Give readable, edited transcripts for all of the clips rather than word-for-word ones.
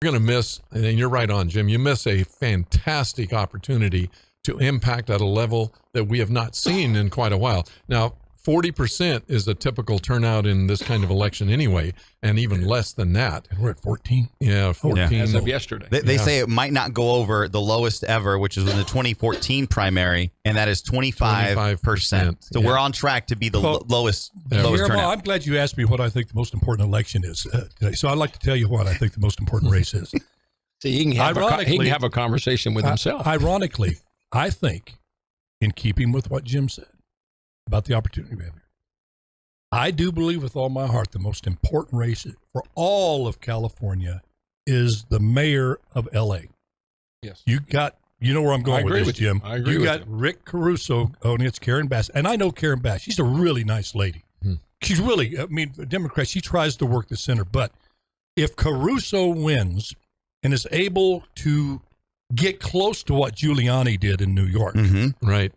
going to miss, and you're right on, Jim, you miss a fantastic opportunity to impact at a level that we have not seen in quite a while. Now, 40% is a typical turnout in this kind of election anyway, and even less than that. And we're at 14. Yeah, 14. As of yesterday. They say it might not go over the lowest ever, which is in the 2014 primary, and that is 25%. So we're on track to be the lowest Guillermo, turnout. I'm glad you asked me what I think the most important election is today. So I'd like to tell you what I think the most important race is. See, he can have a conversation with himself. Ironically, I think, in keeping with what Jim said about the opportunity we have here, I do believe with all my heart the most important race for all of California is the mayor of L.A. Yes. You know where I'm going with this, Jim. I agree you with got Rick Caruso against Karen Bass. And I know Karen Bass. She's a really nice lady. She's really, a Democrat. She tries to work the center. But if Caruso wins and is able to get close to what Giuliani did in New York, Right.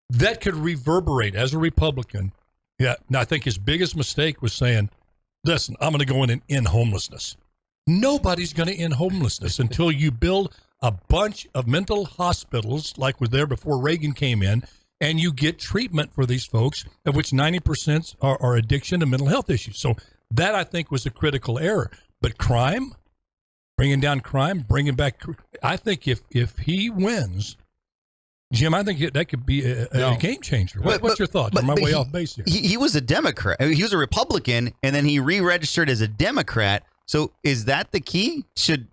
that could reverberate as a Republican. Yeah. Now, I think his biggest mistake was saying, listen, I'm going to go in and end homelessness. Nobody's going to end homelessness until you build a bunch of mental hospitals like was there before Reagan came in, and you get treatment for these folks, of which 90% are addiction and mental health issues. So that, I think, was a critical error. But crime, bringing down crime, bringing back, I think if he wins, Jim, I think that could be a game changer. What's your thought? Am I way off base here? He was a Democrat. He was a Republican, and then he re-registered as a Democrat. So is that the key? Should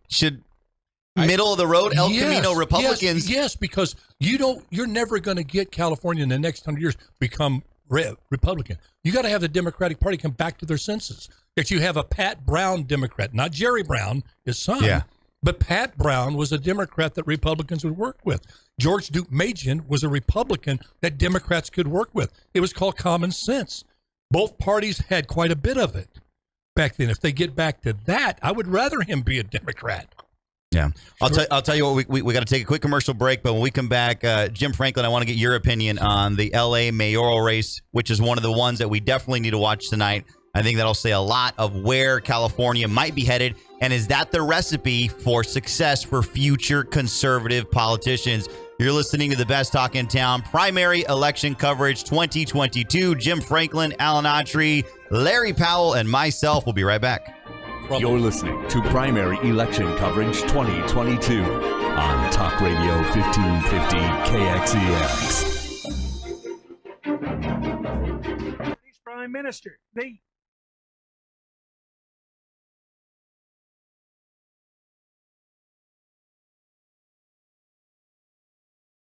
middle of the road El Camino Republicans? Yes, because you're never going to get California in the next 100 years become Republican. You got to have the Democratic Party come back to their senses. That you have a Pat Brown Democrat, not Jerry Brown, his son. Yeah. But Pat Brown was a Democrat that Republicans would work with. George Duke Machen was a Republican that Democrats could work with. It was called common sense. Both parties had quite a bit of it back then. If they get back to that, I would rather him be a Democrat. Yeah. I'll tell you what, we got to take a quick commercial break, but when we come back, Jim Franklin, I want to get your opinion on the L.A. mayoral race, which is one of the ones that we definitely need to watch tonight. I think that'll say a lot of where California might be headed, and is that the recipe for success for future conservative politicians? You're listening to the best talk in town, primary election coverage 2022. Jim Franklin, Alan Autry, Larry Powell, and myself will be right back. You're listening to Primary Election Coverage 2022 on Talk Radio 1550 KXEX. Prime Minister,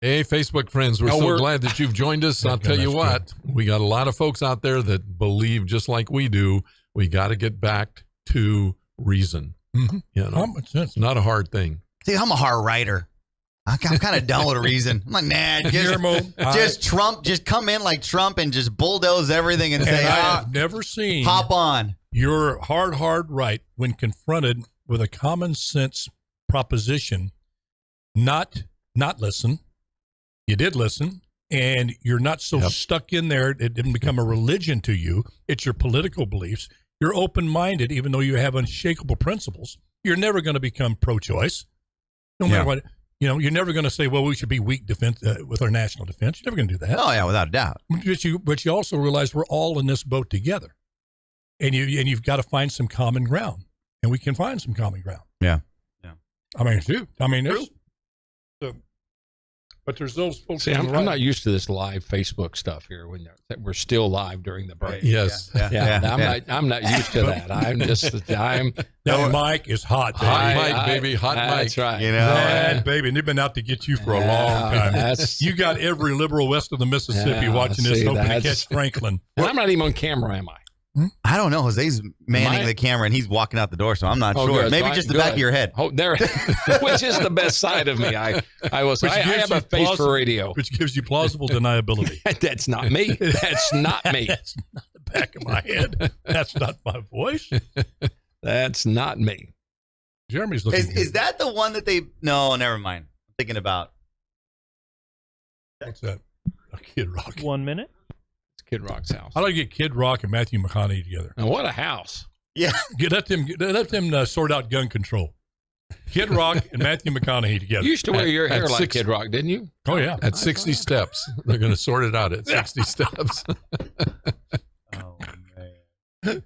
Hey, Facebook friends, we're so glad that you've joined us. I'll tell you what, we got a lot of folks out there that believe just like we do, we got to get back to reason. You know, it's not a hard thing. See, I'm a hard writer. I'm kind of done with reason. I'm like, nah, just Trump, just come in like Trump and just bulldoze everything and say, I have never seen hop on. You're hard right when confronted with a common sense proposition, not listen. You did listen, and you're not so stuck in there. It didn't become a religion to you. It's your political beliefs. You're open-minded, even though you have unshakable principles. You're never going to become pro-choice. No matter what, you're never going to say, well, we should be weak defense with our national defense. You're never going to do that. Oh, yeah, without a doubt. But you also realize we're all in this boat together. And you've got to find some common ground. And we can find some common ground. Yeah. I mean, true. I mean, but there's those folks. See, I'm not used to this live Facebook stuff here when we're still live during the break. Yes. I'm not used to that. That mic is hot, baby. Hot mic, baby. Hot mic. That's right. Baby, and they've been out to get you for a long time. You got every liberal west of the Mississippi watching this, hoping to catch Franklin. And I'm not even on camera, am I? I don't know. Jose's manning the camera and he's walking out the door, so I'm not sure. Good. Maybe just the back of your head. Oh, there, which is the best side of me. I have a face for radio, which gives you plausible deniability. That's not me. That's not me. That's not the back of my head. That's not my voice. That's not me. Jeremy's looking. Is that the one that they? No, never mind. I'm thinking about. What's that? Kid Rock. 1 minute. Kid Rock's house. I'd like to get Kid Rock and Matthew McConaughey together. And what a house! Yeah, let them sort out gun control. Kid Rock and Matthew McConaughey together. You used to wear your At hair like 6 Kid Rock, didn't you? Oh, yeah. At 60 steps, they're going to sort it out at 60 steps. Oh, man.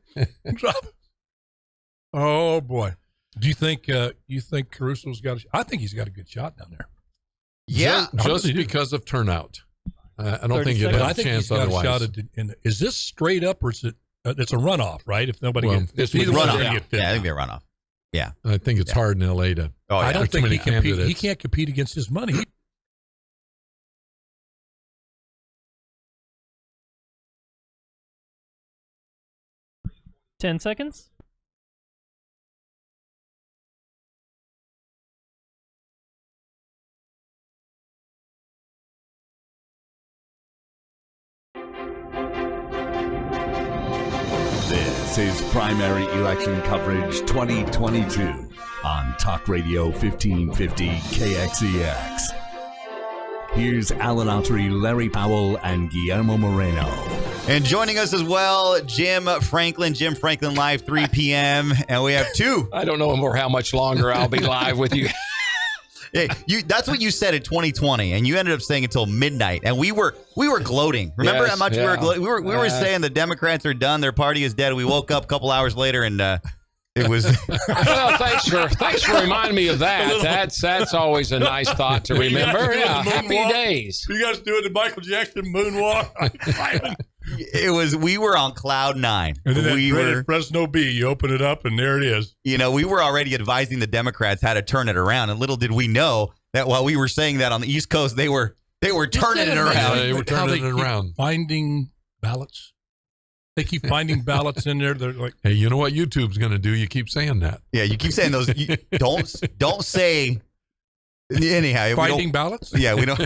Oh, boy. Do you think Caruso's got I think he's got a good shot down there. Yeah. Just because of turnout. I don't think you'd But have I a think chance he's got otherwise. a shot is this straight up or is it it's a runoff, right? If nobody Well, gets this either would one's Runoff. gonna get fit. Yeah, I think they run off. I think it's hard in LA to. Oh, yeah. I don't too think many he can compete. He candidates. can't compete against his money. 10 seconds. This is Primary Election Coverage 2022 on Talk Radio 1550 KXEX. Here's Alan Autry, Larry Powell, and Guillermo Moreno. And joining us as well, Jim Franklin Live, 3 p.m. And we have two. I don't know how much longer I'll be live with you. Hey, that's what you said in 2020, and you ended up saying until midnight, and we were gloating. Remember Yes, how much we were yeah. gloating? We were saying the Democrats are done, their party is dead. We woke up a couple hours later, and it was. Well, thanks for reminding me of that. That's always a nice thought to remember. Yeah, happy days. You guys doing the Michael Jackson moonwalk? It was. We were on cloud nine. And then that We dreaded were. Fresno B, you open it up and there it is. We were already advising the Democrats how to turn it around, and little did we know that while we were saying that on the East Coast, they were turning it Yeah, around. they were How turning they it keep around. Finding ballots. They keep finding ballots in there. They're like, Hey, you know what YouTube's going to do? You keep saying that. Yeah, you keep saying those. Don't say. Anyhow, we finding don't, ballots. yeah, we don't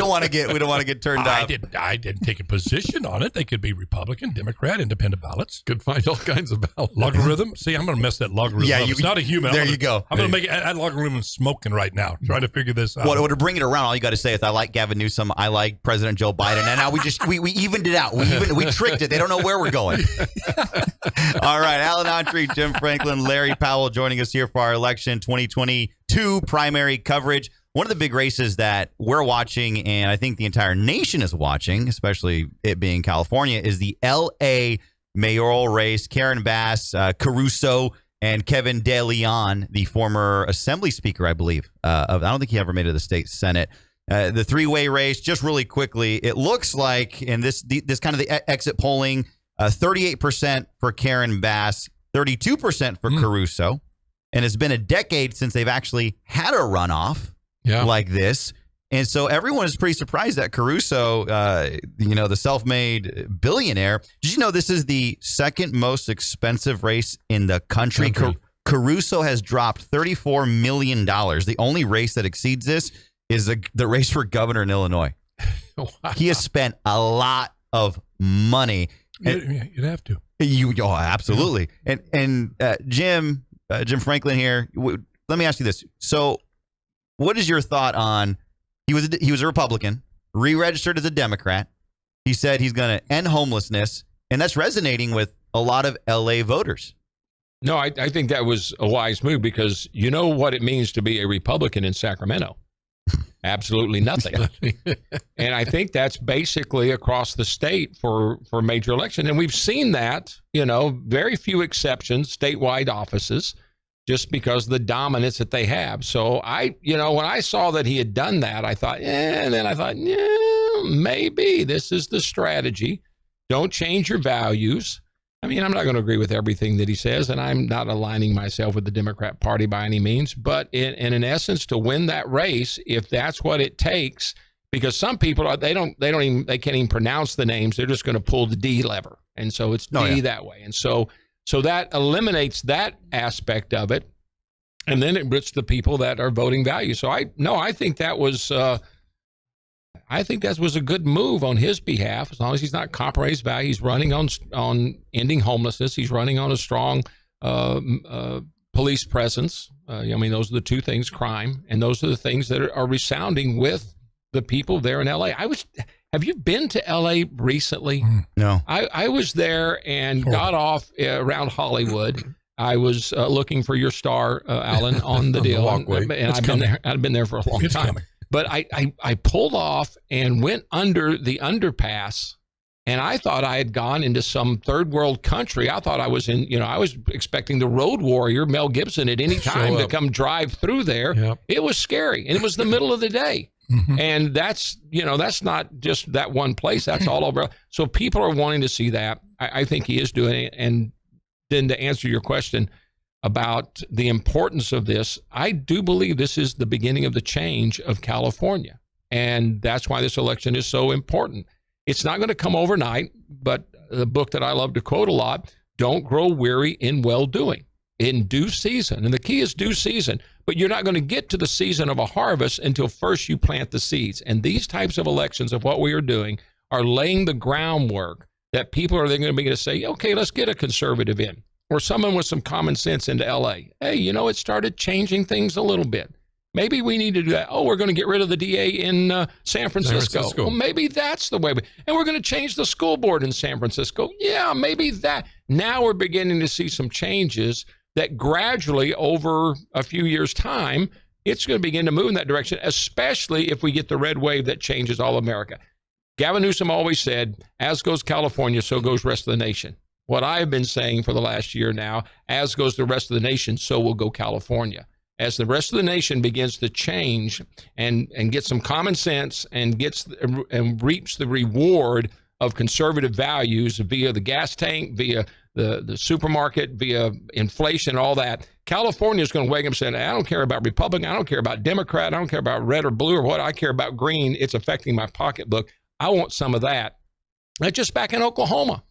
want to get turned I off. didn't take a position on it. They could be Republican, Democrat, independent ballots. Could find all kinds of ballots. Logarithm. See, I'm going to mess that logarithm Yeah, up. It's not a human. There you go. I'm going to make that logarithm smoking right now, trying to figure this out. What to bring it around? All you got to say is, I like Gavin Newsom. I like President Joe Biden. And now we evened it out. We tricked it. They don't know where we're going. All right, Alan Autry, Jim Franklin, Larry Powell joining us here for our election 2022 primary coverage. One of the big races that we're watching, and I think the entire nation is watching, especially it being California, is the L.A. mayoral race. Karen Bass, Caruso, and Kevin De Leon, the former Assembly Speaker, I believe. I don't think he ever made it to the state Senate. The three-way race, just really quickly, it looks like in this kind of the exit polling, 38% for Karen Bass, 32% for Caruso, and it's been a decade since they've actually had a runoff. Yeah. Like this. And so everyone is pretty surprised that Caruso, the self-made billionaire, did you know this is the second most expensive race in the country? Caruso has dropped $34 million. The only race that exceeds this is the race for governor in Illinois. Wow. He has spent a lot of money. You'd have to. Absolutely. And Jim Franklin here, let me ask you this. So what is your thought on he was a Republican, re-registered as a Democrat. He said he's going to end homelessness, and that's resonating with a lot of L.A. voters. No, I think that was a wise move because you know what it means to be a Republican in Sacramento. Absolutely nothing. And I think that's basically across the state for major election. And we've seen that, very few exceptions, statewide offices, just because of the dominance that they have. So when I saw that he had done that, I thought, and then I thought, maybe this is the strategy. Don't change your values. I mean, I'm not going to agree with everything that he says, and I'm not aligning myself with the Democrat Party by any means. But in essence, to win that race, if that's what it takes, because some people they can't even pronounce the names. They're just going to pull the D lever, and so it's D that way. And so that eliminates that aspect of it, and then it puts the people that are voting value. So I think that was a good move on his behalf. As long as he's not compromised value, he's running on ending homelessness. He's running on a strong police presence. Those are the two things: crime, and those are the things that are resounding with the people there in L.A. Have you been to L.A. recently? No. I was there and got off around Hollywood. I was looking for your star, Alan, on the On the deal. walkway. And It's I've been there. I've been there for a long It's time. coming. But I pulled off and went under the underpass, and I thought I had gone into some third world country. I thought I was in, I was expecting the Road Warrior, Mel Gibson, at any time to up. come drive through there. Yep. It was scary, and it was the middle of the day. Mhm. And that's not just that one place. That's all over. So people are wanting to see that. I think he is doing it. And then to answer your question about the importance of this, I do believe this is the beginning of the change of California. And that's why this election is so important. It's not going to come overnight, but the book that I love to quote a lot, don't grow weary in well-doing, in due season. And the key is due season. But you're not going to get to the season of a harvest until first you plant the seeds. And these types of elections of what we are doing are laying the groundwork that people are then going to be able to say, okay, let's get a conservative in, or someone with some common sense into LA. Hey, it started changing things a little bit. Maybe we need to do that. Oh, we're going to get rid of the DA in San Francisco. Well, maybe that's the way. And we're going to change the school board in San Francisco. Yeah, maybe that. Now we're beginning to see some changes that gradually over a few years' time, it's going to begin to move in that direction, especially if we get the red wave that changes all America. Gavin Newsom always said, as goes California, so goes the rest of the nation. What I've been saying for the last year now, as goes the rest of the nation, so will go California. As the rest of the nation begins to change and get some common sense and reaps the reward of conservative values via the gas tank, via the supermarket, via inflation, all that, California is going to wake up and say, I don't care about Republican, I don't care about Democrat, I don't care about red or blue or what, I care about green. It's affecting my pocketbook. I want some of that. That's just back in Oklahoma.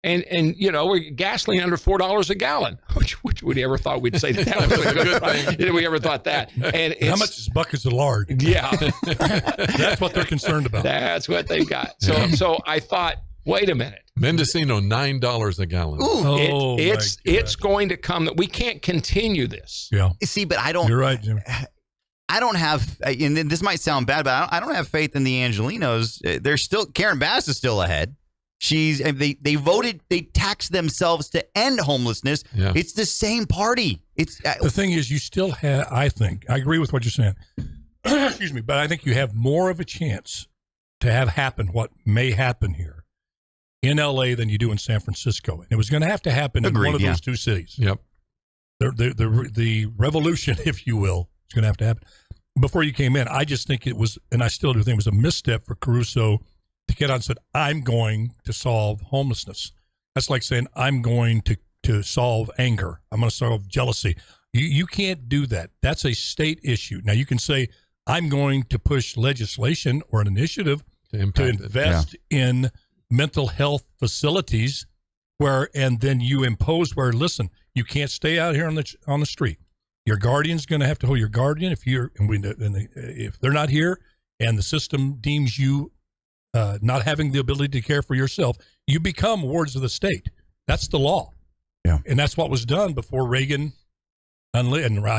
And we're gasoline under $4 a gallon. Which would you ever thought we'd say that was a good thing? Did we ever thought that? And How much is buckets of lard? Yeah. That's what they're concerned about. That's what they've got. So I thought, wait a minute. Mendocino, $9 a gallon. Oh, It's going to come that we can't continue this. Yeah. See, but I don't. You're right, Jim. I don't have, and this might sound bad, but I don't have faith in the Angelinos. They're still, Karen Bass is still ahead. They voted, they taxed themselves to end homelessness. Yeah. It's the same party. It's The thing is, you still have, I agree with what you're saying. Excuse me, but I think you have more of a chance to have happen what may happen here in LA than you do in San Francisco. And it was going to have to happen in one of those two cities. Yep. The revolution, if you will, is going to have to happen. Before you came in, I just think it was, and I still do think it was a misstep for Caruso to get on and said, I'm going to solve homelessness. That's like saying, I'm going to solve anger. I'm going to solve jealousy. You can't do that. That's a state issue. Now, you can say, I'm going to push legislation or an initiative to invest in mental health facilities and then you impose where, listen, you can't stay out here on the street. Your guardian's going to have to hold your guardian if they're not here and the system deems you not having the ability to care for yourself, you become wards of the state. That's the law. Yeah. And that's what was done before Reagan. And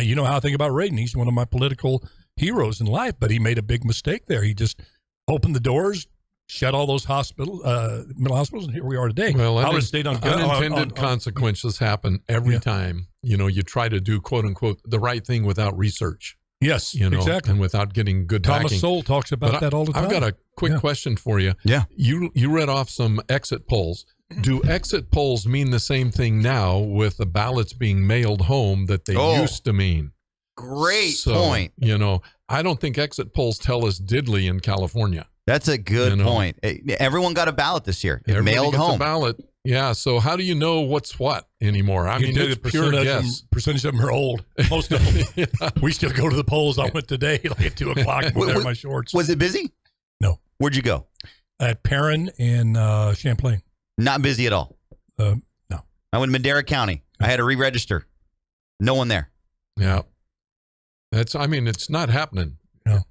you know how I think about Reagan. He's one of my political heroes in life, but he made a big mistake there. He just opened the doors, shut all those mental hospitals, and here we are today. Well, unintended consequences happen every time, you try to do, quote unquote, the right thing without research. Yes, exactly. And without getting good Thomas backing. Sowell talks about that all the time. I've got a quick question for you. Yeah. You read off some exit polls. Do exit polls mean the same thing now with the ballots being mailed home that they used to mean? Great point. I don't think exit polls tell us diddly in California. That's a good point. Everyone got a ballot this year. Everybody mailed gets home. a ballot. Yeah. So how do you know what's what anymore? I mean, it's pure guess. Percentage of them are old. Most of them. We still go to the polls. I went today like at 2:00 with in my shorts. Was it busy? No. Where'd you go? At Perrin and Champlain. Not busy at all. No. I went to Madera County. I had to re-register. No one there. Yeah. It's not happening. No.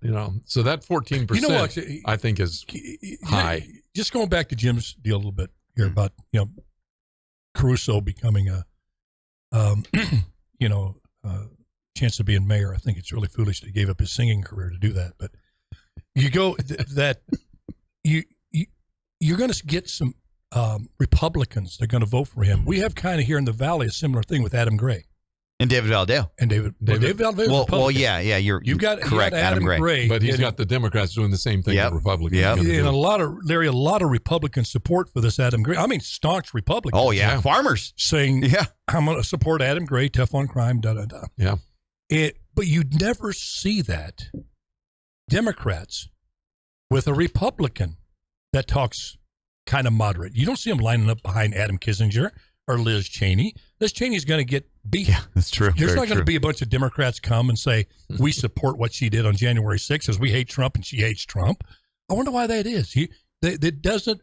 So that 14%, I think, is high. Just going back to Jim's deal a little bit here about, Caruso becoming a chance of being mayor. I think it's really foolish that he gave up his singing career to do that. But you go you're going to get some Republicans that are going to vote for him. We have kind of here in the Valley a similar thing with Adam Gray And David Valdale. and David Valdale. Well, yeah, you've got correct, Adam Gray. But he's and- got the Democrats doing the same thing Yep. the Republicans. Yep. are gonna and do. a lot of Republican support for this Adam Gray. I mean, staunch Republicans. Oh yeah, Yeah. farmers. saying Yeah, I'm going to support Adam Gray, tough on crime, da da da. Yeah. But you never see that Democrats with a Republican that talks kind of moderate. You don't see them lining up behind Adam Kissinger or Liz Cheney. Liz Cheney's going to get beat. yeah, that's true. There's Very not going to true. be a bunch of Democrats come and say, we support what she did on January 6th as we hate Trump and she hates Trump. I wonder why that is.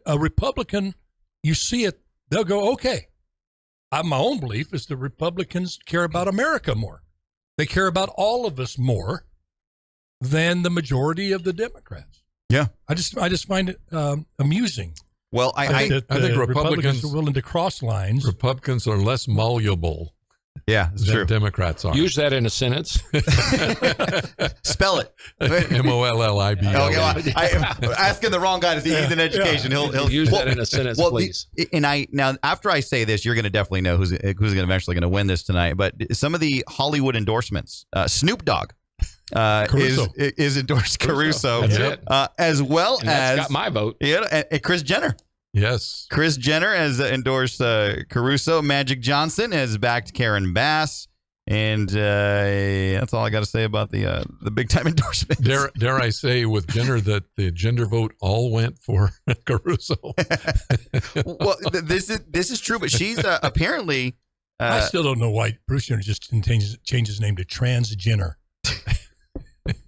A Republican, you see it, they'll go, okay. My own belief is the Republicans care about America more. They care about all of us more than the majority of the Democrats. Yeah. I just find it amusing. Well, I think Republicans Republicans- are willing to cross lines. Republicans are less malleable yeah, it's than true. Democrats are. Use that in a sentence. Spell it. MOLLIBL. Okay, well, I am asking the wrong guy to see he's in education. He'll Use that in a sentence, please. Now after I say this, you're going to definitely know who's eventually going to win this tonight. But some of the Hollywood endorsements, Snoop Dogg is endorsed Caruso, That's it. as well And that's as got my vote. and Kris Jenner. Yes. Kris Jenner has endorsed Caruso. Magic Johnson has backed Karen Bass. And that's all I got to say about the big time endorsements. Dare I say with Jenner that the gender vote all went for Caruso. Well, this is true, but she's apparently. I still don't know why Bruce Jenner just didn't change his name to Transgender.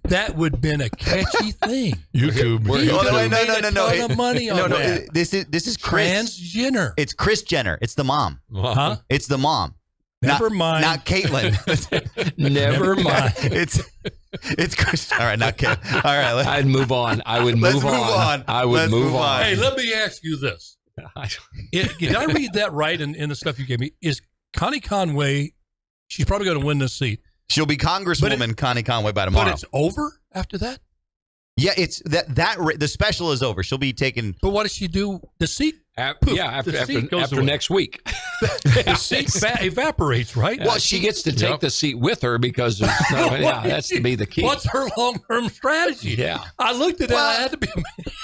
That would have been a catchy thing. YouTube. We're- He Oh, no, would've no, made no, a no, no. ton of money on that. This is Kris. Transgender. It's Kris Jenner. It's the mom. Huh? It's the mom. Never not, mind. Not Caitlyn. Never mind. it's Kris. All right, not Caitlyn. All right, I'd move on. I would Let's move move on. on. I would Let's move move on. on. Hey, let me ask you this. Did I read that right in the stuff you gave me? Is Connie Conway, she's probably going to win this seat, she'll be Congresswoman Connie Conway by tomorrow. but it's over after that? Yeah, it's the special is over. She'll be taking. But what does she do? The seat, After seat goes after away. next week. the seat evaporates, right? Well, she gets to take Yep. the seat with her because there's that's to be the key. What's her long-term strategy? Yeah. I looked at that. Well, I had to be.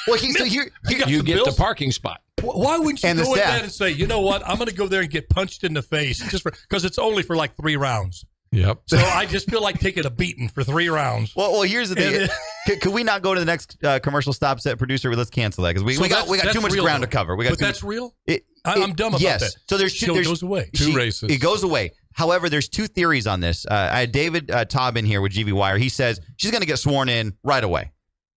Well, so here. got You the get bills. the parking spot. Why wouldn't you And the go in staff. that and say, you know what? I'm going to go there and get punched in the face just because it's only for like 3 rounds. Yep. So I just feel like taking a beating for 3 rounds. Well, here's the thing. Could we not go to the next commercial stop set, producer? Let's cancel that because we got that's too much real, ground though. to cover. But that's real. I'm I'm dumb about yes. that. So there's Show goes away. Two races. It goes away. However, there's 2 theories on this. I had David Taub in here with GV Wire. He says she's going to get sworn in right away.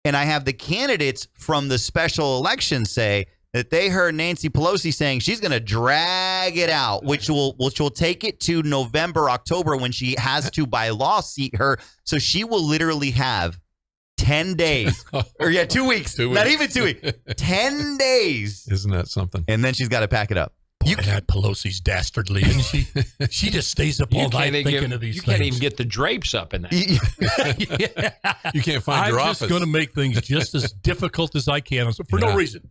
And I have the candidates from the special election say that they heard Nancy Pelosi saying she's going to drag it out, which will take it to November, October when she has to by law seat her. So she will literally have 10 days or 2 weeks, 2 not weeks. even 2 weeks, 10 days. Isn't that something? And then she's got to pack it up. You can't. Pelosi's dastardly, isn't she? She just stays up all night thinking of these you things. can't even get the drapes up in that. You can't find I'm your just office. going to make things just as difficult as I can for Yeah. no reason.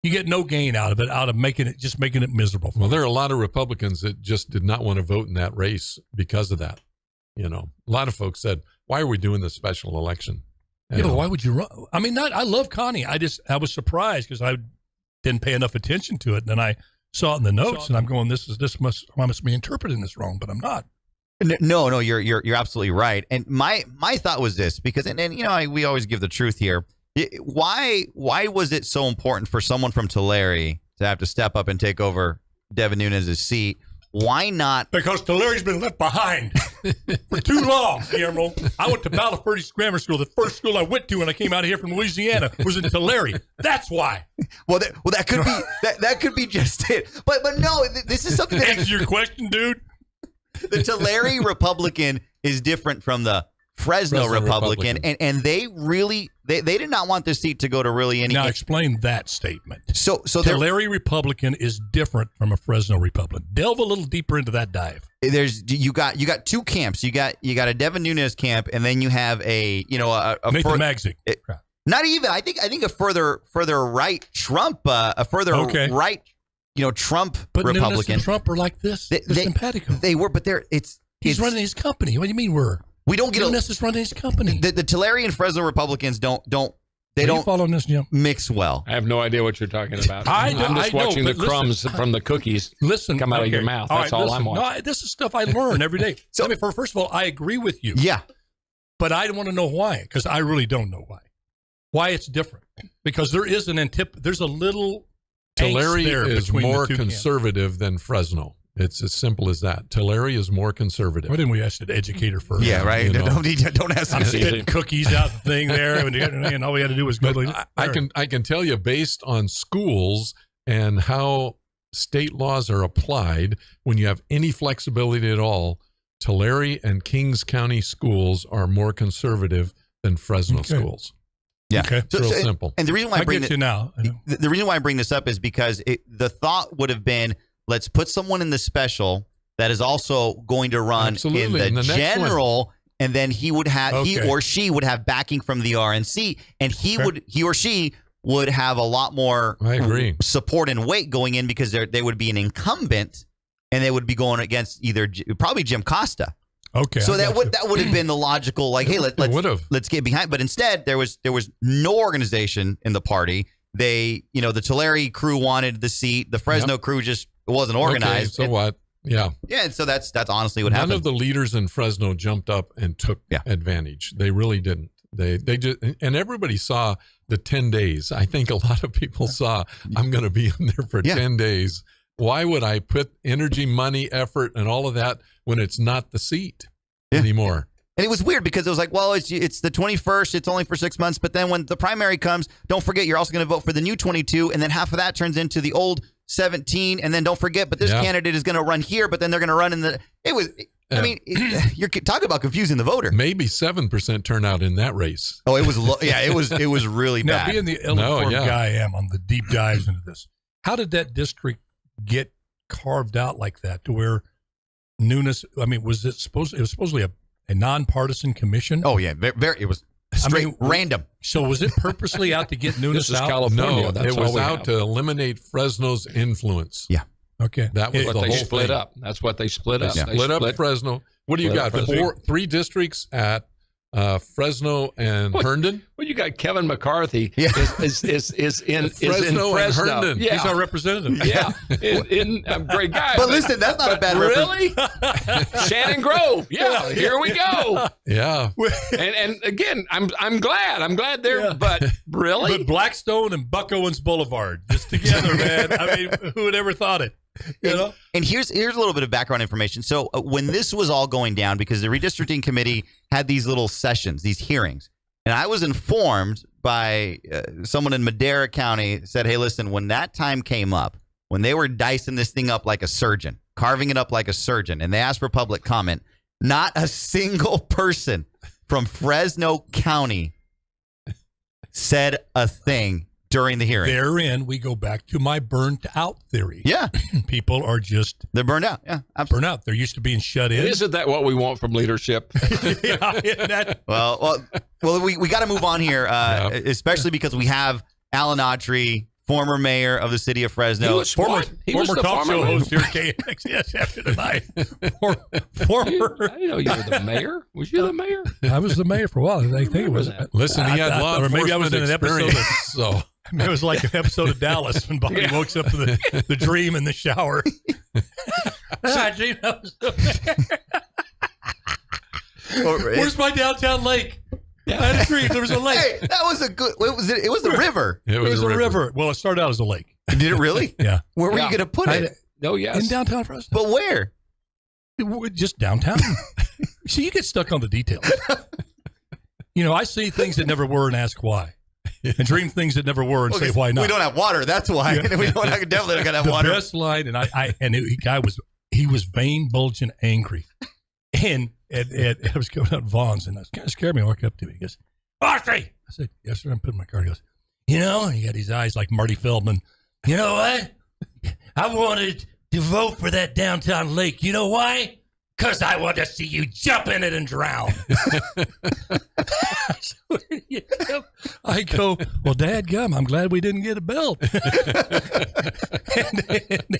You get no gain out of it, making it miserable. Well, there are a lot of Republicans that just did not want to vote in that race because of that. You know, a lot of folks said, "Why are we doing this special election?" Yeah, but why would you run? I mean, I love Connie. I was surprised because I didn't pay enough attention to it. And then I saw it in the notes, and I'm going, I must be interpreting this wrong, but I'm not. No, you're absolutely right. And my thought was this because we always give the truth here. Why was it so important for someone from Tulare to have to step up and take over Devin Nunes' seat? Why not? Because Tulare been left behind for too long, Guillermo. I went to Palo Verde Grammar School. The first school I went to when I came out of here from Louisiana was in Tulare. That's why. Well, that could be that could be just it. But no, this is something that Answer your question, dude. the Tulare Republican is different from the Fresno Republican, and they really they did not want this seat to go to really any. Now explain that statement. So there, Tulare Republican is different from a Fresno Republican. Delve a little deeper into that dive. you got 2 camps. You got a Devin Nunes camp, and then you have a Nathan Magzik. not even I think a further right Trump, a further Okay. right Trump But Nunes Republican. and Trump are like this. They're simpatico. They were, but He's running his company. What do you mean we don't get Nunes is running his company. the Tulare and Fresno Republicans don't follow this, Jim? mix well. I have no idea what you're talking about. I I'm just know, watching the but crumbs from the cookies come out of your mouth. That's all I'm watching. No, this is stuff I learn every day. So- First of all, I agree with you. Yeah. But I want to know why, because I really don't know why. Why it's different. Because there is there's a little Tulare angst there is between more the two camps. conservative than Fresno. It's as simple as that. Tulare is more conservative. Why didn't we ask the educator first? Yeah, right. You know. Don't ask I'm me. spitting cookies out the thing there, and all we had to do was go. But I can tell you, based on schools and how state laws are applied, when you have any flexibility at all, Tulare and Kings County schools are more conservative than Fresno Okay. schools. Yeah. Okay. It's real simple. And the reason why I get you now. the reason why I bring this up is because the thought would have been, let's put someone in the special that is also going to run Absolutely. in In the the next general, and then he Okay. or she would have backing from the RNC, and he or she would have a lot more I agree. support and weight going in because they would be an incumbent, and they would be going against probably Jim Costa. Okay. So I that got you. would have been the logical, like, hey, It would have. let's get behind. But instead, there was no organization in the party. The Tulare crew wanted the seat. The Fresno crew just wasn't organized. Okay, so what? Yeah. Yeah, and so that's honestly what None happened. of the leaders in Fresno jumped up and took advantage. They really didn't. They just, and everybody saw the 10 days. I think a lot of people saw, I'm going to be in there for 10 days. Why would I put energy, money, effort, and all of that when it's not the seat anymore? And it was weird because it was like, well, it's the 21st. It's only for 6 months. But then when the primary comes, don't forget, you're also going to vote for the new 22. And then half of that turns into the old 17. And then don't forget, but this candidate is going to run here. But then they're going to run in the – it was – I mean, you're talking about confusing the voter. Maybe 7% turnout in that race. Oh, it was it was really Now, bad. being the ill-informed guy I am on the deep dives into this, how did that district get carved out like that to where Nunes? I mean, was it supposed? It was supposedly a nonpartisan commission. Oh yeah, very. It was straight random. So was it purposely out to get Nunes This is out? California. No, That's it all was we out have. to eliminate Fresno's influence. Yeah. Okay, That was It- the But they whole split thing. up. That's what they split up. They They split up Fresno. What do you split got? up Fresno. Three districts at Fresno and What? Herndon? Well, you got Kevin McCarthy is in Fresno and Fresno. Herndon. Yeah, He's our representative. yeah, in a great guy. But listen, that's not a bad really. Shannon Grove. Yeah, here we go. Yeah. And again, I'm glad they're. Yeah. But really, But Blackstone and Buck Owens Boulevard just together, man. I mean, who would ever thought it? You know. And here's a little bit of background information. So when this was all going down, because the redistricting committee had these little sessions, these hearings, and I was informed by someone in Madera County said, hey, listen, when that time came up, when they were dicing this thing up like a surgeon, carving it up like a surgeon, and they asked for public comment, not a single person from Fresno County said a thing during the hearing. Therein, we go back to my burnt out theory. Yeah, People are just they're burned out. Yeah, absolutely. burnt out. They're used to being shut in. isn't that what we want from leadership? Yeah, that- Well, we got to move on here, especially because we have Alan Autry, former mayor of the city of Fresno. He was former what? He was former the talk former show mayor. host here at KXS after tonight. Former. I didn't know you were the mayor. Was you the mayor? I was the mayor for a while. I think it was. that. Listen, he had law or maybe I was enforcement in an episode. experience. So It was like an episode of Dallas when Bobby wakes up to the dream in the shower. I dreamed I was the mayor. Where's my downtown lake? I had a dream. There was a lake. Hey, that was a good. What was it? It was the river. it It was a river. Well, it started out as a lake. Did it really? Yeah. Where were Yeah. you going to put I- it? Oh yes. In downtown Fresno. But where? Just downtown. See, you get stuck on the details. You know, I see things that never were and ask why. And dream things that never were and say why not. We don't have water. That's why. Yeah. We don't definitely don't have The water. best line, and he was vain, bulging, angry, and I was going out Vaughn's, and it kind of scared me. I walked up to him. He goes, "Autry!" I said, "Yes, sir." I'm putting my car. He goes, "You know," and he had his eyes like Marty Feldman. "You know what? I wanted to vote for that downtown lake. You know why? Because I want to see you jump in it and drown." I I go, well, dadgum, I'm glad we didn't get a belt. and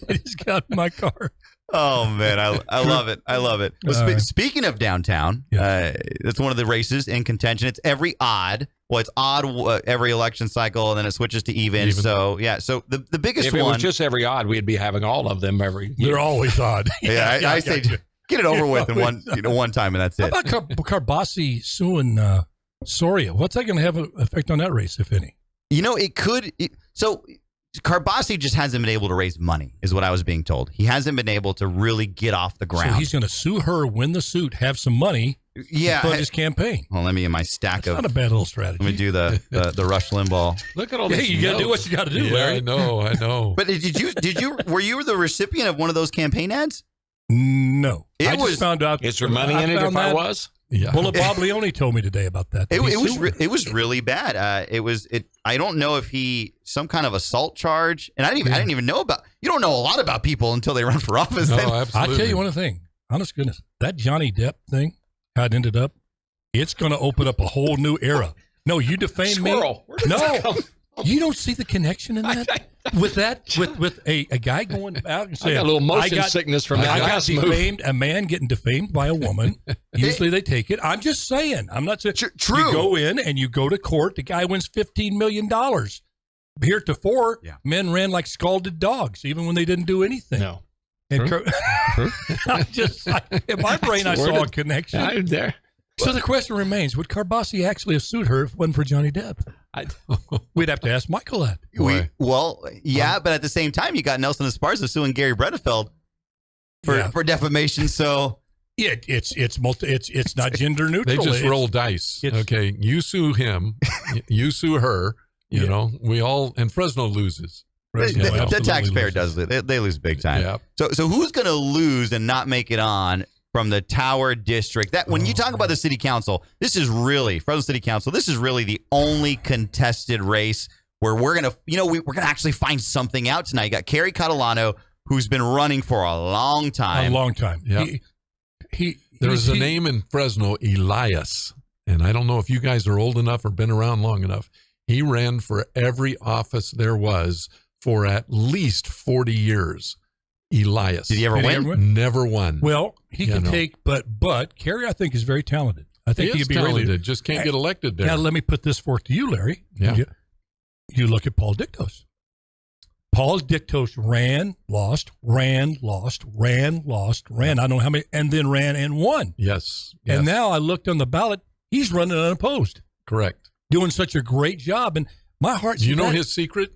I just got in my car. Oh man, I love it. I love it. Well, speaking of downtown, it's one of the races in contention. It's every odd. Well, it's odd every election cycle, and then it switches to even. So yeah. So the biggest If one. it was just every odd, we'd be having all of them every. They're always odd. Yeah, I say get it over with in one time, and that's How it. about Carbasi suing Soria? What's that going to have an effect on that race, if any? It could. So Carbasi just hasn't been able to raise money, is what I was being told. He hasn't been able to really get off the ground. So he's going to sue her, win the suit, have some money, fund his campaign. Well, let me in my stack That's not a bad little strategy. Let me do the Rush Limbaugh. Look at all Hey, this. you got to do what you got to do, Yeah, Larry. I know. But were you the recipient of one of those campaign ads? No. I was- just found out. Is there money in it if I was? Yeah. Well, Bob Leone told me today about that. It was really bad. I don't know if he some kind of assault charge, and I didn't even know about. You don't know a lot about people until they run for office. No, Then- absolutely. I'll tell you one thing. Honest goodness, that Johnny Depp thing, how it ended up, it's going to open up a whole new era. No, you defamed Squirrel. Where did me. that No, come you don't see the connection in that. With a guy going out and I saying, got a little motion I got- sickness from that I got last move. defamed. A man getting defamed by a woman. Usually they take it. I'm just saying. I'm not saying. True. You go in and you go to court. The guy wins $15 million. Heretofore, men ran like scalded dogs, even when they didn't do anything. No. And True. in my brain, I saw a connection. I'm there. So the question remains: would Carbasi actually have sued her if it wasn't for Johnny Depp? We'd have to ask Michael that. But at the same time, you got Nelson Esparza suing Gary Bredefeld for defamation. So Yeah, it's not gender They neutral. just It's- roll dice. it's- Okay, you sue him, you sue her. You know, we all and Fresno loses. Right, the, yeah, the absolutely taxpayer loses. does it. They lose big time. Yeah. So who's going to lose and not make it on from the Tower District? That when you talk about the city council, this is really Fresno City Council. This is really the only contested race where we're gonna, we're gonna actually find something out tonight. You got Kerry Catalano, who's been running for a long time. A long time. Yeah. There's a he- name in Fresno, Elias, and I don't know if you guys are old enough or been around long enough. He ran for every office there was for at least 40 years. Elias. Did he ever Did he win? ever win? Never won. Well, he Yeah, can no. take, but Kerry, I think, is very talented. I think he he is could be talented. really. Just can't get elected there. Now, let me put this forth to you, Larry. Yeah. You look at Paul Dictos. Paul Dictos ran, lost. I don't know how many, and then ran and won. Yes. And now I looked on the ballot. He's running unopposed, correct. doing such a great job. And my heart. Do you know his secret?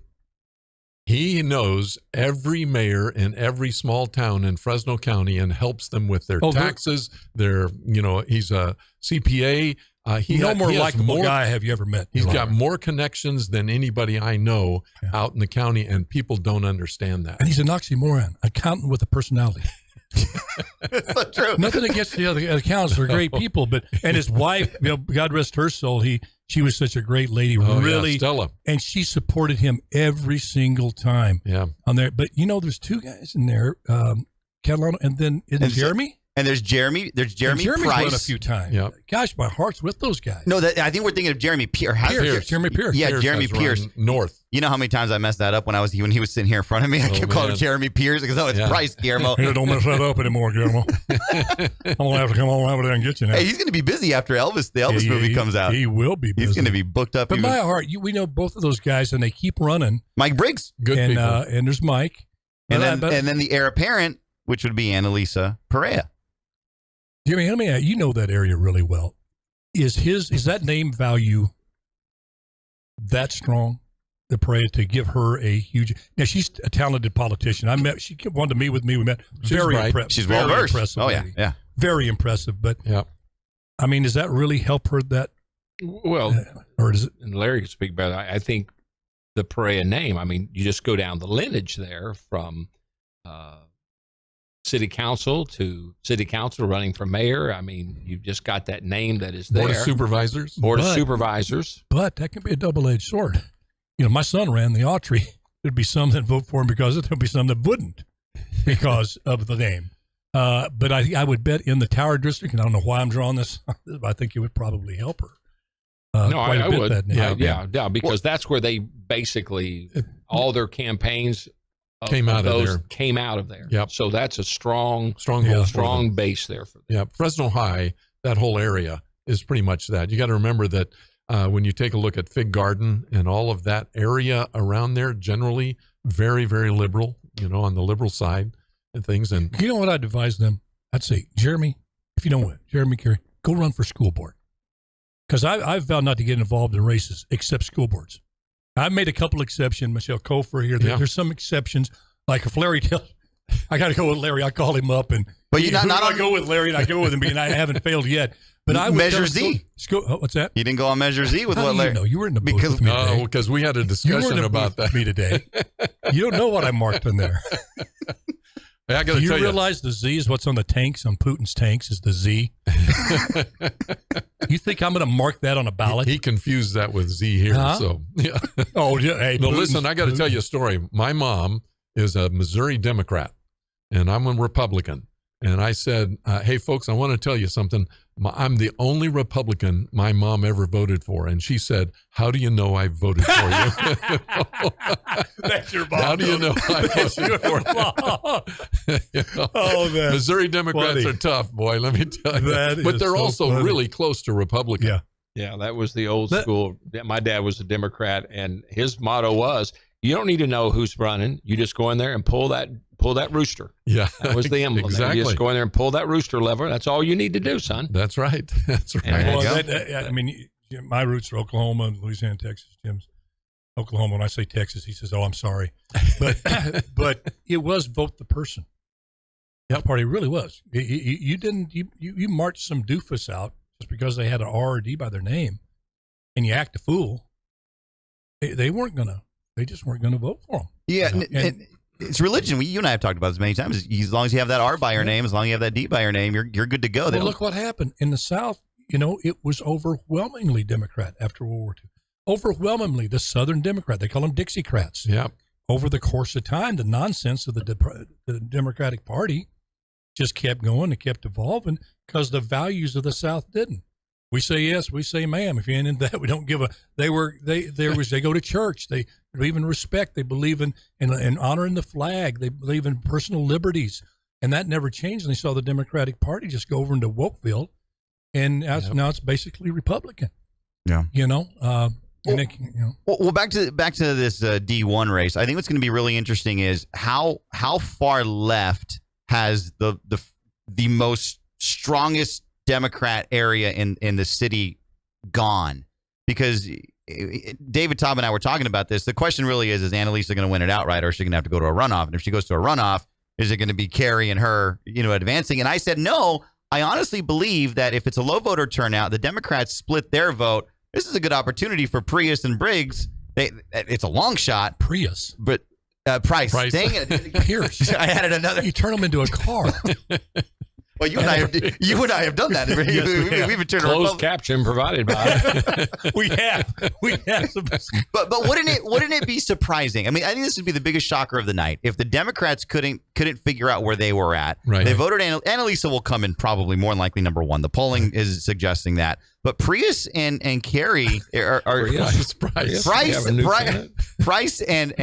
He knows every mayor in every small town in Fresno County and helps them with their taxes. He's a CPA. He no has more likable more- guy have you ever met. He's Eli. got more connections than anybody I know out in the county, and people don't understand that. And he's an oxymoron, accountant with a personality. That's not true. Nothing against the other accountants; they're great people. But and his wife, God rest her soul, she was such a great lady, Oh, really, yeah, Stella. and she supported him every single time Yeah. on there. But there's two guys in there, Catalano, and then And Jeremy. And there's Jeremy. There's Jeremy Jeremy's Price. won a few times. Yep. Gosh, my heart's with those guys. No, I think we're thinking of Jeremy Pierce. Jeremy Pierce. Yeah, Pierce Jeremy has run Pierce. North. You know how many times I messed that up when he was sitting here in front of me? I kept calling him man. Jeremy Pierce because it's Yeah. Price, Guillermo. Here, don't mess that up anymore, Guillermo. I'm gonna have to come on over there and get you now. Hey, he's going to be busy after the Elvis movie comes out. He will be busy. He's going to be booked up. But even- my heart, we know both of those guys, and they keep running. Mike Briggs, Good and people. and there's Mike, and But- then the heir apparent, which would be Annalisa Perea. Jimmy, you know that area really well. Is that name value that strong? The Perea to give her a huge. Now she's a talented politician. She wanted to meet with me. We met. She's Very bright. impressive. She's Very well versed. impressive Oh yeah, lady. yeah. Very impressive. But Yeah. I mean, does that really help her? That Well, or does it? and Larry could speak about it. I think the Perea name, I mean, you just go down the lineage there from city council to city council running for mayor. I mean, you've just got that name that is there. Board of Supervisors. Board of But- Supervisors. But that can be a double-edged sword. My son ran the Autry. There'd be some that vote for him because of it. There'd be some that wouldn't because of the name. But I would bet in the Tower District, and I don't know why I'm drawing this, but I think it would probably help her. No, quite I a bit would. that name. Yeah, because that's where they basically all their campaigns Came out of those there. Came out of there. Yep. So that's a stronghold, Stronghold. for strong them. base there for them. Yeah, Fresno High, that whole area is pretty much that. You got to remember that when you take a look at Fig Garden and all of that area around there, generally very, very liberal, on the liberal side and things. And You know what I'd advise them? I'd say, Jeremy, if you don't win, Jeremy Carey, go run for school board. Because I've vowed not to get involved in races except school boards. I've made a couple exceptions. Michelle Kofer here. There's some exceptions. Like if Larry tells, I got to go with Larry. I call him up, and But you're not I on go with Larry, and I go with him, and I haven't failed yet. But I would Measure tell Z. What's that? You didn't go on Measure Z with How what do Larry. you know? You were in the booth Because- with me no, today. because we had a You were discussion in the about booth with that. me today. You don't know what I marked in there. Hey, I got Do to you tell you, realize the Z is what's on the tanks, on Putin's tanks, is the Z? You think I'm going to mark that on a ballot? he confused that with Z here. Huh? So, yeah. Oh, yeah. Hey, No, Putin's- listen, I got to tell you a story. My mom is a Missouri Democrat, and I'm a Republican. And I said, hey, folks, I want to tell you something. I'm the only Republican my mom ever voted for. And she said, how do you know I voted for you? That's your mom. How do you know I That's voted your for mom. you? Oh, man. Missouri Democrats funny. are tough, boy, let me tell you. That But is they're so also funny. really close to Republican. Yeah. Yeah, that was the old That- school. My dad was a Democrat, and his motto was, "You don't need to know who's running. You just go in there and pull that rooster." Yeah. That was the emblem. Exactly. You just go in there and pull that rooster lever. That's all you need to do, son. That's right. That's right. There you Well, go. I mean, my roots are Oklahoma, Louisiana, Texas. Jim's Oklahoma. When I say Texas, he says, "Oh, I'm sorry," but but it was vote the person. That party really was. You didn't you marched some doofus out just because they had an R or D by their name, and you act a fool. They weren't gonna. They just weren't gonna vote for them. Yeah, You know, and it's religion. You and I have talked about this many times. As long as you have that R by your name, as long as you have that D by your name, you're good to go. They Well, don't- look what happened in the South. It was overwhelmingly Democrat after World War II. Overwhelmingly the Southern Democrat. They call them Dixiecrats. Yeah. Over the course of time, the nonsense of the Democratic Party just kept going and kept evolving because the values of the South didn't. We say yes, we say ma'am. If you ain't in that, we don't give a. They go to church. They believe in respect. They believe in honoring the flag. They believe in personal liberties, and that never changed. And they saw the Democratic Party just go over into Wokeville, and now it's basically Republican. Yeah. And Well, back to this D1 race. I think what's going to be really interesting is how far left has the most strongest Democrat area in the city gone? Because David Taub and I were talking about this. The question really is Annalisa going to win it outright, or is she going to have to go to a runoff? And if she goes to a runoff, is it going to be Kerry and her, advancing? And I said, no, I honestly believe that if it's a low voter turnout, the Democrats split their vote. This is a good opportunity for Prius and Briggs. It's a long shot, Prius. but Price. Dang it. Pierce. I added another. You turn them into a car. Well, you and I have done that. Yes, we have. We've turned Closed caption provided by. we have. But wouldn't it be surprising? I mean, I think this would be the biggest shocker of the night if the Democrats couldn't figure out where they were at. Right. They voted Annalisa will come in probably more than likely number one. The polling is suggesting that. But Prius and Kerry are Prius. Price and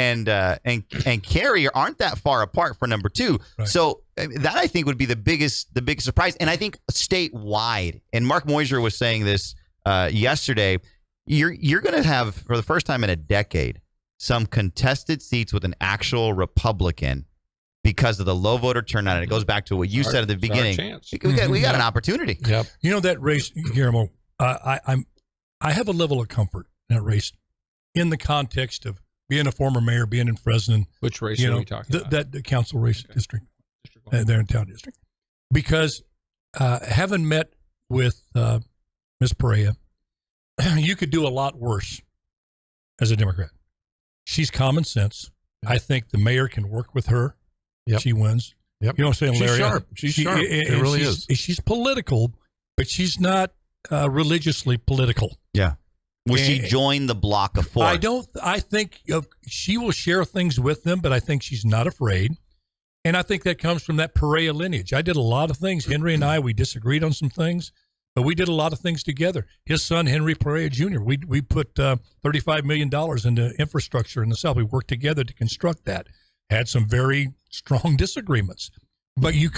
Kerry aren't that far apart for number two. Right. So that I think would be the biggest surprise. And I think statewide, and Mark Moiser was saying this yesterday, you're going to have, for the first time in a decade, some contested seats with an actual Republican because of the low voter turnout. And it goes back to what you said at the beginning. Chance. We got an opportunity. Yep. That race, Guillermo, I have a level of comfort in that race in the context of being a former mayor, being in Fresno. Which race are we talking about? The council race district, District one. there in town district. Because having met with Ms. Perea, you could do a lot worse as a Democrat. She's common sense. I think the mayor can work with her. Yep. She wins. Yep. You know what I'm saying, She's Larry? sharp. She's sharp. It and really She's political, but she's not religiously political. Yeah. Will she And- join the block of four? I think she will share things with them, but I think she's not afraid. And I think that comes from that Perea lineage. I did a lot of things. Henry and I, we disagreed on some things, but we did a lot of things together. His son, Henry Perea Jr., we put $35 million into infrastructure in the South. We worked together to construct that. Had some very strong disagreements, but you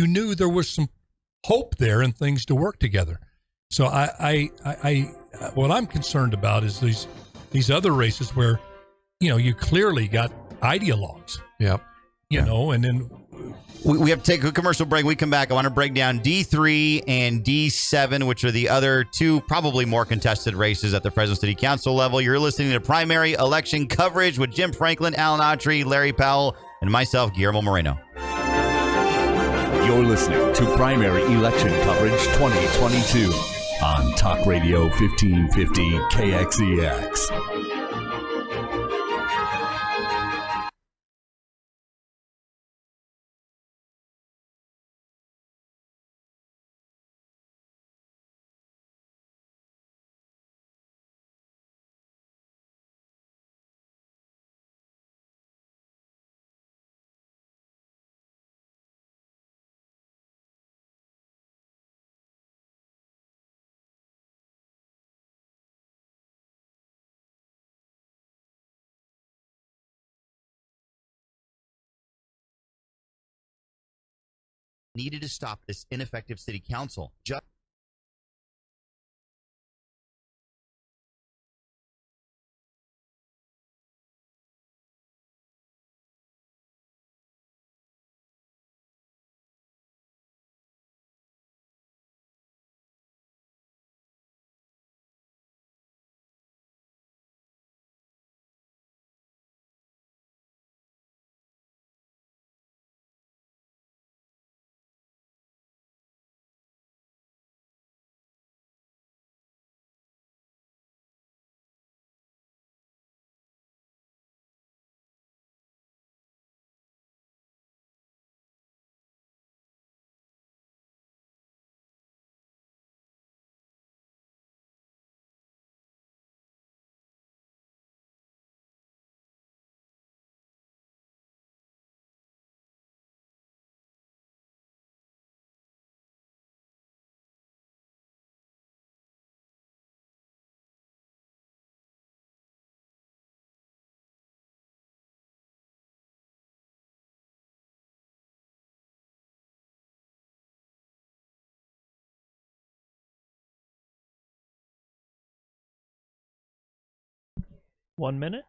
knew there was some hope there and things to work together. So I what I'm concerned about is these other races where, you clearly got ideologues. Yep. And then We have to take a commercial break. We come back. I want to break down D3 and D7, which are the other two probably more contested races at the Fresno City Council level. You're listening to primary election coverage with Jim Franklin, Alan Autry, Larry Powell, and myself, Guillermo Moreno. You're listening to Primary Election Coverage 2022 on Talk Radio 1550 KXEX. Needed to stop this ineffective city council. One minute.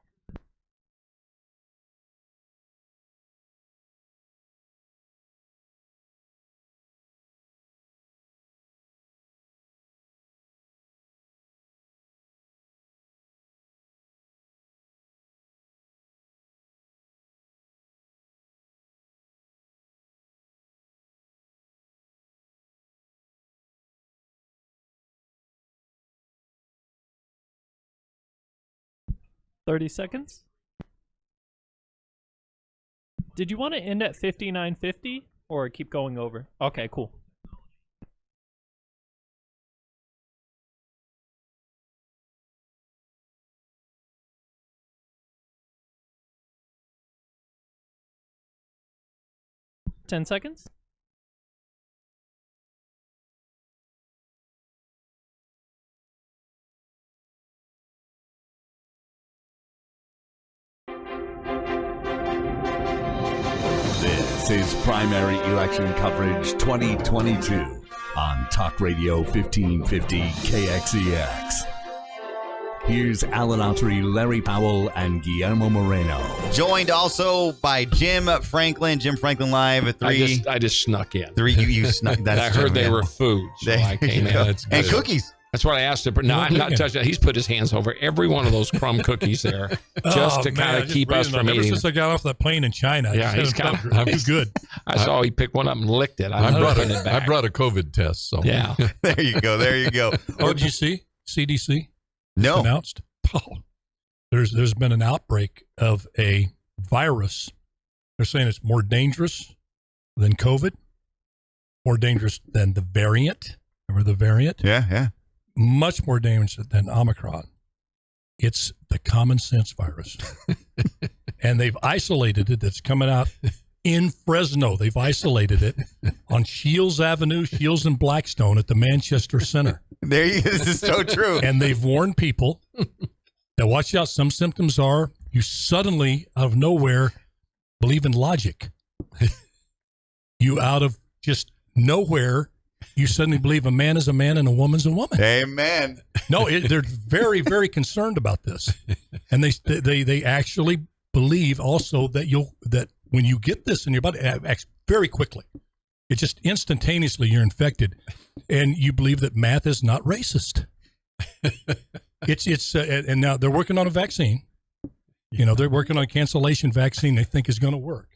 $30. Did you want to end at 59.50 or keep going over? Okay, cool. $10. This is Primary Election Coverage 2022 on Talk Radio 1550 KXEX. Here's Alan Autry, Larry Powell, and Guillermo Moreno. Joined also by Jim Franklin. Jim Franklin live at 3. I just snuck in. 3, you snuck. And I heard they were food, so I came in. And cookies. That's what I asked him. No, I'm not touching that. He's put his hands over every one of those crumb cookies there just to kind of keep us from ever eating. Since I got off that plane in China, He's kind of good. I saw he picked one up and licked it. I brought a COVID test. So yeah. There you go. Oh, did you see CDC? No. Announced. Oh, there's been an outbreak of a virus. They're saying it's more dangerous than COVID, more dangerous than the variant. Remember the variant? Yeah. Much more dangerous than Omicron. It's the common sense virus. And they've isolated it. That's coming out in Fresno. They've isolated it on Shields Avenue, Shields and Blackstone at the Manchester Center. This is so true. And they've warned people that watch out. Some symptoms are you suddenly, out of nowhere, believe in logic. You out of just nowhere, you suddenly believe a man is a man and a woman's a woman. Amen. No, they're very, very concerned about this, and they actually believe also that when you get this in your body, it acts very quickly. It just instantaneously you're infected, and you believe that math is not racist. And now they're working on a vaccine. They're working on a cancellation vaccine they think is going to work.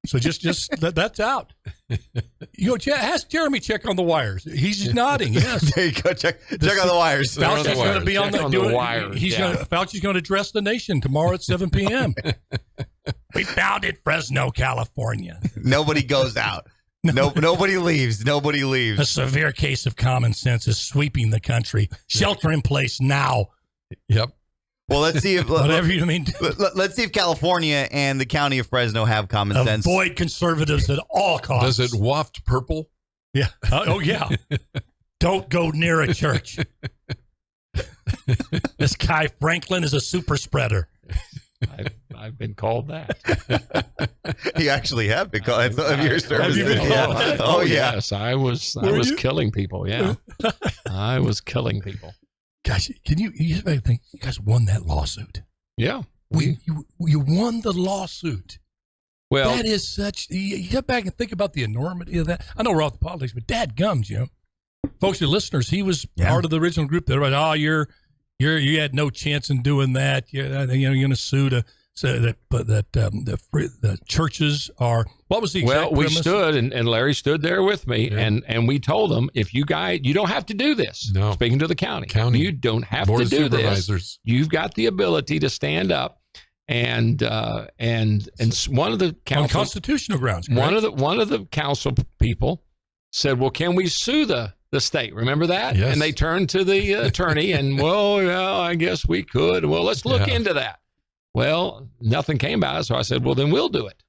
So just that's out. Ask Jeremy, check on the wires. He's nodding. Yes. There you go. Check on the wires. Fauci's going to be on the wires. Fauci's going to address the nation tomorrow at 7 p.m. We founded Fresno, California. Nobody goes out. Nobody leaves. Nobody leaves. A severe case of common sense is sweeping the country. Shelter in place now. Yep. Well, let's see if Whatever you mean. let's see if California and the county of Fresno have common sense. Avoid conservatives at all costs. Does it waft purple? Yeah. Oh, yeah. Don't go near a church. This Kai Franklin is a super spreader. I've been called that. You actually have been called of your service. Have you been called? Yeah. Oh, yeah. Yes, I was killing people. Yeah, I was killing people. Gosh, can you think you guys won that lawsuit? Yeah, You won the lawsuit. well, That is such. You get back and think about the enormity of that. I know we're off the politics, but dadgums, folks, your listeners. He was part of the original group. They're like, you had no chance in doing that. You're going to sue the churches are. What was the exact we premise? stood and Larry stood there with me, and we told them, if you guys, you don't have to do this. No. Speaking to the county, you don't have Board to of do Supervisors. this. You've got the ability to stand up and one of the on council, constitutional grounds. Correct? one of the council people said, well, can we sue the state? Remember that? Yes. And they turned to the attorney and, well, yeah, I guess we could. Well, let's look into that. Well, nothing came about it. So I said, well, then we'll do it.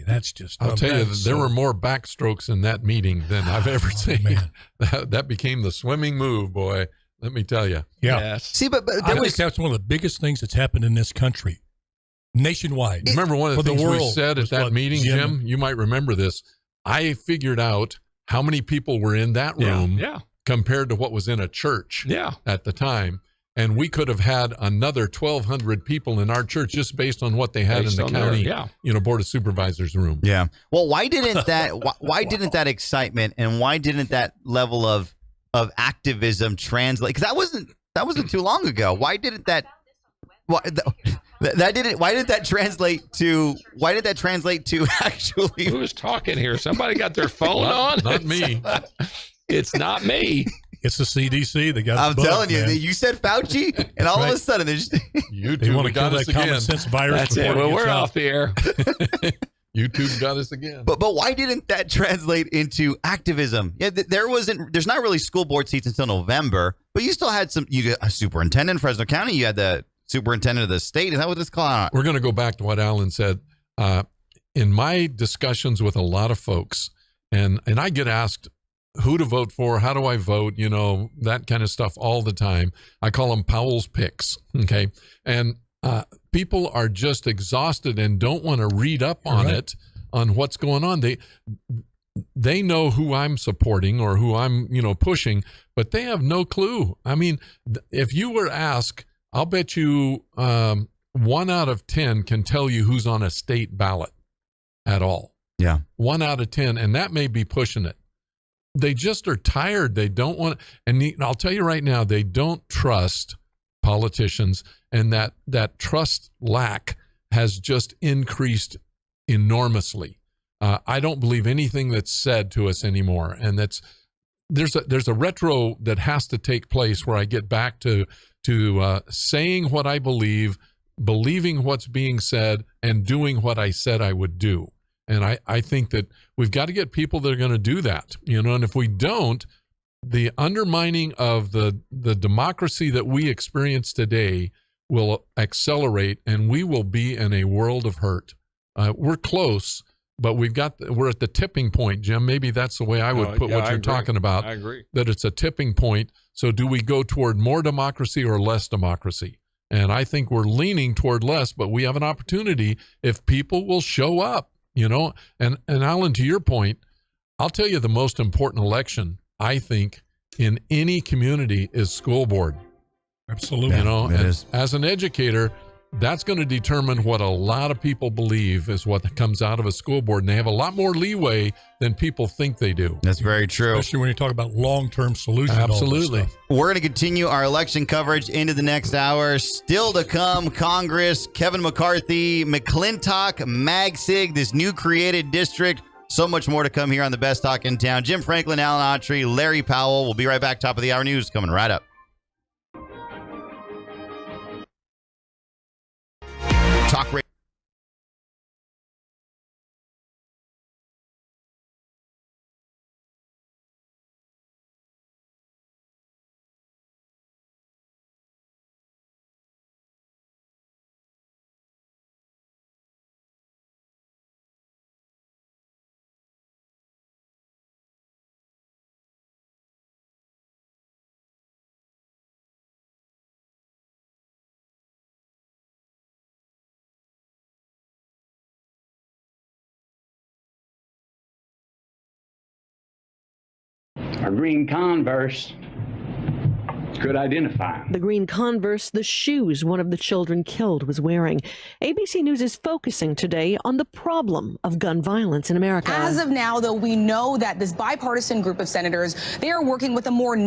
That's just. I'll tell you, there were more backstrokes in that meeting than I've ever seen. Man. That became the swimming move, boy. Let me tell you. Yeah. Yes. See, but I think that's one of the biggest things that's happened in this country, nationwide. Remember one of the For the things we world said at was that what, meeting, Jim? Jim? You might remember this. I figured out how many people were in that room Yeah. compared to what was in a church Yeah. at the time. And we could have had another 1,200 people in our church just based on what they had Based in on the their- county, yeah. Board of Supervisors room. Yeah. Well, why didn't that excitement and why didn't that level of activism translate? Because that wasn't too long ago. Why didn't that? Why did that translate to actually? Who's talking here? Somebody got their phone on? Not me. It's not me. It's the CDC. They got. I'm the bug, telling you, man. you said Fauci, and all of a Right. sudden there's They YouTube want to kill got us that common again. sense virus. That's it. before Well, gets we're out. off the air. YouTube got us again. But why didn't that translate into activism? Yeah, there's not really school board seats until November, but you still had you got a superintendent in Fresno County. You had the superintendent of the state. Is that what it's called? We're going to go back to what Alan said. In my discussions with a lot of folks, and I get asked who to vote for, how do I vote, that kind of stuff all the time. I call them Powell's picks, okay? And people are just exhausted and don't want to read up on it, on what's going on. They know who I'm supporting or who I'm, pushing, but they have no clue. I mean, if you were asked, I'll bet you 1 out of 10 can tell you who's on a state ballot at all. Yeah. 1 out of 10, and that may be pushing it. They just are tired. They don't want, and I'll tell you right now, they don't trust politicians, and that trust lack has just increased enormously. I don't believe anything that's said to us anymore, and there's a retro that has to take place where I get back to saying what I believe, believing what's being said, and doing what I said I would do. And I think that we've got to get people that are going to do that, and if we don't, the undermining of the democracy that we experience today will accelerate, and we will be in a world of hurt. We're close, but we're at the tipping point, Jim. Maybe that's the way I would put what you're talking about. I agree. That it's a tipping point. So do we go toward more democracy or less democracy? And I think we're leaning toward less, but we have an opportunity if people will show up, And Alan, to your point, I'll tell you the most important election, I think, in any community is school board. Absolutely. As an educator, that's going to determine what a lot of people believe is what comes out of a school board. And they have a lot more leeway than people think they do. That's very true. Especially when you talk about long-term solutions. and all this Absolutely. stuff. We're going to continue our election coverage into the next hour. Still to come, Congress, Kevin McCarthy, McClintock, Magsig, this new created district. So much more to come here on the Best Talk in Town. Jim Franklin, Alan Autry, Larry Powell. We'll be right back. Top of the hour news coming right up. Talk Radio. A green Converse could identify him. The green Converse, the shoes one of the children killed was wearing. ABC News is focusing today on the problem of gun violence in America. As of now, though, we know that this bipartisan group of senators, they are working with a more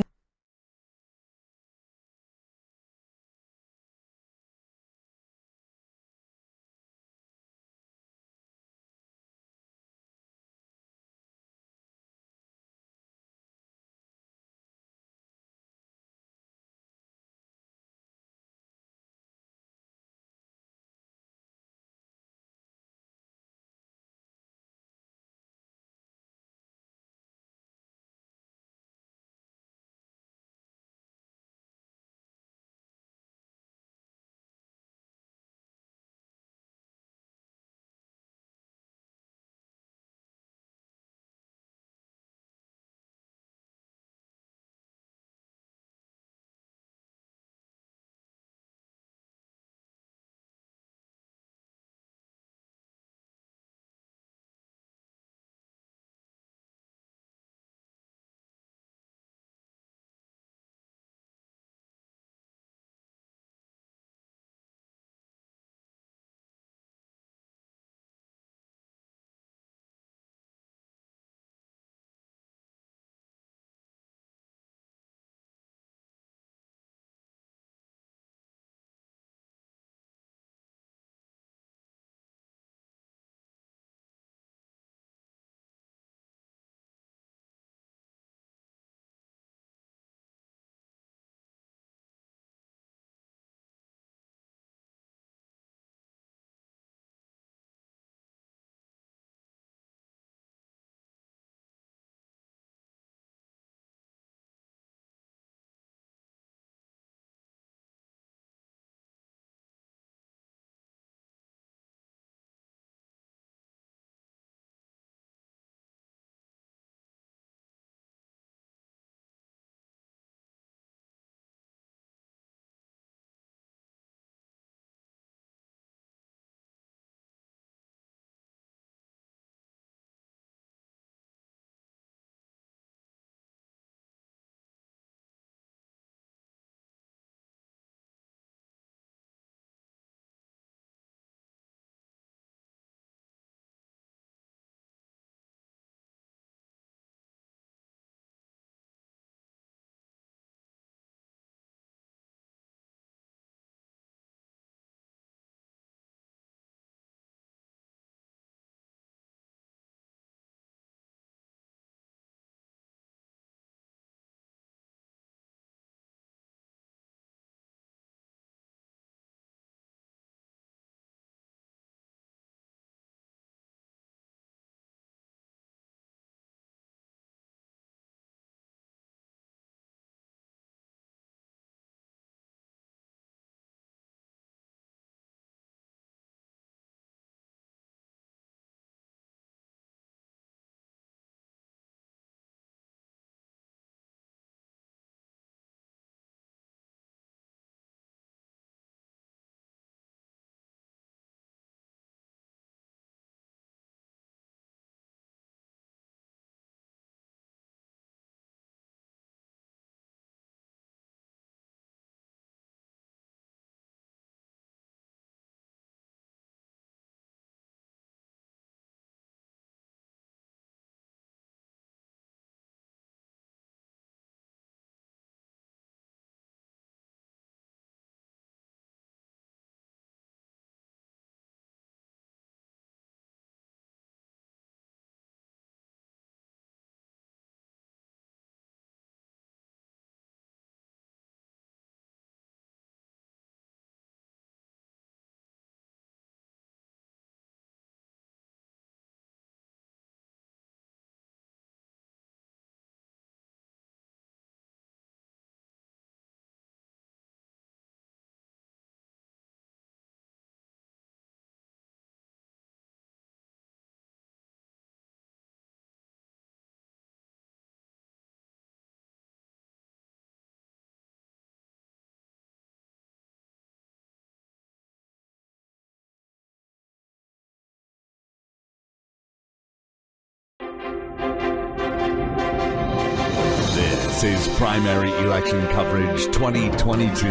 This is Primary Election Coverage 2022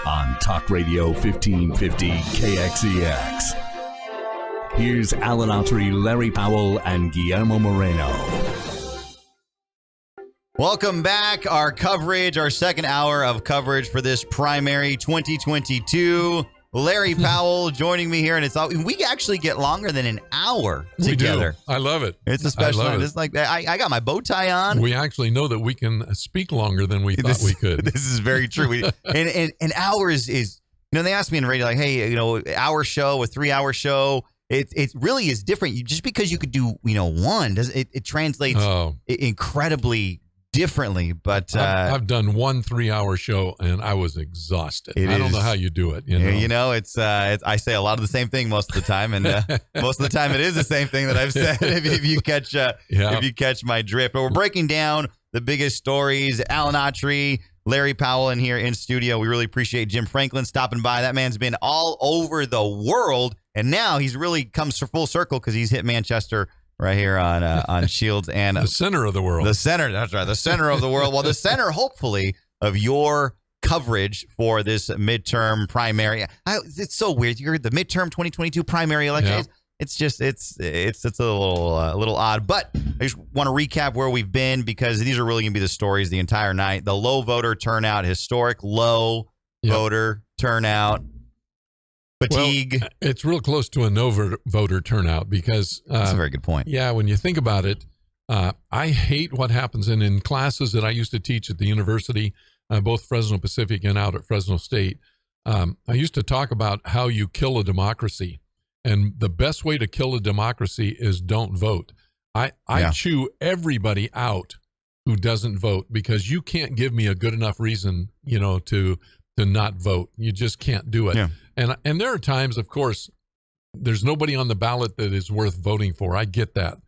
on Talk Radio 1550 KXEX. Here's Alan Autry, Larry Powell, and Guillermo Moreno. Welcome back. Our coverage, our second hour of coverage for this primary 2022. Larry Powell joining me here, and we actually get longer than an hour together. We do. I love it. It's a special night. It's like I got my bow tie on. We actually know that we can speak longer than we thought we could. This is very true. And an hour is they asked me in radio, like, hey, hour show, a 3-hour show. It really is different. Just because you could do one, it translates incredibly differently. But I've done one 3-hour show and I was exhausted. I don't know how you do it. It's I say a lot of the same thing most of the time, and most of the time it is the same thing that I've said. If you catch my drift. But we're breaking down the biggest stories. Alan Autry, Larry Powell in here in studio. We really appreciate Jim Franklin stopping by. That man's been all over the world, and now he's really comes full circle because he's hit Manchester right here on Shields and the center of the world. The center, that's right, the center of the world. Well, the center, hopefully, of your coverage for this midterm primary. It's so weird. You heard the midterm 2022 primary election. Yeah. It's a little odd, but I just want to recap where we've been because these are really going to be the stories the entire night. The low voter turnout, historic low voter turnout. Fatigue. Well, it's real close to a no voter turnout because that's a very good point. Yeah, when you think about it, I hate what happens in classes that I used to teach at the university, both Fresno Pacific and out at Fresno State. I used to talk about how you kill a democracy, and the best way to kill a democracy is don't vote. I chew everybody out who doesn't vote because you can't give me a good enough reason, to not vote. You just can't do it. Yeah. And there are times, of course, there's nobody on the ballot that is worth voting for. I get that.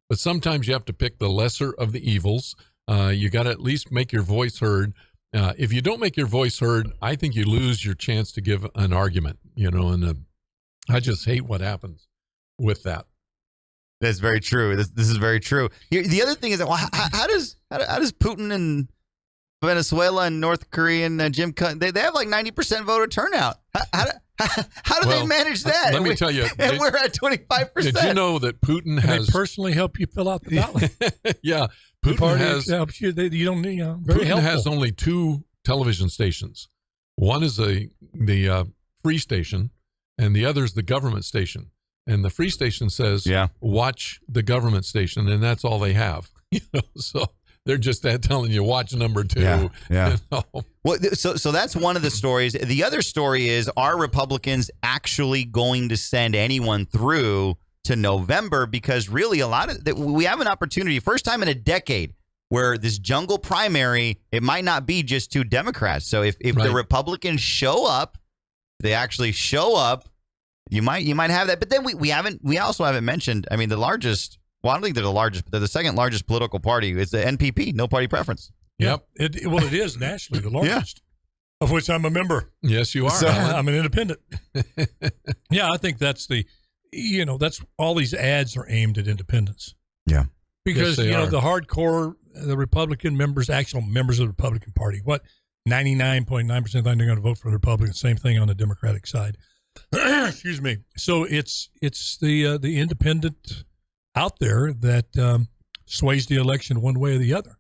But sometimes you have to pick the lesser of the evils. You got to at least make your voice heard. If you don't make your voice heard, I think you lose your chance to give an argument, and I just hate what happens with that. That's very true. This is very true. The other thing is that how does Putin and Venezuela and North Korea and Jim Cutton, they have like 90% voter turnout. How do they manage that? Let me tell you. And we're at 25%. Did you know that Putin has... They personally help you fill out the ballot? Yeah. Putin helps you. You don't need, very Putin helpful. has only 2 television stations. One is the free station, and the other is the government station. And the free station says, watch the government station, and that's all they have. So... They're just telling you, watch number 2. Yeah. Well, so that's one of the stories. The other story is, are Republicans actually going to send anyone through to November? Because really, we have an opportunity, first time in a decade, where this jungle primary, it might not be just 2 Democrats. So if the Republicans show up, they actually show up, you might have that. But then we also haven't mentioned, I mean, the largest. Well, I don't think they're the largest, but they're the second largest political party. It's the NPP, no party preference. Yep. It is nationally the largest, of which I'm a member. Yes, you are. So, I'm an independent. I think that's that's all these ads are aimed at independents. Yeah. Because, the hardcore, the Republican members, actual members of the Republican Party, 99.9% think they're going to vote for the Republicans. Same thing on the Democratic side. Excuse me. So it's the independent out there that sways the election one way or the other.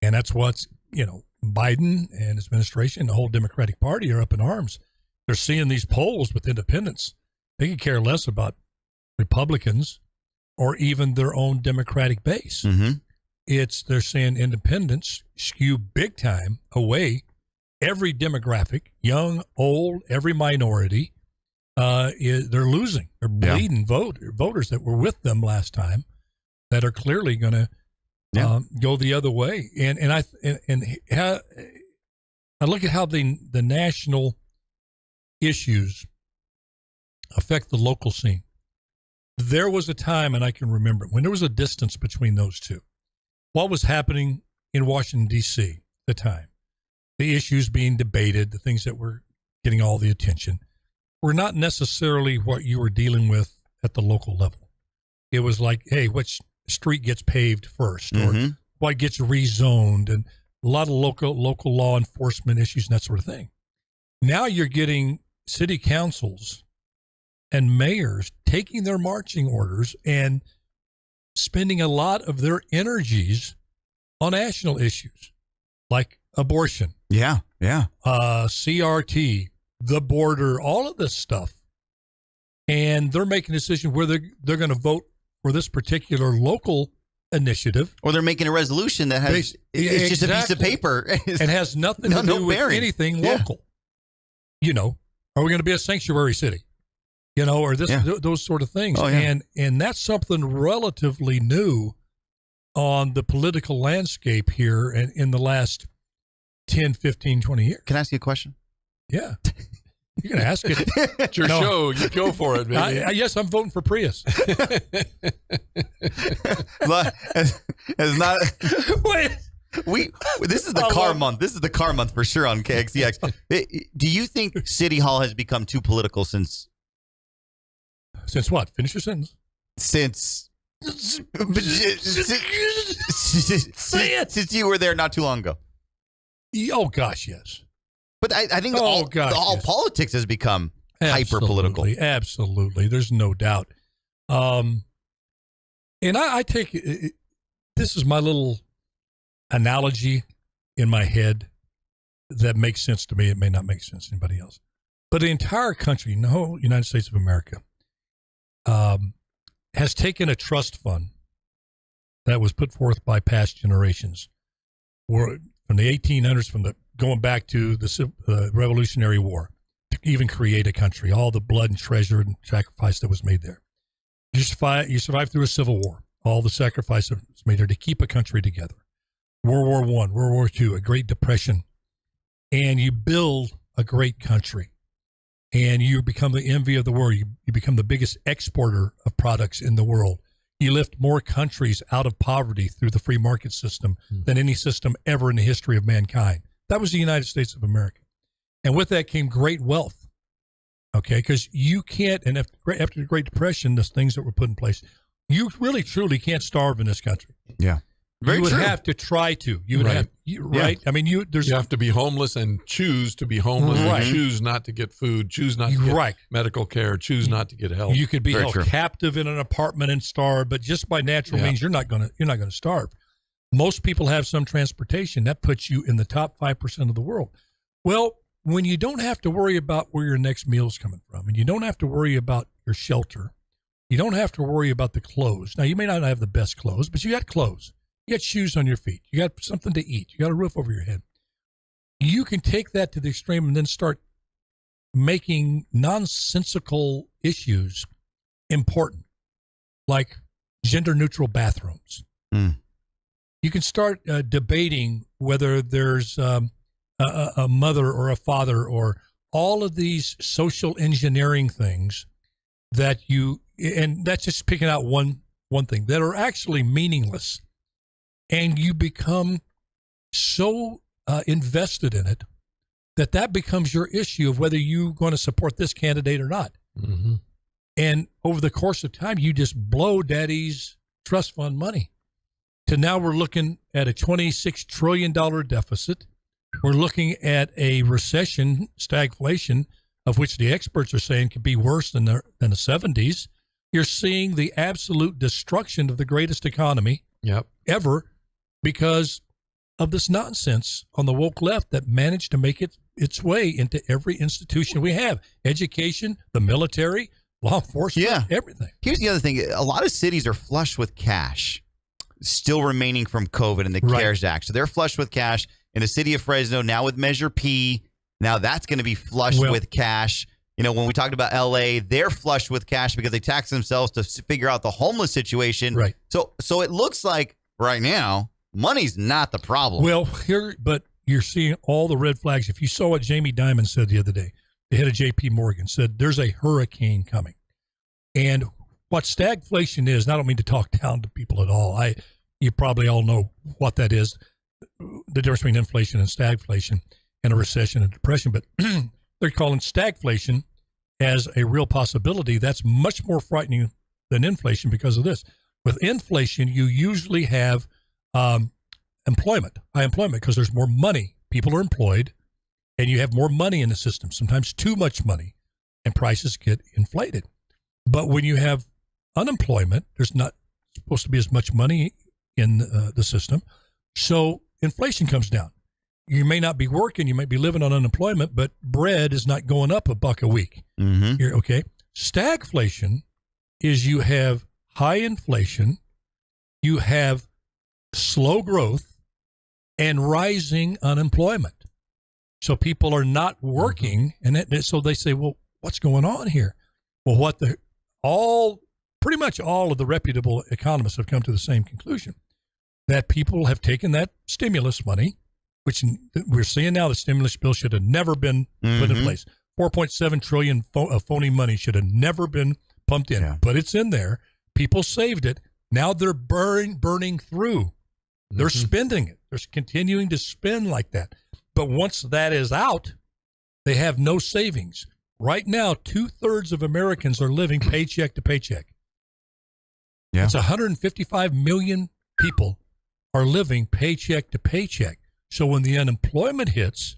And that's what's, Biden and his administration, the whole Democratic Party are up in arms. They're seeing these polls with independents. They could care less about Republicans or even their own Democratic base. Mm-hmm. They're saying independents skew big time away every demographic, young, old, every minority. They're losing. They're bleeding voters that were with them last time that are clearly going to go the other way. And I look at how the national issues affect the local scene. There was a time, and I can remember, when there was a distance between those two. What was happening in Washington, D.C. at the time? The issues being debated, the things that were getting all the attention, were not necessarily what you were dealing with at the local level. It was like, hey, which street gets paved first, or what gets rezoned, and a lot of local law enforcement issues and that sort of thing. Now you're getting city councils and mayors taking their marching orders and spending a lot of their energies on national issues like abortion, CRT, the border, all of this stuff. And they're making a decision where they're going to vote for this particular local initiative. Or they're making a resolution that has it's just a piece of paper. And has nothing to do with anything local. You know, are we going to be a sanctuary city? You know, or those sort of things. Oh, yeah. And that's something relatively new on the political landscape here in the last 10, 15, 20 years. Can I ask you a question? Yeah. You're going to ask it. It's your show. You go for it, baby. Yes, I'm voting for Prius. It's not. Wait. This is the car month. This is the car month for sure on KXEX. Do you think City Hall has become too political since what? Finish your sentence. Since you were there not too long ago. Oh gosh, yes. But I think all politics has become hyper political. Absolutely, there's no doubt. And I take this is my little analogy in my head that makes sense to me. It may not make sense to anybody else. But the entire country, the whole United States of America, has taken a trust fund that was put forth by past generations, or from the 1800s, going back to the Revolutionary War, to even create a country, all the blood and treasure and sacrifice that was made there. You survived through a civil war, all the sacrifice that was made there to keep a country together. World War I, World War II, a Great Depression, and you build a great country. And you become the envy of the world. You become the biggest exporter of products in the world. You lift more countries out of poverty through the free market system than any system ever in the history of mankind. That was the United States of America. And with that came great wealth. Okay, because you can't, and after the Great Depression, the things that were put in place, you really, truly can't starve in this country. Yeah. You would have to try to. You would have, right? I mean, you have to be homeless and choose to be homeless. Right. And choose not to get food. Choose not to get medical care. Choose not to get help. You could be held captive in an apartment and starve, but just by natural means, you're not going to starve. Most people have some transportation. That puts you in the top 5% of the world. Well, when you don't have to worry about where your next meal's coming from, and you don't have to worry about your shelter, you don't have to worry about the clothes. Now, you may not have the best clothes, but you got clothes. You got shoes on your feet. You got something to eat. You got a roof over your head. You can take that to the extreme and then start making nonsensical issues important, like gender-neutral bathrooms. You can start debating whether there's a mother or a father, or all of these social engineering things that and that's just picking out one thing, that are actually meaningless. And you become so invested in it that becomes your issue of whether you're going to support this candidate or not. Mm-hmm. And over the course of time, you just blow daddy's trust fund money. To now we're looking at a $26 trillion deficit. We're looking at a recession, stagflation, of which the experts are saying could be worse than the 70s. You're seeing the absolute destruction of the greatest economy ever, because of this nonsense on the woke left that managed to make its way into every institution we have. Education, the military, law enforcement, everything. Here's the other thing. A lot of cities are flush with cash still remaining from COVID and the CARES Act. So they're flush with cash. In the city of Fresno, now with Measure P, now that's going to be flush with cash. You know, when we talked about LA, they're flush with cash because they tax themselves to figure out the homeless situation. Right. So it looks like right now, money's not the problem. Well, but you're seeing all the red flags. If you saw what Jamie Dimon said the other day, the head of JP Morgan said there's a hurricane coming. And what stagflation is, and I don't mean to talk down to people at all. You probably all know what that is, the difference between inflation and stagflation and a recession and depression. But they're calling stagflation as a real possibility. That's much more frightening than inflation because of this. With inflation, you usually have employment, high employment, because there's more money. People are employed, and you have more money in the system, sometimes too much money, and prices get inflated. But when you have unemployment, there's not supposed to be as much money in the system, so inflation comes down. You may not be working, you might be living on unemployment, but bread is not going up $1 a week. Mm-hmm. Okay. Stagflation is you have high inflation, you have slow growth, and rising unemployment. So people are not working, and so they say, well, what's going on here? Well, pretty much all of the reputable economists have come to the same conclusion, that people have taken that stimulus money, which we're seeing now, the stimulus bill should have never been put in place. 4.7 trillion of phony money should have never been pumped in, but it's in there. People saved it. Now they're burning through. They're spending it. They're continuing to spend like that. But once that is out, they have no savings. Right now, 2/3 of Americans are living paycheck to paycheck. Yeah. It's 155 million people are living paycheck to paycheck. So when the unemployment hits,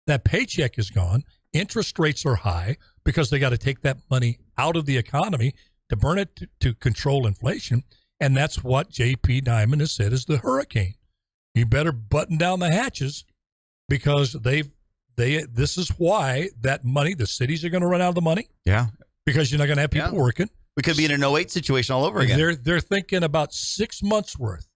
that paycheck is gone. Interest rates are high because they got to take that money out of the economy to burn it to control inflation. And that's what J.P. Diamond has said is the hurricane. You better button down the hatches because this is why that money, the cities are going to run out of the money. Yeah. Because you're not going to have people working. We could be in an 08 situation all over again. They're thinking about 6 months worth.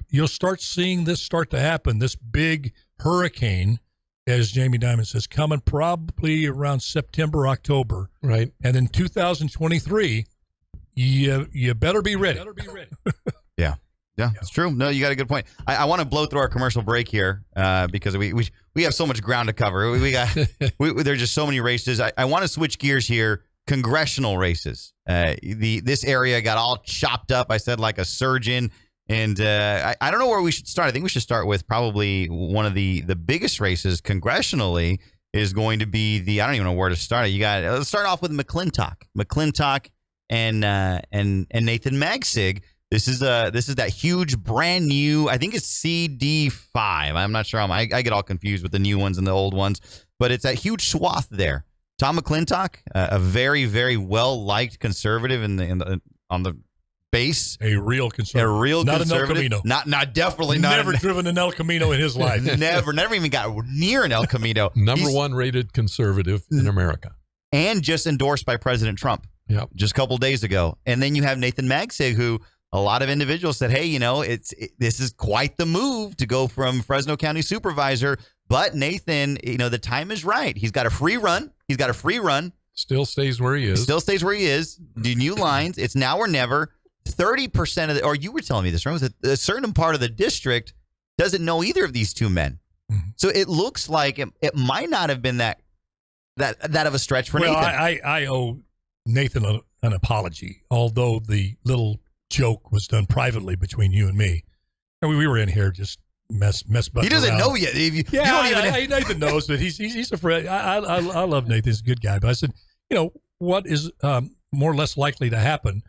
You'll start seeing this start to happen. This big hurricane, as Jamie Dimon says, coming probably around September, October. Right. And in 2023, you better be ready. Yeah. Yeah, it's true. No, you got a good point. I want to blow through our commercial break here because we have so much ground to cover. There's just so many races. I want to switch gears here. Congressional races. This area got all chopped up. I said like a surgeon. And I don't know where we should start. I think we should start with probably one of the biggest races congressionally is going to be I don't even know where to start. Let's start off with McClintock and Nathan Magsig. This is that huge brand new, I think it's CD5. I'm not sure. I get all confused with the new ones and the old ones, but it's that huge swath there. Tom McClintock, a very, very well-liked conservative on the base. A real conservative. Not conservative. an El Camino. Not definitely not. Never driven an El Camino in his life. never even got near an El Camino. Number one rated conservative in America. And just endorsed by President Trump. Yep. Just a couple days ago. And then you have Nathan Magsig, who a lot of individuals said, hey, this is quite the move to go from Fresno County supervisor. But Nathan, the time is right. He's got a free run. Still stays where he is. Do new lines. It's now or never. 30% of or you were telling me this, right? Was a certain part of the district doesn't know either of these two men. Mm-hmm. So it looks like it might not have been that of a stretch for Nathan. I owe Nathan an apology, although the little joke was done privately between you and me. And we were in here just mess butting He doesn't around. know yet. Nathan knows that he's a friend. I love Nathan. He's a good guy. But I said, what is more or less likely to happen?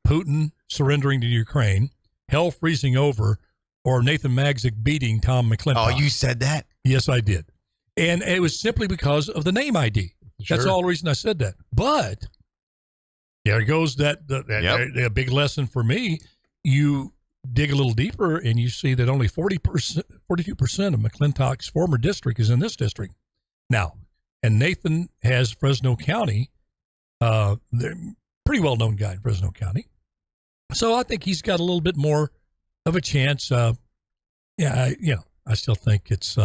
Putin surrendering to Ukraine, hell freezing over, or Nathan Magsig beating Tom McClintock. Oh, you said that? Yes, I did. And it was simply because of the name ID. Sure. That's all the reason I said that. But there goes that big lesson for me. You dig a little deeper and you see that only 42% of McClintock's former district is in this district. Now, and Nathan has Fresno County, they're pretty well-known guy in Fresno County. So I think he's got a little bit more of a chance. I still think it's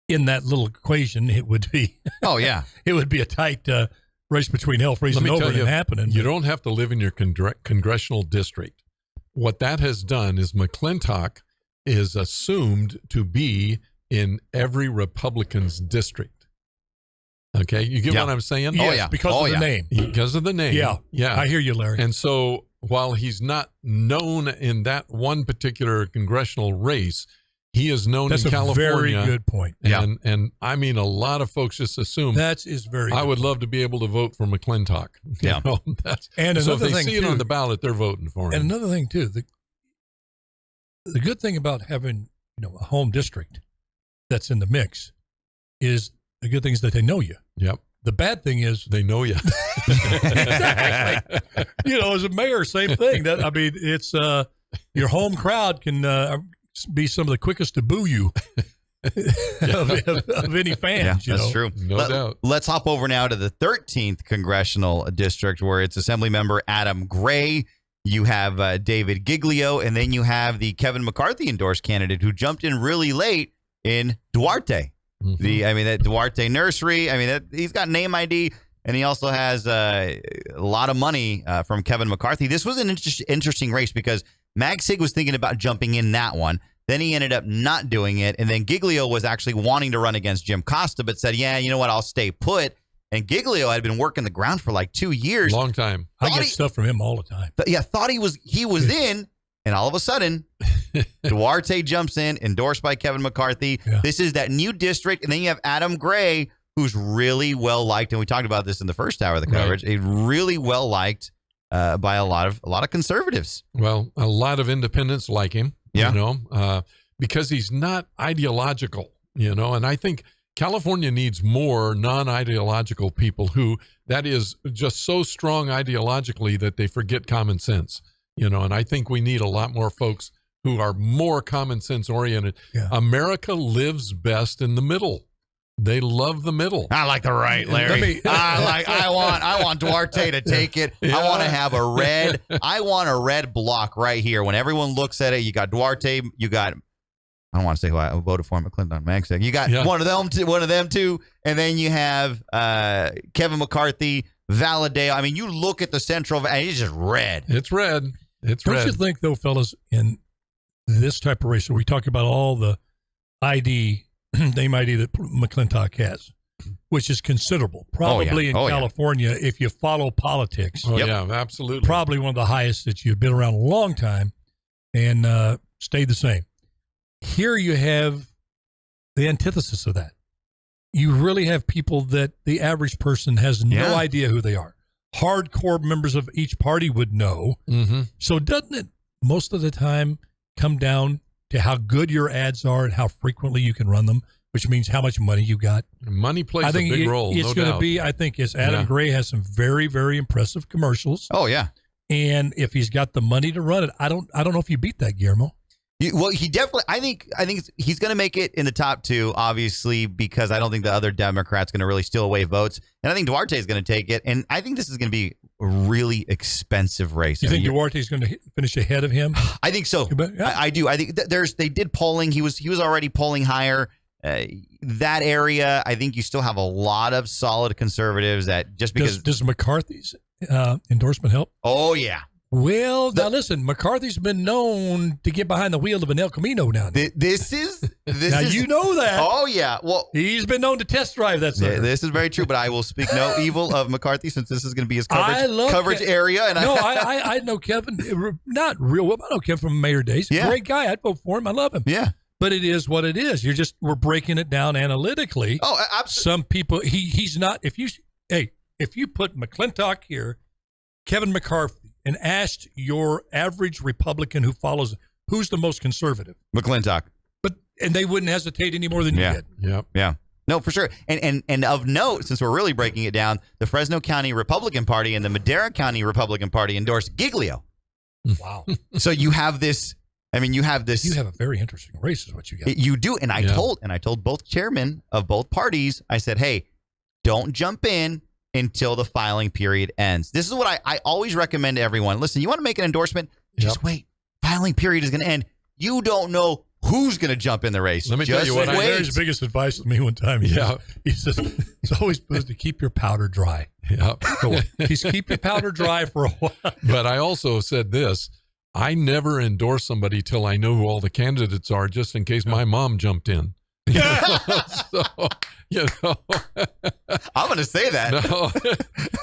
in that little equation, it would be. Oh, yeah. It would be a tight race between hell freezing over and happening. You don't have to live in your congressional district. What that has done is McClintock is assumed to be in every Republican's district. Okay, you get what I'm saying? Yes, because of the name. Because of the name. Yeah. I hear you, Larry. And so while he's not known in that one particular congressional race, he is known in California. That's a very good point. And I mean, a lot of folks just assume. That is very good. I would love to be able to vote for McClintock. Yeah. And so another if they thing see it on the ballot, they're voting for him. And another thing, too, the good thing about having, a home district that's in the mix is the good thing is that they know you. Yep. The bad thing is They know you. exactly. As a mayor, same thing. It's your home crowd can be some of the quickest to boo you of any fans. That's true. No doubt. Let's hop over now to the 13th congressional district, where it's Assembly Member Adam Gray. You have David Giglio, and then you have the Kevin McCarthy endorsed candidate who jumped in really late in Duarte. Mm-hmm. That Duarte Nursery. He's got name ID, and he also has a lot of money from Kevin McCarthy. This was an interesting race because Mag Sig was thinking about jumping in that one. Then he ended up not doing it, and then Giglio was actually wanting to run against Jim Costa, but said, "Yeah, you know what? I'll stay put." And Giglio had been working the ground for like 2 years. Long time. I get stuff from him all the time. Thought he was in, and all of a sudden, Duarte jumps in, endorsed by Kevin McCarthy. Yeah. This is that new district, and then you have Adam Gray, who's really well liked, and we talked about this in the first hour of the coverage. He's really well liked by a lot of conservatives. Well, a lot of independents like him. Yeah. Because he's not ideological. And I think California needs more non-ideological people who that is just so strong ideologically that they forget common sense, and I think we need a lot more folks who are more common sense oriented. Yeah. America lives best in the middle. They love the middle. I like the right, Larry. I want Duarte to take it. Yeah. I want to have a red block right here. When everyone looks at it, you got Duarte, you got, I don't want to say who I voted for, McClinton Magsack. You got one of them two, and then you have Kevin McCarthy, Valadeo. You look at the Central, and it's just red. It's red. Don't you think, though, fellas, in this type of race, we talk about all the name ID that McClintock has, which is considerable, probably in California, if you follow politics. Oh, yeah, absolutely. Probably one of the highest that you've been around a long time and stayed the same. Here you have the antithesis of that. You really have people that the average person has no idea who they are. Hardcore members of each party would know. Mm-hmm. So doesn't it most of the time come down to how good your ads are and how frequently you can run them, which means how much money you got? Money plays a big role, It's going to be, I think, Adam Gray has some very, very impressive commercials. Oh, yeah. And if he's got the money to run it, I don't know if you beat that, Guillermo. He definitely. I think he's going to make it in the top two, obviously, because I don't think the other Democrats going to really steal away votes, and I think Duarte is going to take it. And I think this is going to be a really expensive race. You think Duarte is going to finish ahead of him? I think so. Yeah. I do. I think they did polling. He was already polling higher. That area, I think you still have a lot of solid conservatives that just because does McCarthy's endorsement help? Oh yeah. Well, now listen, McCarthy's been known to get behind the wheel of an El Camino now. This is you know that. Oh yeah. Well, he's been known to test drive that sucker. This is very true, but I will speak no evil of McCarthy since this is going to be his coverage area. And I know Kevin, not real well. I know Kevin from Mayor Days. Yeah. Great guy. I'd vote for him. I love him. Yeah. But it is what it is. We're breaking it down analytically. Oh, absolutely. Some people, he's not. If you put McClintock here, Kevin McCarthy, and asked your average Republican who follows, who's the most conservative? McClintock. And they wouldn't hesitate any more than you did. Yep. Yeah. No, for sure. And of note, since we're really breaking it down, the Fresno County Republican Party and the Madera County Republican Party endorsed Giglio. Wow. So you have this. You have this. You have a very interesting race, is what you got. You do, and I told both chairmen of both parties. I said, hey, don't jump in until the filing period ends. This is what I always recommend to everyone. Listen, you want to make an endorsement? Just wait. Filing period is going to end. You don't know who's going to jump in the race. Let me tell you what Larry's biggest advice to me one time. He says, it's always supposed to keep your powder dry. Yeah. Just keep your powder dry for a while. But I also said this. I never endorse somebody till I know who all the candidates are, just in case my mom jumped in. I'm going to say that.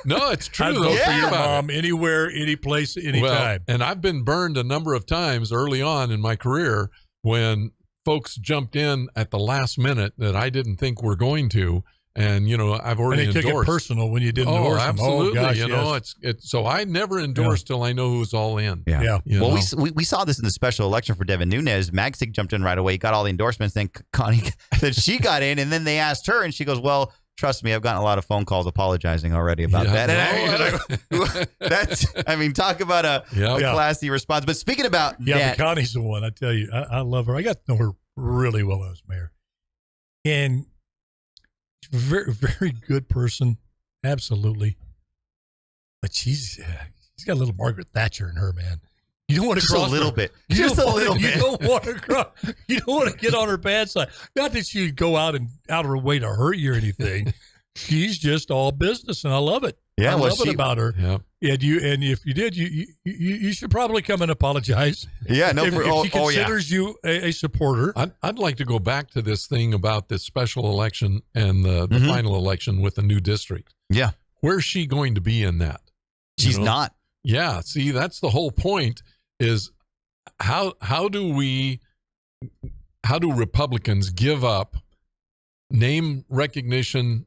No, it's true. I'd vote for your mom anywhere, any place, anytime. Well, and I've been burned a number of times early on in my career when folks jumped in at the last minute that I didn't think were going to. And I've already And they took it endorsed. personal when you didn't endorse them. Absolutely. Oh, gosh, It's so I never endorse till I know who's all in. Yeah. Well, we saw this in the special election for Devin Nunes. Magsig jumped in right away. He got all the endorsements. Then Connie said she got in, and then they asked her, and she goes, "Well, trust me, I've gotten a lot of phone calls apologizing already about that." And that's, talk about a classy response. But speaking about but Connie's the one. I tell you, I love her. I got to know her really well as mayor, and very, very good person, absolutely. But she's got a little Margaret Thatcher in her, man. You don't want to just cross a little her. bit, You just don't a want- little You bit. don't want to cross. You don't want to get on her bad side. Not that she'd go out of her way to hurt you or anything. She's just all business, and I love it. Yeah, I well, love it about her. Yeah. And if you did, you should probably come and apologize. Yeah, no, if she considers you a supporter. I'd like to go back to this thing about this special election and the final election with the new district. Yeah. Where's she going to be in that? She's not. Yeah. See, that's the whole point is how do Republicans give up name recognition,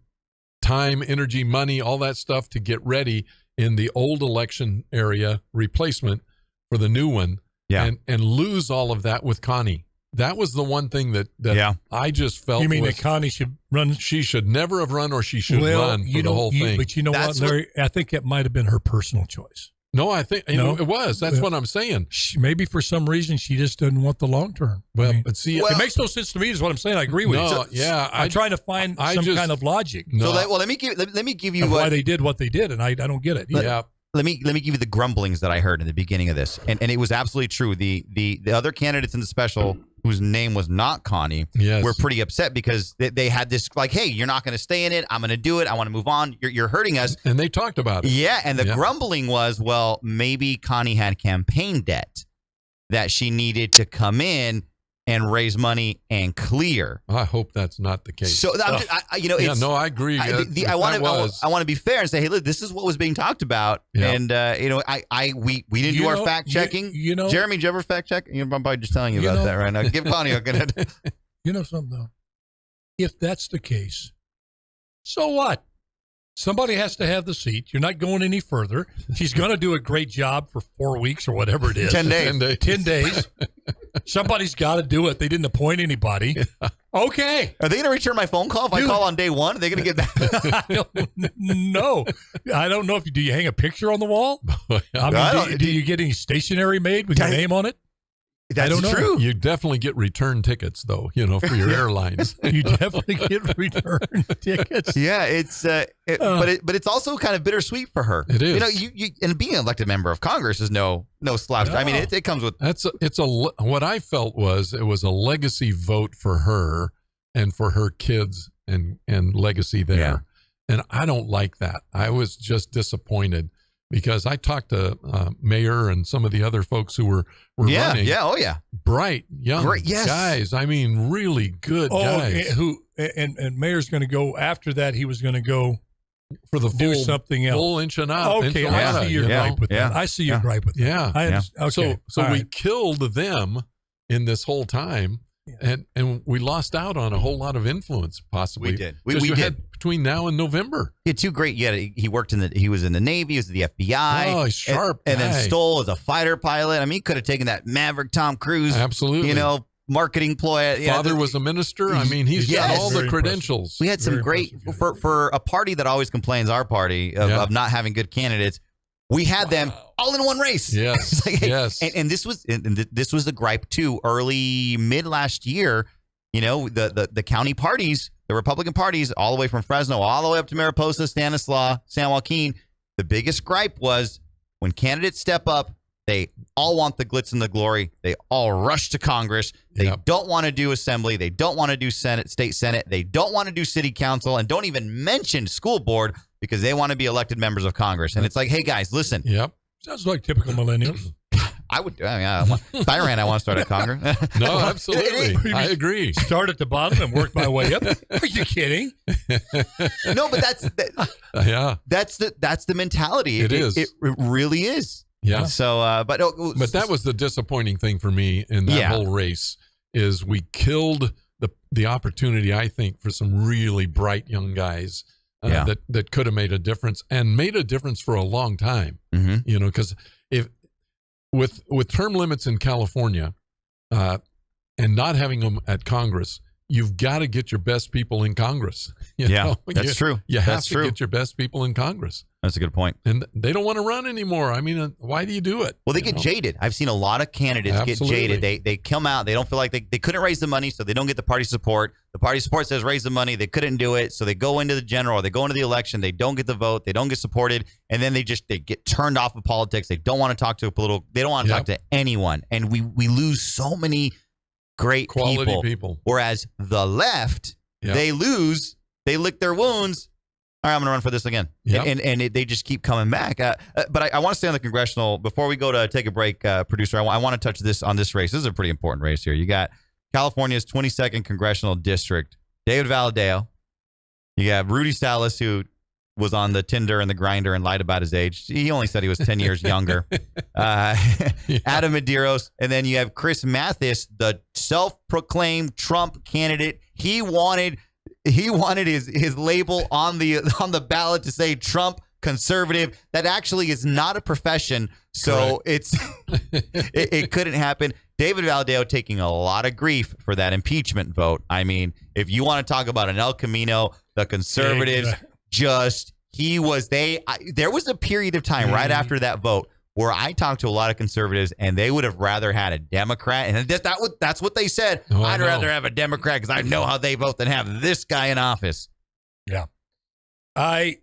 time, energy, money, all that stuff to get ready in the old election area replacement for the new one and lose all of that with Connie? That was the one thing that I just felt. You mean that Connie should run? She should never have run, or she should run for the whole thing. But you know what, Larry? I think that might have been her personal choice. No, I think it was. That's what I'm saying. Maybe for some reason she just didn't want the long term. Well, but see, it makes no sense to me. Is what I'm saying. I agree with you. I'm trying to find some kind of logic. No. So let me give you why they did what they did, and I don't get it. Let me give you the grumblings that I heard in the beginning of this, and it was absolutely true. The other candidates in the special, whose name was not Connie, were pretty upset because they had this like, hey, you're not going to stay in it. I'm going to do it. I want to move on. You're hurting us. And they talked about it. Yeah, and the grumbling was, well, maybe Connie had campaign debt that she needed to come in and raise money and clear. I hope that's not the case. So, I agree. I want to be fair and say, hey, look, this is what was being talked about, and we didn't do our fact checking. Jeremy, did you ever fact check? I'm probably just telling you about that right now. Give Connie a good. You know something though, if that's the case, so what? Somebody has to have the seat. You're not going any further. She's going to do a great job for 4 weeks or whatever it is. 10 days. 10 days. Somebody's got to do it. They didn't appoint anybody. Okay. Are they going to return my phone call if I call on day one? Are they going to get back? I don't know. I don't know if do you hang a picture on the wall? Do you get any stationery made with your name on it? That's I don't know. true. You definitely get return tickets, though, for your airlines. You definitely get return tickets. Yeah, but it's also kind of bittersweet for her. It is. You and being an elected member of Congress is no slouch. I mean, it comes with. What I felt was it was a legacy vote for her and for her kids and legacy there. Yeah. And I don't like that. I was just disappointed. Because I talked to Mayor and some of the other folks who were running. Yeah, oh yeah. Bright, young guys. I mean, really good guys. And Mayor's going to go after that. He was going to go for the do something else. Full enchilada. Okay, I see your gripe with that. I see your gripe with that. Yeah. Okay. So we killed them in this whole time. And we lost out on a whole lot of influence, possibly. We did. We did between now and November. He had two great. He worked he was in the Navy. He was in the FBI. Oh, he's sharp. And then Stoll as a fighter pilot. I mean, he could have taken that Maverick Tom Cruise. Absolutely. Marketing ploy. Father was a minister. I mean, he's got all the credentials. We had some great for a party that always complains. Our party of not having good candidates. We had them all in one race. Yes, yes. And this was the gripe too. Mid last year, the county parties, the Republican parties, all the way from Fresno, all the way up to Mariposa, Stanislaus, San Joaquin. The biggest gripe was when candidates step up, they all want the glitz and the glory. They all rush to Congress. They don't want to do assembly. They don't want to do state senate. They don't want to do city council, and don't even mention school board because they want to be elected members of Congress. And it's like, hey guys, listen. Yep. Sounds like typical millennials. I would. If I ran, I want to start at Congress. No, absolutely. I agree. Start at the bottom and work my way up. Are you kidding? No, but that's the mentality. It is. It really is. Yeah. So, but that was the disappointing thing for me in that whole race is we killed the opportunity, I think, for some really bright young guys that could have made a difference and made a difference for a long time. Mm-hmm. You know, because if with term limits in California and not having them at Congress, you've got to get your best people in Congress. That's true. You have to get your best people in Congress. That's a good point. And they don't want to run anymore. I mean, why do you do it? Well, they get jaded. I've seen a lot of candidates get jaded. They come out. They don't feel like they couldn't raise the money, so they don't get the party support. The party support says raise the money. They couldn't do it, so they go into the general or they go into the election. They don't get the vote. They don't get supported, and then they get turned off of politics. They don't want to talk to a political. They don't want to talk to anyone, and we lose so many great quality people. Whereas the left, they lose. They lick their wounds. All right, I'm going to run for this again. Yep. And they just keep coming back. But I want to stay on the congressional. Before we go to take a break, producer, I want to touch on this race. This is a pretty important race here. You got California's 22nd congressional district, David Valadao. You have Rudy Salas, who was on the Tinder and the Grindr and lied about his age. He only said he was 10 years younger. Adam Medeiros. And then you have Chris Mathis, the self-proclaimed Trump candidate. He wanted his label on the ballot to say Trump conservative. That actually is not a profession, so it couldn't happen. David Valadao taking a lot of grief for that impeachment vote. I mean, if you want to talk about an El Camino, the conservatives there was a period of time right after that vote where I talked to a lot of conservatives, and they would have rather had a Democrat. And that's what they said. I'd rather have a Democrat because I know how they vote than have this guy in office. Yeah. I'm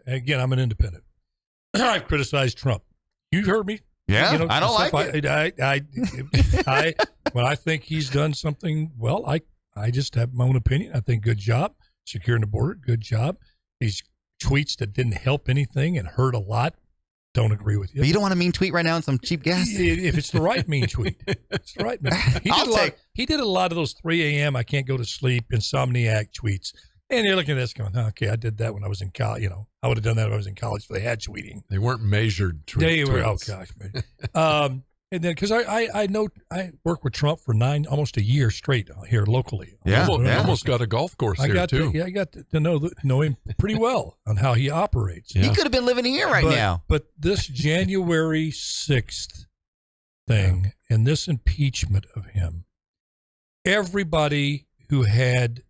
an independent. I've criticized Trump. You heard me. Yeah, I don't like it. When I think he's done something well, I just have my own opinion. I think good job. Securing the border, good job. These tweets that didn't help anything and hurt a lot, don't agree with you. But you don't want a mean tweet right now on some cheap gas? If it's the right mean tweet. It's the right mean. He did a lot of those 3 a.m. I can't go to sleep, insomniac tweets. And you're looking at this going, okay, I did that when I was in college. You know, I would have done that when I was in college, but they had tweeting. They weren't measured tweets. They were, oh gosh. And then, because I know I worked with Trump for almost a year straight here locally. Almost got a golf course here, too. I got to know him pretty well on how he operates. Yeah. He could have been living here now. But this January 6th thing and this impeachment of him, everybody who had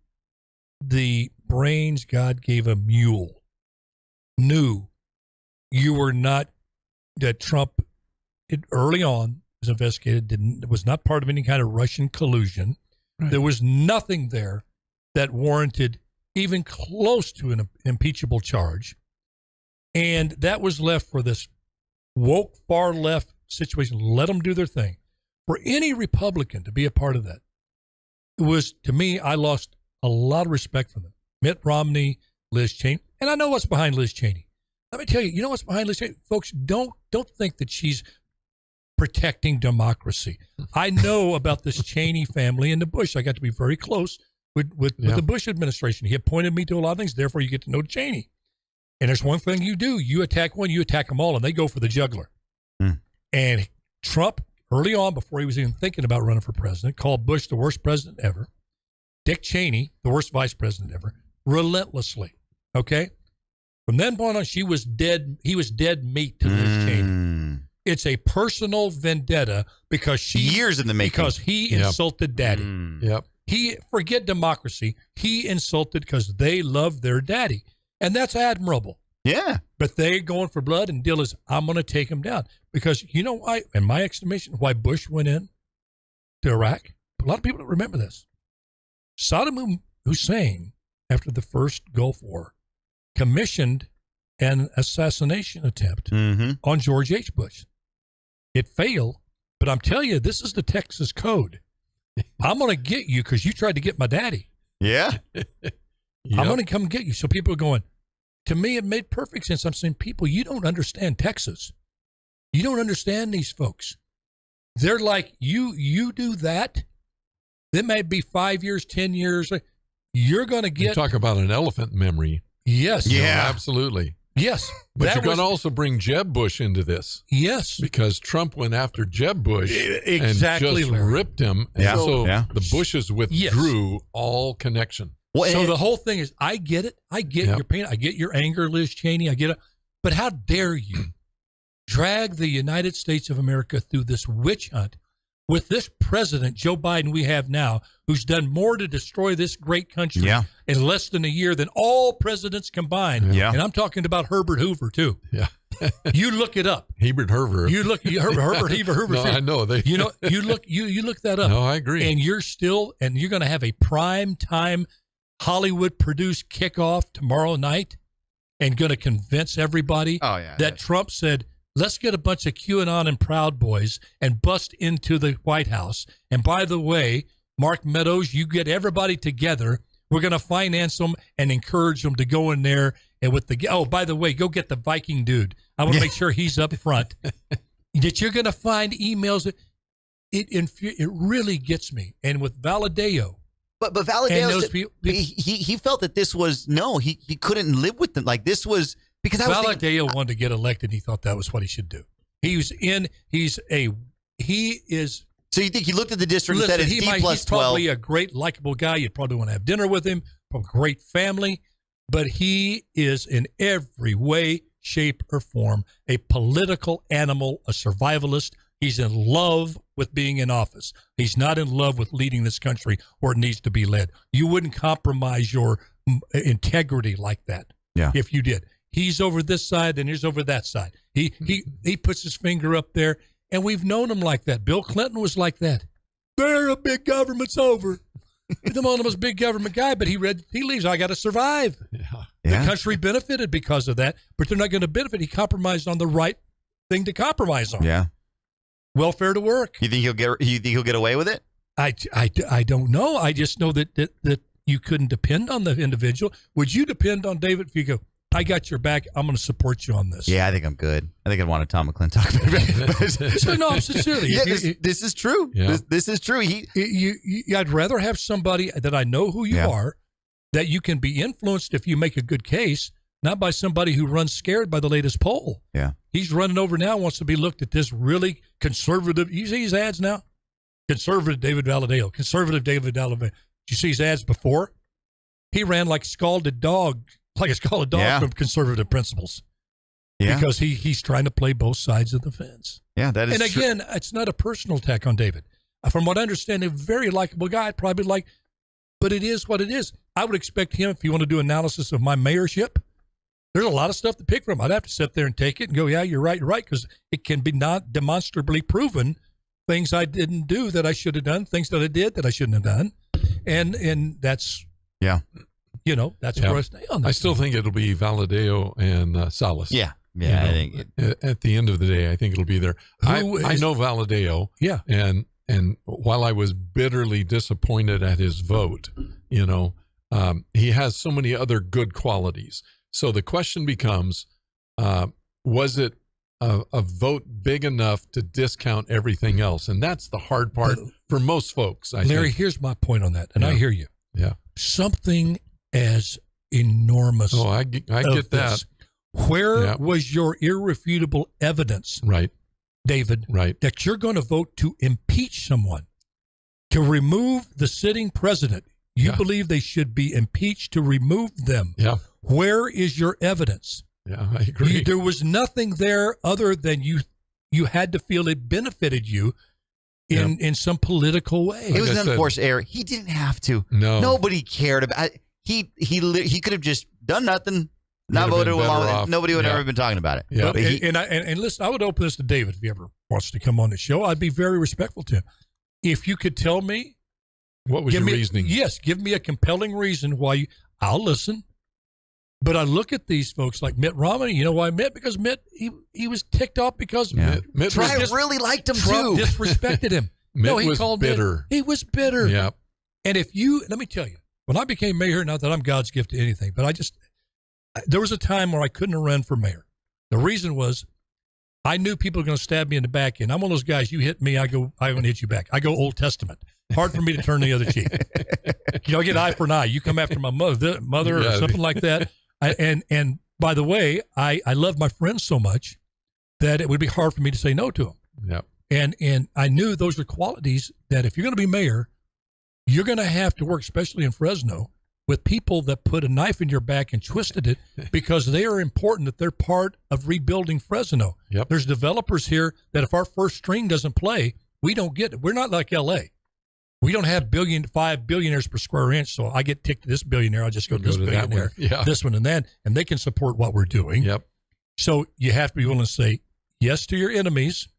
the brains God gave a mule knew you were not, that Trump early on was investigated, was not part of any kind of Russian collusion. Right. There was nothing there that warranted even close to an impeachable charge. And that was left for this woke far left situation. Let them do their thing. For any Republican to be a part of that, it was, to me, I lost a lot of respect for them. Mitt Romney, Liz Cheney. And I know what's behind Liz Cheney. Let me tell you, you know what's behind Liz Cheney? Folks, don't think that she's protecting democracy. I know about this Cheney family and the Bush. I got to be very close with the Bush administration. He appointed me to a lot of things. Therefore, you get to know Cheney. And there's one thing you do. You attack one, you attack them all, and they go for the jugular. And Trump, early on, before he was even thinking about running for president, called Bush the worst president ever. Dick Cheney, the worst vice president ever, relentlessly. Okay? From then on, he was dead meat to Liz Cheney. It's a personal vendetta because years in the making. Because he insulted daddy. Forget democracy. He insulted because they love their daddy. And that's admirable. Yeah. But they're going for blood, and deal is, I'm going to take him down. Because you know why, in my estimation, why Bush went in to Iraq? A lot of people don't remember this. Saddam Hussein, after the first Gulf War, commissioned an assassination attempt on George H. Bush. It failed, but I'm telling you, this is the Texas code. I'm going to get you because you tried to get my daddy. Yeah. I'm going to come get you. So people are going, to me, it made perfect sense. I'm saying, people, you don't understand Texas. You don't understand these folks. They're like, you do that. It might be 5 years, 10 years. You're going to get. You talk about an elephant memory. Yes. Yeah. Absolutely. Yes. But that you're going to was- also bring Jeb Bush into this Yes. because Trump went after Jeb Bush Exactly, and just Larry. ripped him. And Yeah. so Yeah. the Bushes withdrew all connection. Well, So and- the whole thing is, I get it. I get Yep. your pain. I get your anger, Liz Cheney. I get it. But how dare you drag the United States of America through this witch hunt with this president, Joe Biden, we have now, who's done more to destroy this great country Yeah. in less than a year than all presidents combined. Yeah. And I'm talking about Herbert Hoover, too. Yeah. You look it up. Hebert Hoover. Herbert Hoover. No, I know. They, You know, you look that up. No, I agree. And you're going to have a prime time Hollywood produced kickoff tomorrow night and going to convince everybody Oh, yeah. that Trump said, let's get a bunch of QAnon and Proud Boys and bust into the White House. And by the way, Mark Meadows, you get everybody together. We're going to finance them and encourage them to go in there. And with the, oh, by the way, go get the Viking dude. I want to make sure he's up front. That you're going to find emails. It really gets me. And with Valadeo, But and Valadeo, those people, he felt that this was he couldn't live with them. Like this was because I was thinking, Valadeo wanted to get elected. He thought that was what he should do. He is. so you think he looked at the district and Listen, said it's D plus he's 12. probably a great, likable guy. You'd probably want to have dinner with him. From a great family, but he is in every way, shape, or form a political animal, a survivalist. He's in love with being in office. He's not in love with leading this country where it needs to be led. You wouldn't compromise your integrity like that. Yeah. If you did. He's over this side and he's over that side. He puts his finger up there, and we've known him like that. Bill Clinton was like that. They're a big government's over. The man was a big government guy, but he leaves. I got to survive. yeah. The country benefited because of that, but they're not going to benefit. He compromised on the right thing to compromise on. Yeah. Welfare to work. You think he'll get away with it? I don't know. I just know that you couldn't depend on the individual. Would you depend on David if you go, I got your back, I'm going to support you on this? Yeah, I think I'm good. I think I'd want a Tom McClin talk about it. So, no, sincerely. Yeah, this is true. Yeah. This is true. I'd rather have somebody that I know who you are, that you can be influenced if you make a good case, not by somebody who runs scared by the latest poll. Yeah. He's running over now, wants to be looked at this really conservative. You see his ads now? Conservative David Valadeo. Conservative David Valadeo. Did you see his ads before? He ran like a scalded dog from conservative principles. Yeah. Because he's trying to play both sides of the fence. Yeah, that is And true. again, it's not a personal attack on David. From what I understand, a very likable guy, probably but it is what it is. I would expect him, if you want to do analysis of my mayorship, there's a lot of stuff to pick from. I'd have to sit there and take it and go, yeah, you're right, because it can be not demonstrably proven things I didn't do that I should have done, things that I did that I shouldn't have done. And that's, that's where I stay on that. I still think it'll be Valadeo and Salas. Yeah. Yeah, I think At the end of the day, I think it'll be there. I know Valadeo. Yeah. And while I was bitterly disappointed at his vote, he has so many other good qualities. So the question becomes, was it a vote big enough to discount everything else? And that's the hard part for most folks, I Larry, think. here's my point on that, and I hear you. Yeah. Something as enormous. Oh, I get that. This. Where was your irrefutable evidence, Right. David, Right. that you're going to vote to impeach someone, to remove the sitting president? You believe they should be impeached to remove them. Yeah. Where is your evidence? Yeah, I agree. There was nothing there other than you had to feel it benefited you in some political way. it was Like I an said- unforced error. He didn't have to. No. Nobody cared about it. He could have just done nothing, not Would have voted been better along. off. Would have Yeah. ever been talking about it. Yeah. But he- And listen, I would open this to David if he ever wants to come on the show. I'd be very respectful to him. If you could tell me, What was your reasoning? Yes, give me a compelling reason why I'll listen. But I look at these folks like Mitt Romney. You know why Mitt? Because Mitt, he was ticked off because Mitt I was, really liked him Trump too. disrespected him. Mitt he was called bitter. He was bitter. Yeah. And let me tell you, when I became mayor, not that I'm God's gift to anything, but there was a time where I couldn't run for mayor. The reason was I knew people were going to stab me in the back end. I'm one of those guys, you hit me, I'm going to hit you back. I go Old Testament. Hard for me to turn the other cheek. I get eye for an eye. You come after my mother or Yeah. something like that. And by the way, I love my friends so much that it would be hard for me to say no to them. Yep. And I knew those are qualities that if you're going to be mayor, you're going to have to work, especially in Fresno, with people that put a knife in your back and twisted it because they are important, that they're part of rebuilding Fresno. Yep. There's developers here that if our first string doesn't play, we don't get it. We're not like L.A. We don't have 5 billionaires per square inch, so I get ticked to this billionaire, I'll just go to this that billionaire, one. Yeah. this one and that, and they can support what we're doing. Yep. So you have to be willing to say yes to your enemies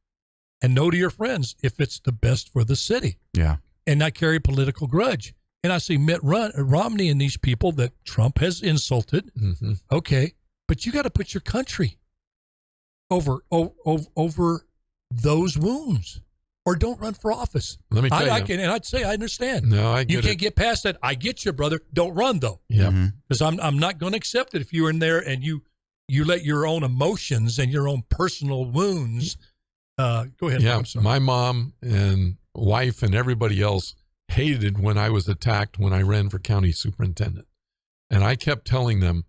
and no to your friends if it's the best for the city. Yeah. And not carry a political grudge. And I see Mitt Romney and these people that Trump has insulted. Mm-hmm. Okay, but you got to put your country over those wounds, or don't run for office. Let me tell you. And I'd say I understand. No, I You get can't it. get past that. I get you, brother. Don't run though, Yep. because I'm not going to accept it if you're in there and you let your own emotions and your own personal wounds. Go ahead. Yeah, I'm sorry. my mom and wife and everybody else hated when I was attacked when I ran for county superintendent. And I kept telling them,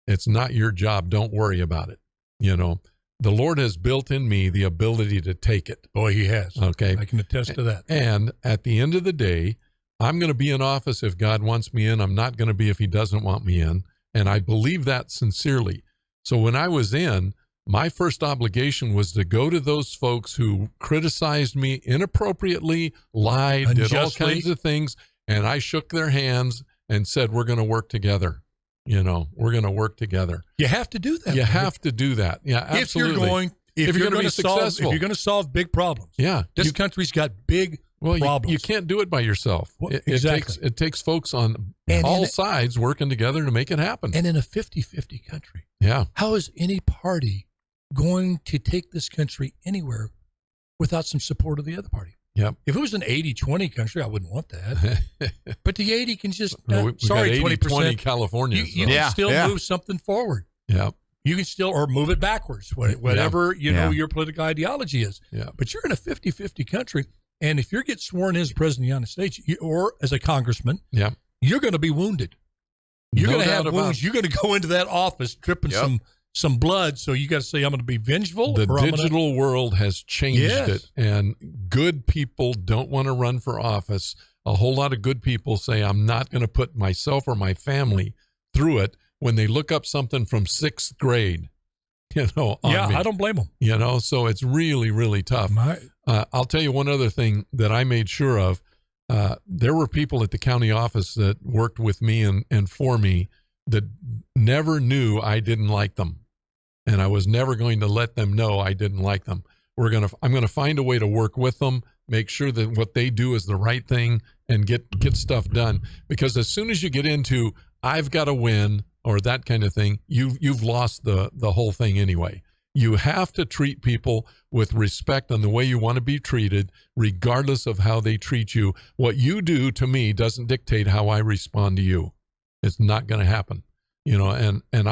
it's not your job. Don't worry about it. You know, the Lord has built in me the ability to take it. Boy, he has. Okay. I can attest to that. And at the end of the day, I'm going to be in office if God wants me in. I'm not going to be if he doesn't want me in. And I believe that sincerely. So when I was in, my first obligation was to go to those folks who criticized me inappropriately, lied, did all Unjustly. kinds of things, and I shook their hands and said, we're going to work together. You know, we're going to work together. You have to do that. You brother. have to do that. Yeah, absolutely. If you're gonna going to be solve, if successful. you're going to solve big problems, Yeah. this country's got big problems. You can't do it by yourself. Well, It exactly. takes folks on And all in- sides working together to make it happen. And in a 50-50 country, Yeah. how is any party going to take this country anywhere without some support of the other party? Yep. If it was an 80-20 country, I wouldn't want that. But the 80 can just, Well, we got sorry, 80, 20 20%. California. You can still move something forward. Yeah. You can still, or move it backwards, whatever, your political ideology is. Yeah. But you're in a 50-50 country, and if you get sworn in as president of the United States or as a congressman, Yeah. you're going to be wounded. You're No going to doubt have about wounds. it. You're going to go into that office dripping some blood, so you got to say, I'm going to be vengeful. The or I'm gonna-" digital world has changed Yes. it, and good people don't want to run for office. A whole lot of good people say, I'm not going to put myself or my family through it when they look up something from 6th grade, on me. I don't blame them. So it's really, really tough. My, I'll tell you one other thing that I made sure of. There were people at the county office that worked with me and for me that never knew I didn't like them. And I was never going to let them know I didn't like them. I'm going to find a way to work with them, make sure that what they do is the right thing, and get stuff done. Because as soon as you get into, I've got to win or that kind of thing, you've lost the whole thing anyway. You have to treat people with respect and the way you want to be treated, regardless of how they treat you. What you do to me doesn't dictate how I respond to you. It's not going to happen, and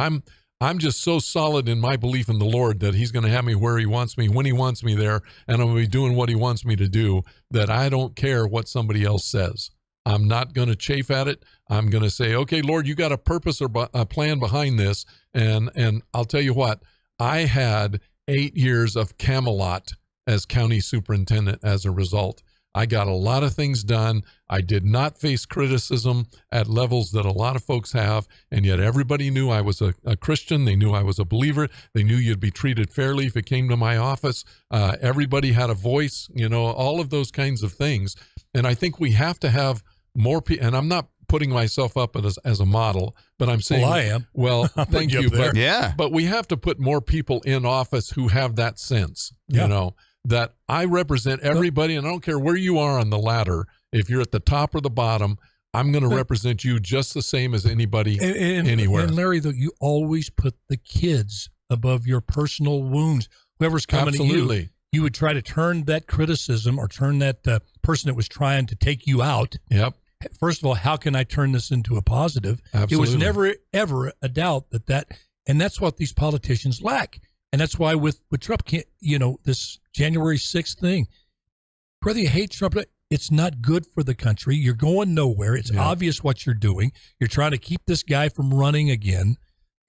I'm just so solid in my belief in the Lord that he's going to have me where he wants me, when he wants me there, and I'm going to be doing what he wants me to do, that I don't care what somebody else says. I'm not going to chafe at it. I'm going to say, okay, Lord, you got a purpose or a plan behind this. And I'll tell you what, I had 8 years of Camelot as county superintendent as a result. I got a lot of things done. I did not face criticism at levels that a lot of folks have, and yet everybody knew I was a Christian. They knew I was a believer. They knew you'd be treated fairly if it came to my office. Everybody had a voice, all of those kinds of things. And I think we have to have more people, and I'm not putting myself up as a model, but I'm saying, Well, I am. Well, thank you you, up there. but Yeah. but we have to put more people in office who have that sense, Yeah. that I represent everybody, and I don't care where you are on the ladder. If you're at the top or the bottom, I'm going to represent you just the same as anybody anywhere. And Larry, though, you always put the kids above your personal wounds. Whoever's coming to Absolutely. you would try to turn that criticism or turn that person that was trying to take you out. Yep. First of all, how can I turn this into a positive? Absolutely. It was never, ever a doubt and that's what these politicians lack. And that's why with Trump, this January 6th thing, whether you hate Trump, it's not good for the country. You're going nowhere. It's obvious what you're doing. You're trying to keep this guy from running again.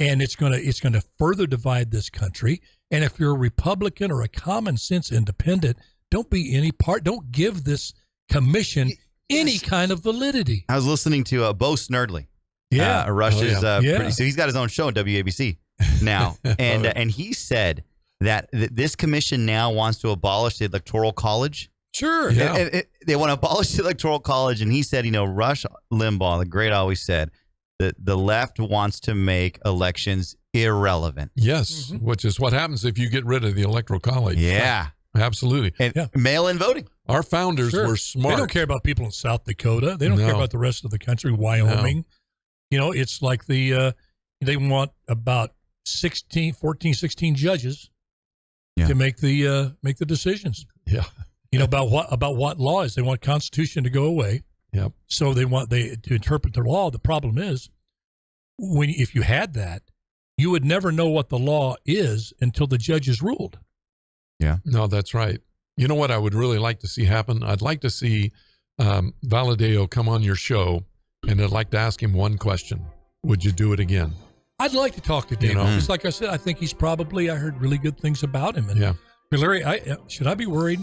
and it's gonna further divide this country. And if you're a Republican or a common sense independent, don't give this commission any kind of validity. I was listening to Bo Snerdley. Yeah, Rush's. Yeah. So he's got his own show on WABC now, and he said that this commission now wants to abolish the Electoral College. Sure. Yeah. They want to abolish the Electoral College, and he said, Rush Limbaugh, the great, always said that the left wants to make elections irrelevant. Yes, which is what happens if you get rid of the Electoral College. Yeah. Absolutely. And mail-in voting. Our founders were smart. They don't care about people in South Dakota. They don't care about the rest of the country, Wyoming. No. It's like they want about 16 judges to make the decisions. Yeah. About what laws. They want Constitution to go away. Yep. So they to interpret the law. The problem is if you had that, you would never know what the law is until the judges ruled. Yeah. No, that's right. You know what I would really like to see happen? I'd like to see Valadeo come on your show, and I'd like to ask him one question. Would you do it again? I'd like to talk to Dave. Because like I said, I think he's I heard really good things about him. And Larry, should I be worried?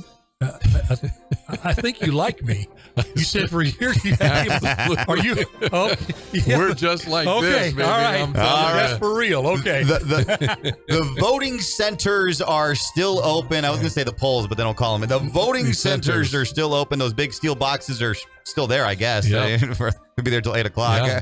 I think you like me. You said for years you had Are you? Oh, yeah. We're just like this, baby. All right. That's for real. Okay. The voting centers are still open. I was going to say the polls, but they don't call them. The voting centers are still open. Those big steel boxes are still there, I guess. Yep. Could be there till 8 o'clock. Yeah.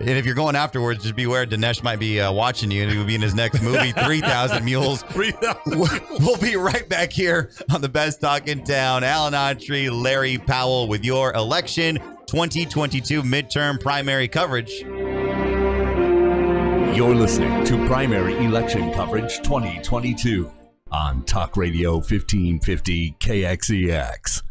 And if you're going afterwards, just beware. Dinesh might be watching you, and he'll be in his next movie, 3,000 Mules. 3,000. We'll be right back here on the best talk in town. Alan Autry, Larry Powell with your election 2022 midterm primary coverage. You're listening to Primary Election Coverage 2022 on Talk Radio 1550 KXEX.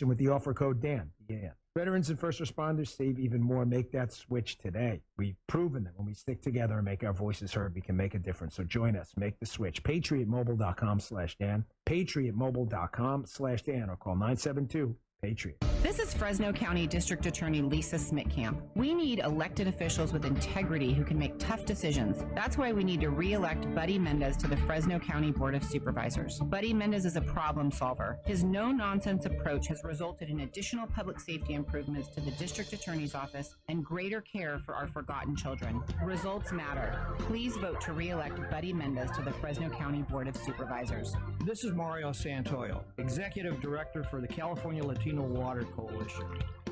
With the offer code DAN. Veterans and first responders save even more. Make that switch today. We've proven that when we stick together and make our voices heard, we can make a difference. So join us. Make the switch. PatriotMobile.com/Dan. PatriotMobile.com/Dan or call 972-PATRIOT. This is Fresno County District Attorney Lisa Smitkamp. We need elected officials with integrity who can make tough decisions. That's why we need to re-elect Buddy Mendez to the Fresno County Board of Supervisors. Buddy Mendez is a problem solver. His no-nonsense approach has resulted in additional public safety improvements to the District Attorney's Office and greater care for our forgotten children. Results matter. Please vote to re-elect Buddy Mendez to the Fresno County Board of Supervisors. This is Mario Santoyo, Executive Director for the California Latino Water Coalition.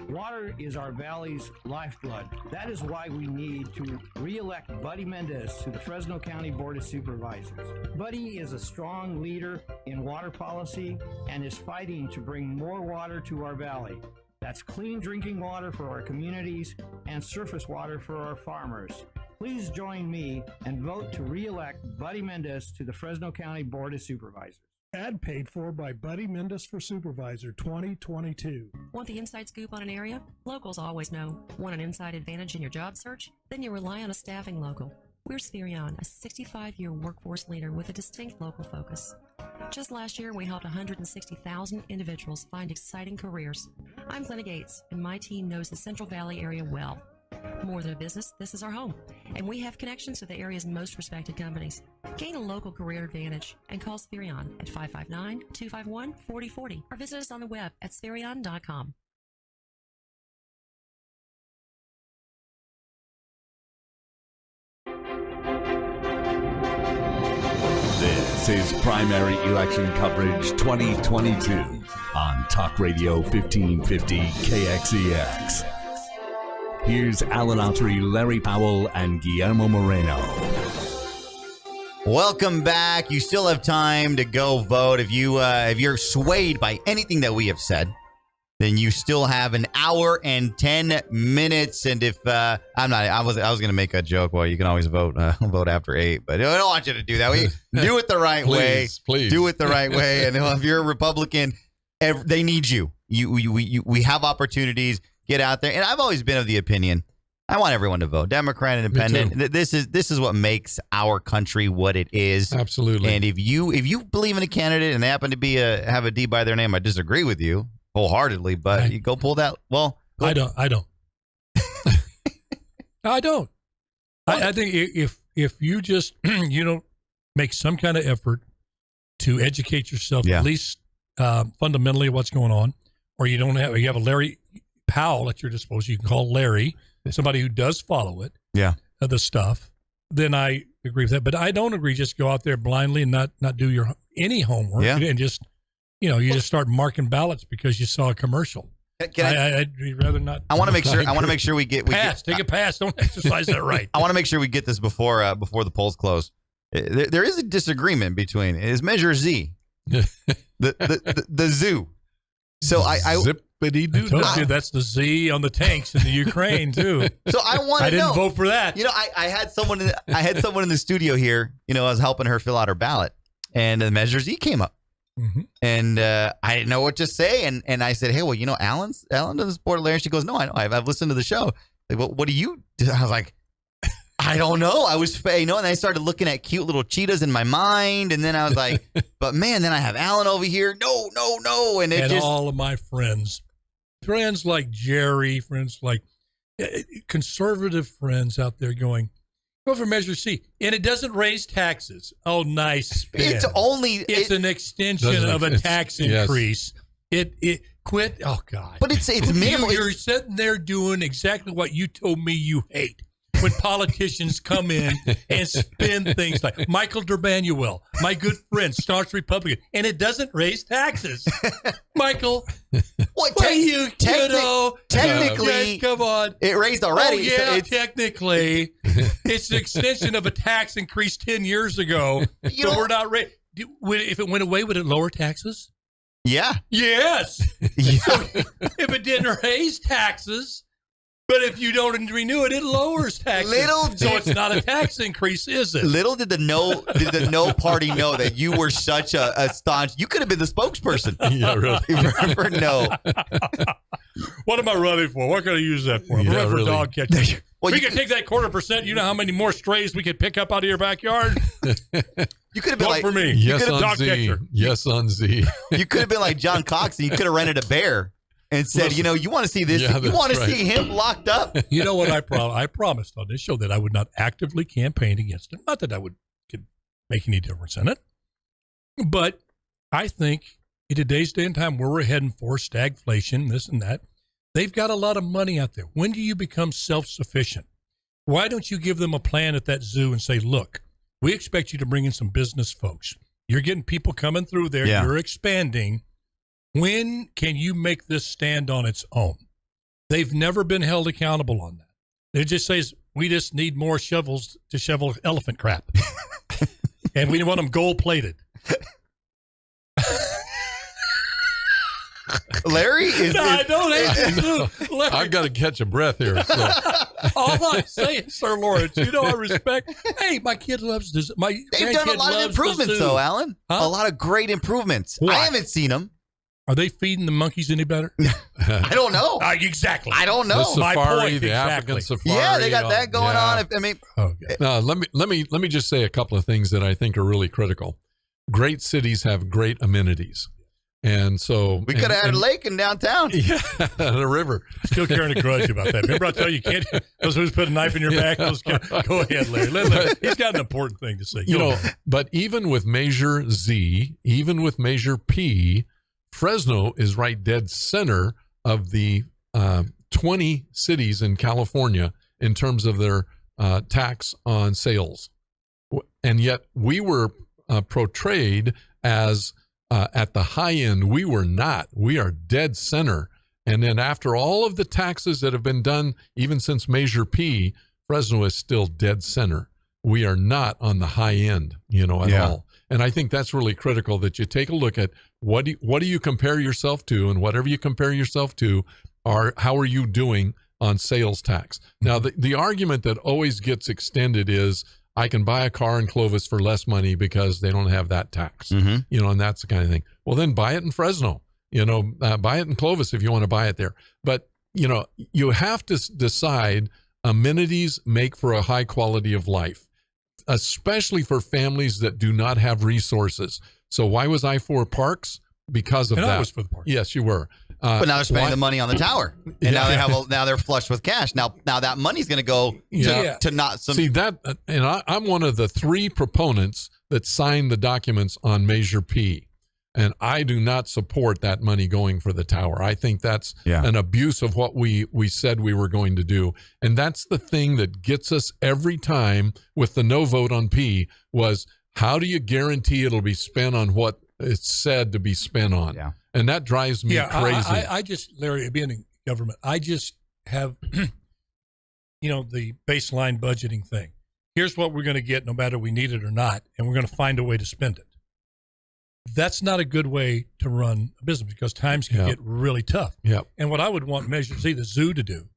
Water is our valley's lifeblood. That is why we need to re-elect Buddy Mendez to the Fresno County Board of Supervisors. Buddy is a strong leader in water policy and is fighting to bring more water to our valley. That's clean drinking water for our communities and surface water for our farmers. Please join me and vote to re-elect Buddy Mendez to the Fresno County Board of Supervisors. Ad paid for by Buddy Mendez for Supervisor 2022. Want the inside scoop on an area? Locals always know. Want an inside advantage in your job search? Then you rely on a staffing local. We're Spherion, a 65-year workforce leader with a distinct local focus. Just last year, we helped 160,000 individuals find exciting careers. I'm Glenna Gates, and my team knows the Central Valley area well. More than a business, this is our home, and we have connections to the area's most respected companies. Gain a local career advantage and call Spherion at 559-251-4040 or visit us on the web at spherion.com. This is Primary Election Coverage 2022 on Talk Radio 1550 KXEX. Here's Alan Autry, Larry Powell, and Guillermo Moreno. Welcome back. You still have time to go vote. If you're swayed by anything that we have said, then you still have an hour and 10 minutes. And if I was going to make a joke. Well, you can always vote after 8, but I don't want you to do that. We do it the right way. Please do it the right way. And if you're a Republican, they need you. We have opportunities. Get out there. And I've always been of the opinion, I want everyone to vote, Democrat, Independent. This is what makes our country what it is. Absolutely. And if you believe in a candidate and they happen to have a D by their name, I disagree with you wholeheartedly. But you go pull that. Well, I don't. I don't. I think if you just you don't make some kind of effort to educate yourself, at least fundamentally what's going on, or you have a Larry Powell at your disposal, you can call Larry, somebody who does follow it, the stuff, then I agree with that. But I don't agree just go out there blindly and not do any homework and just you just start marking ballots because you saw a commercial. I'd rather not. I want to make sure we get take a pass. Don't exercise that right. I want to make sure we get this before the polls close. There is a disagreement between is Measure Z, the zoo. So I told you that's the Z on the tanks in the Ukraine too. So I want to know. I didn't vote for that. I had someone in the studio here. I was helping her fill out her ballot, and the Measure Z came up, and I didn't know what to say, and I said, hey, well, Alan doesn't support Larry. She goes, no, I know. I've listened to the show. Like, well, what do you do? I was like, I don't know. I was, and I started looking at cute little cheetahs in my mind, and then I was like, but man, then I have Alan over here. No, and all of my friends like Jerry, friends like conservative friends out there going, go for Measure C, and it doesn't raise taxes. Oh, nice spin. It's an extension of a tax increase. It quit. Oh God! But it's minimal. You're sitting there doing exactly what you told me you hate. When politicians come in and spin things like Michael Durbanuel, my good friend, staunch Republican, and it doesn't raise taxes. Michael, technically, come on, it raised already. Oh, yeah, technically, it's an extension of a tax increase 10 years ago. But we're not ready. If it went away, would it lower taxes? Yeah. Yes. So if it didn't raise taxes. But if you don't renew it, it lowers taxes. So it's not a tax increase, is it? Little did the no party know that you were such a staunch. You could have been the spokesperson. Yeah, really. For no. What am I running for? What can I use that for? I'm running for dog catching. Well, we could take that 0.25%. You know how many more strays we could pick up out of your backyard? You could have been Vote for me. Yes on Z. Yes on Z. You could have been like John Cox, and you could have rented a bear. And said, you want to see this? Yeah, you want to see him locked up? You know what I promised on this show that I would not actively campaign against him. Not that I could make any difference in it. But I think in today's day and time where we're heading for stagflation, this and that, they've got a lot of money out there. When do you become self-sufficient? Why don't you give them a plan at that zoo and say, look, we expect you to bring in some business folks. You're getting people coming through there. Yeah. You're expanding. When can you make this stand on its own? They've never been held accountable on that. It just says, we just need more shovels to shovel elephant crap. And we want them gold-plated. Larry is... No, I don't hate you. Larry. I've got to catch a breath here. So. All I'm saying, Sir Lawrence, I respect. Hey, my kid loves this. They've done a lot of improvements, though, Alan. Huh? A lot of great improvements. What? I haven't seen them. Are they feeding the monkeys any better? I don't know. Exactly. I don't know. The safari, the African safari. Yeah, they got that going on. I mean, now let me just say a couple of things that I think are really critical. Great cities have great amenities. And so we could have had a lake in downtown. Yeah, and a river. Still carrying a grudge about that. Remember, I tell you can't. Those who's put a knife in your back. Go ahead, Larry. He's got an important thing to say. But even with Measure Z, even with Measure P, Fresno is right dead center of the 20 cities in California in terms of their tax on sales, and yet we were portrayed as at the high end. We were not. We are dead center. And then after all of the taxes that have been done, even since Measure P, Fresno is still dead center. We are not on the high end, at all. And I think that's really critical that you take a look at what do you compare yourself to, and whatever you compare yourself to, how are you doing on sales tax? Now, the argument that always gets extended is, I can buy a car in Clovis for less money because they don't have that tax, and that's the kind of thing. Well, then buy it in Fresno, buy it in Clovis if you want to buy it there. But, you have to decide amenities make for a high quality of life, especially for families that do not have resources. So why was I for parks? Because of that. I was for the parks. Yes, you were. But now they're spending the money on the tower, and now they're flush with cash. Now that money's going to go to not some. See that, and I'm one of the 3 proponents that signed the documents on Measure P, and I do not support that money going for the tower. I think that's an abuse of what we said we were going to do, and that's the thing that gets us every time with the no vote on P. Was how do you guarantee it'll be spent on what it's said to be spent on? Yeah. And that drives me crazy. I just, Larry, being in government, I just have, the baseline budgeting thing. Here's what we're going to get no matter we need it or not, and we're going to find a way to spend it. That's not a good way to run a business because times can get really tough. Yep. And what I would want Measure Z, the zoo, to do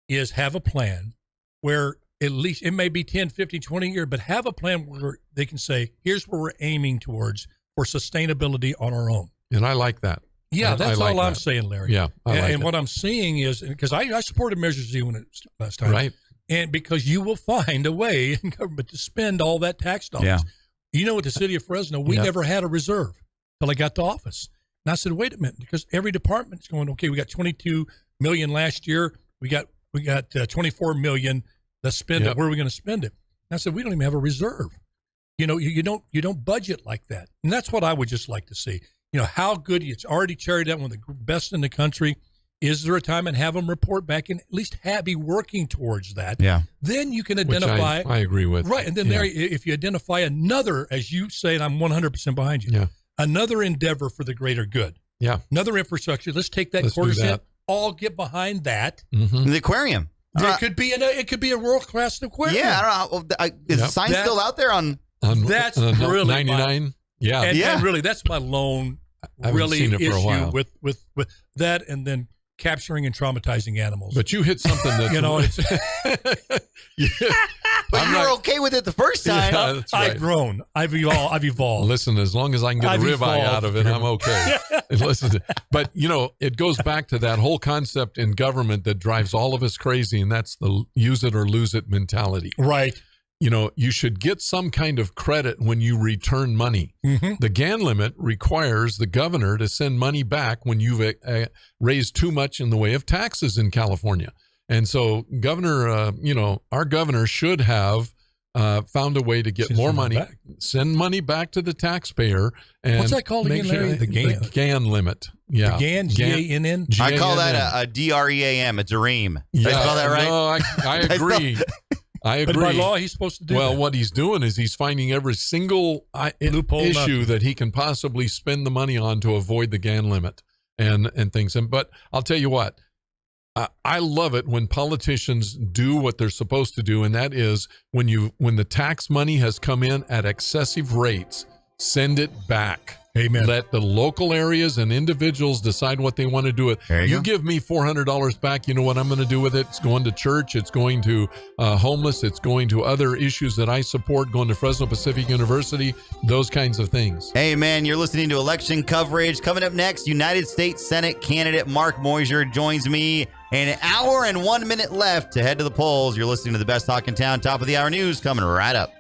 is have a plan where at least it may be 10, 15, 20 years, but have a plan where they can say, here's where we're aiming towards for sustainability on our own. And I like that. Yeah, that's like all I'm that. saying, Larry. Yeah, and what I'm seeing is, because I supported Measure Z when it was last time. Right. And because you will find a way in government to spend all that tax dollars. Yeah. With the city of Fresno, we never had a reserve till I got to office. And I said, wait a minute, because every department's going, okay, we got $22 million last year. We got $24 million. Let's spend it. Where are we going to spend it? And I said, we don't even have a reserve. You don't budget like that. And that's what I would just like to see. How good it's already carried out, one of the best in the country. Is there a time and have them report back and at least be working towards that? Yeah. Then you can identify. Which I agree with. Right. And then Larry, if you identify another, as you say, and I'm 100% behind you, another endeavor for the greater good. Yeah. Another infrastructure. Let's take that $0.25. All get behind that. The aquarium. It could be a world-class aquarium. Yeah. I don't know. Is the sign still out there on that's really 99? And really, that's my lone seen it for a while. issue with that, and then capturing and traumatizing animals. But you hit something that But you were okay with it the first time. Yeah, that's right. I've grown. I've evolved. Listen, as long as I can get a ribeye out of it, I'm okay. Listen, but it goes back to that whole concept in government that drives all of us crazy, and that's the use it or lose it mentality. Right. You should get some kind of credit when you return money. Mm-hmm. The GAN limit requires the governor to send money back when you've raised too much in the way of taxes in California. And so our governor should have found a way to get more money, send money back to the taxpayer. And what's that called again, Larry? The GAN limit. Yeah. The GAN, G-A-N-N? I call that a D-R-E-A-M, a DREAM. Yeah. Did I spell that right? No, I agree. I agree. But by law, he's supposed to do that. Well, what he's doing is he's finding every single issue that he can possibly spend the money on to avoid the GAN limit and things. But I'll tell you what, I love it when politicians do what they're supposed to do, and that is when the tax money has come in at excessive rates, send it back. Amen. Let the local areas and individuals decide what they want to do with it. You give me $400 back, you know what I'm going to do with it? It's going to church. It's going to homeless. It's going to other issues that I support, going to Fresno Pacific University, those kinds of things. Hey, man, you're listening to election coverage. Coming up next, United States Senate candidate Mark Moyser joins me. An hour and 1 minute left to head to the polls. You're listening to the best talk in town. Top of the hour news coming right up.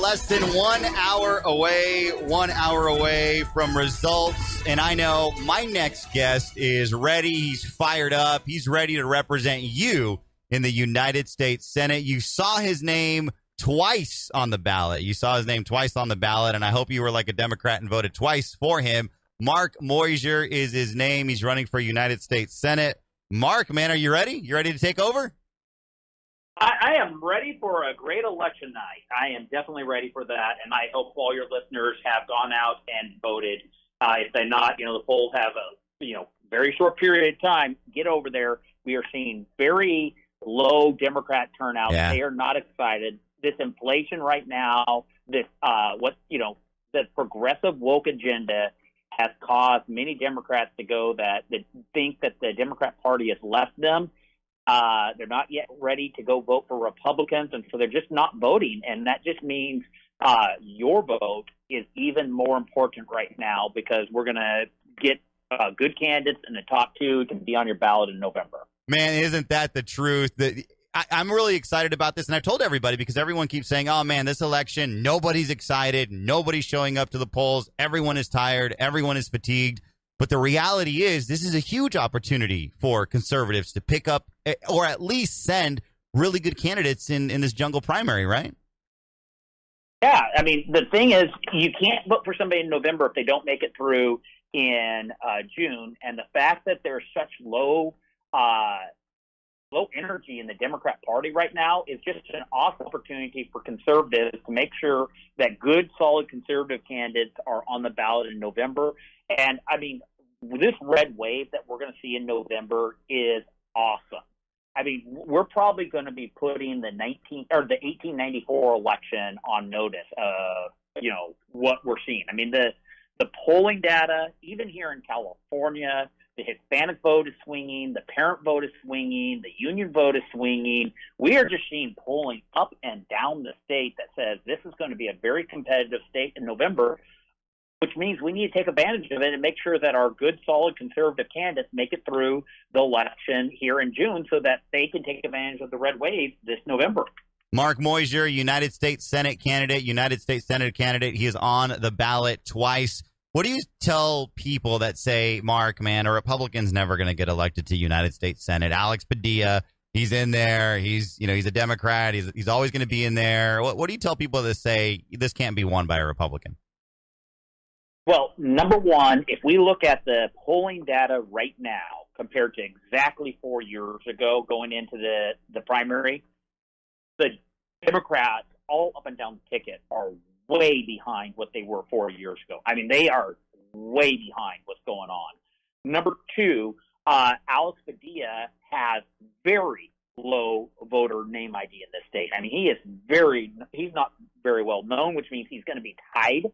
less than 1 hour away from results. And I know my next guest is ready. He's fired up. He's ready to represent you in the United States Senate. You saw his name twice on the ballot. And I hope you were like a Democrat and voted twice for him. Mark Moyser is his name. He's running for United States Senate. Mark, man, are you ready? You ready to take over? I am ready for a great election night. I am definitely ready for that, and I hope all your listeners have gone out and voted. If they're not, the polls have a very short period of time. Get over there. We are seeing very low Democrat turnout. Yeah. They are not excited. This inflation right now, the progressive woke agenda has caused many Democrats to go that think that the Democrat Party has left them. They're not yet ready to go vote for Republicans, and so they're just not voting. And that just means your vote is even more important right now because we're going to get good candidates in the top two to be on your ballot in November. Man, isn't that the truth? I'm really excited about this, and I told everybody because everyone keeps saying, oh, man, this election, nobody's excited, nobody's showing up to the polls, everyone is tired, everyone is fatigued. But the reality is this is a huge opportunity for conservatives to pick up or at least send really good candidates in this jungle primary, right? Yeah, I mean, the thing is you can't vote for somebody in November if they don't make it through in June. And the fact that there's such low energy in the Democrat Party right now is just an awesome opportunity for conservatives to make sure that good, solid conservative candidates are on the ballot in November. And, I mean, this red wave that we're going to see in November is awesome. I mean, we're probably going to be putting the 1894 election on notice of, what we're seeing. I mean, the polling data, even here in California, the Hispanic vote is swinging, the parent vote is swinging, the union vote is swinging. We are just seeing polling up and down the state that says this is going to be a very competitive state in November, which means we need to take advantage of it and make sure that our good, solid conservative candidates make it through the election here in June so that they can take advantage of the red wave this November. Mark Moyser, United States Senate candidate. He is on the ballot twice. What do you tell people that say, Mark, man, a Republican's never going to get elected to United States Senate? Alex Padilla, he's in there. He's a Democrat. He's always going to be in there. What do you tell people that say this can't be won by a Republican? Well, number one, if we look at the polling data right now compared to exactly 4 years ago going into the primary, the Democrats all up and down the ticket are way behind what they were 4 years ago. I mean, they are way behind what's going on. Number two, Alex Padilla has very low voter name ID in this state. I mean, he's not very well known, which means he's going to be tied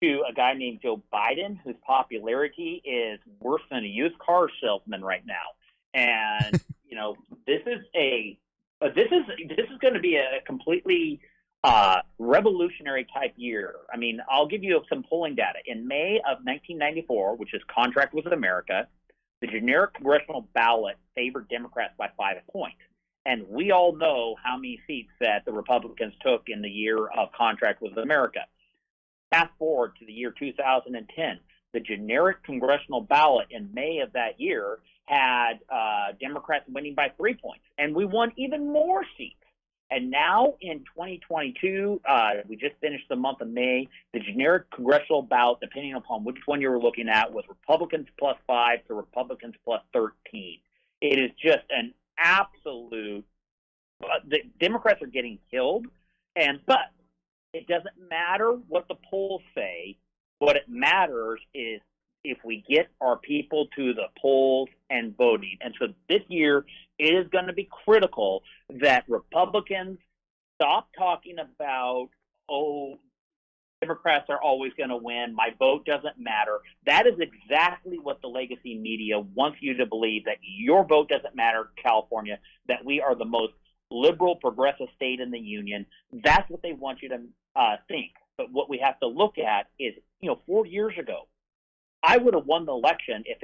to a guy named Joe Biden, whose popularity is worse than a used car salesman right now. And, this is going to be a completely revolutionary type year. I mean, I'll give you some polling data. In May of 1994, which is Contract with America, the generic congressional ballot favored Democrats by 5 points. And we all know how many seats that the Republicans took in the year of Contract with America. Fast forward to the year 2010, the generic congressional ballot in May of that year had Democrats winning by 3 points, and we won even more seats. And now in 2022, we just finished the month of May, the generic congressional ballot, depending upon which one you were looking at, was Republicans +5 to Republicans +13. It is just an absolute the Democrats are getting killed, but it doesn't matter what the polls say. What it matters is if we get our people to the polls and voting. And so this year, it is going to be critical that Republicans stop talking about, Democrats are always going to win. My vote doesn't matter. That is exactly what the legacy media wants you to believe, that your vote doesn't matter, California, that we are the most liberal, progressive state in the union. That's what they want you to think. But what we have to look at is, 4 years ago, I would have won the election if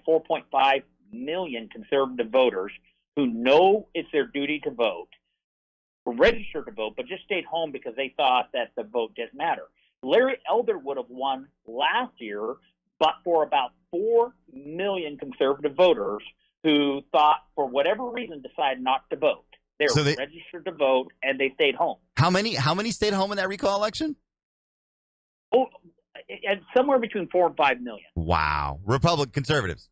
4.5 million conservative voters who know it's their duty to vote were registered to vote, but just stayed home because they thought that the vote didn't matter. Larry Elder would have won last year, but for about 4 million conservative voters who thought, for whatever reason, decided not to vote. They were registered to vote, and they stayed home. How many stayed home in that recall election? Oh, somewhere between 4 and 5 million. Wow. Conservatives.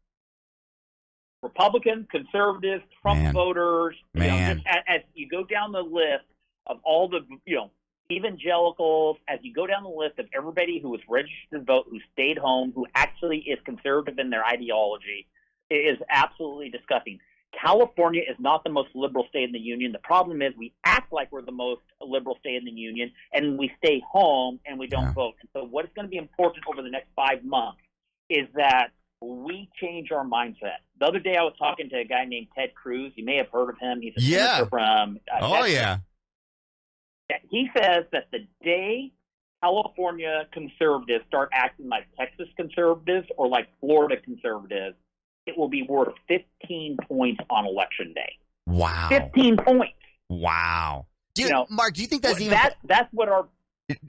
Republicans, conservatives, Trump voters. Man. As you go down the list of all the, evangelicals, as you go down the list of everybody who was registered to vote, who stayed home, who actually is conservative in their ideology, it is absolutely disgusting. California is not the most liberal state in the union. The problem is we act like we're the most liberal state in the union, and we stay home and we don't vote. And so what is going to be important over the next 5 months is that we change our mindset. The other day I was talking to a guy named Ted Cruz. You may have heard of him. He's a senator from Texas. He says that the day California conservatives start acting like Texas conservatives or like Florida conservatives, it will be worth 15 points on election day. Wow. 15 points. Wow. Mark, do you think that's that's what our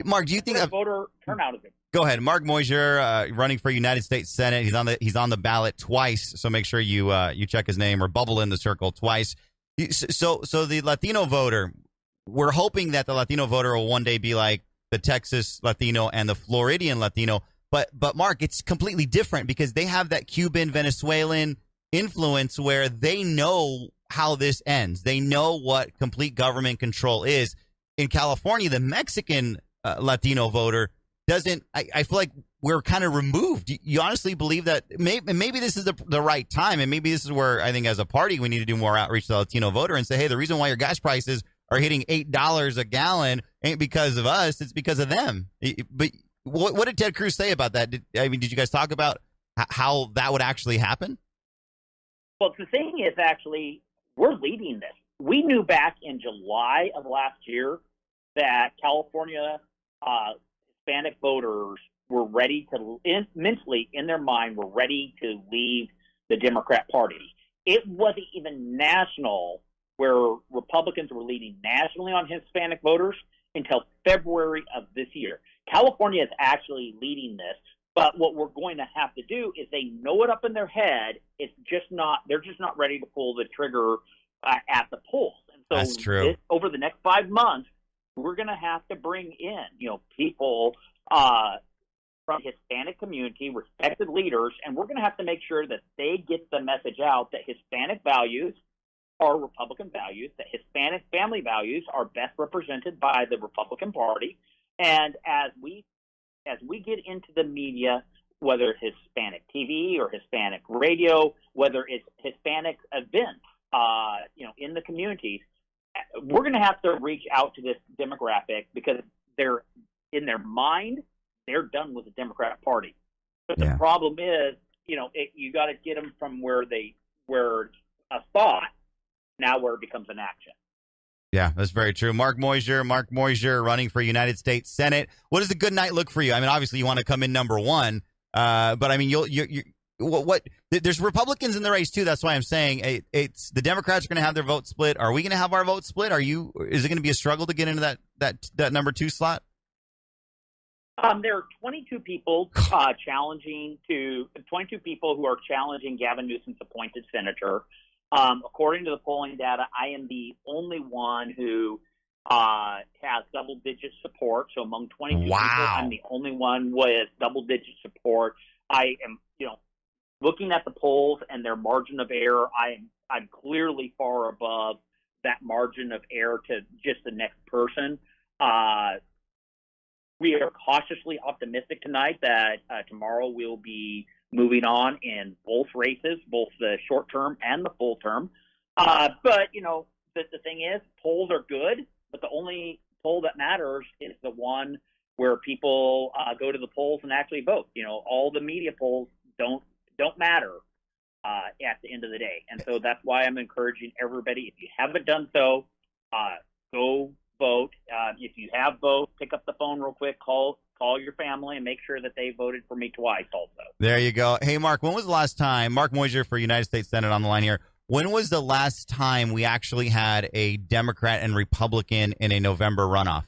Mark, do you think voter turnout is? Go ahead. Mark Moyser, running for United States Senate. He's on the ballot twice, so make sure you check his name or bubble in the circle twice. So the Latino voter, we're hoping that the Latino voter will one day be like the Texas Latino and the Floridian Latino. But Mark, it's completely different because they have that Cuban, Venezuelan influence where they know how this ends. They know what complete government control is. In California, the Mexican Latino voter doesn't. I feel like we're kind of removed. You honestly believe that maybe this is the right time, and maybe this is where I think as a party we need to do more outreach to the Latino voter and say, hey, the reason why your gas prices are hitting $8 a gallon ain't because of us; it's because of them. But what did Ted Cruz say about that? Did you guys talk about how that would actually happen? Well, the thing is, actually, we're leading this. We knew back in July of last year that California Hispanic voters were ready to, mentally in their mind, were ready to leave the Democrat Party. It wasn't even national, where Republicans were leading nationally on Hispanic voters until February of this year. California is actually leading this, but what we're going to have to do is they know it up in their head. It's just not, they're just not ready to pull the trigger at the polls. And so that's true. Over the next 5 months, we're going to have to bring in, people from Hispanic community, respected leaders, and we're going to have to make sure that they get the message out that Hispanic values are Republican values, that Hispanic family values are best represented by the Republican Party. And as we get into the media, whether it's Hispanic TV or Hispanic radio, whether it's Hispanic events, in the communities, we're going to have to reach out to this demographic because they're in their mind, they're done with the Democrat Party. But the problem is, you got to get them from where a thought, now where it becomes an action. Yeah, that's very true. Mark Moyser running for United States Senate. What does a good night look for you? I mean, obviously you want to come in number one, but I mean, there's Republicans in the race too. That's why I'm saying it's the Democrats are going to have their vote split. Are we going to have our vote split? Is it going to be a struggle to get into that number 2 slot? There are 22 people challenging 22 people who are challenging Gavin Newsom's appointed senator. According to the polling data, I am the only one who has double-digit support. So among 22 people, I'm the only one with double-digit support. I am, looking at the polls and their margin of error, I'm clearly far above that margin of error to just the next person. We are cautiously optimistic tonight that tomorrow we'll be moving on in both races, both the short term and the full term. But, the thing is, polls are good, but the only poll that matters is the one where people go to the polls and actually vote. All the media polls don't matter at the end of the day. And so that's why I'm encouraging everybody, if you haven't done so, go vote. If you have voted, pick up the phone real quick, call your family and make sure that they voted for me twice also. There you go. Hey, Mark, when was the last time, Mark Moyser for United States Senate on the line here, when was the last time we actually had a Democrat and Republican in a November runoff?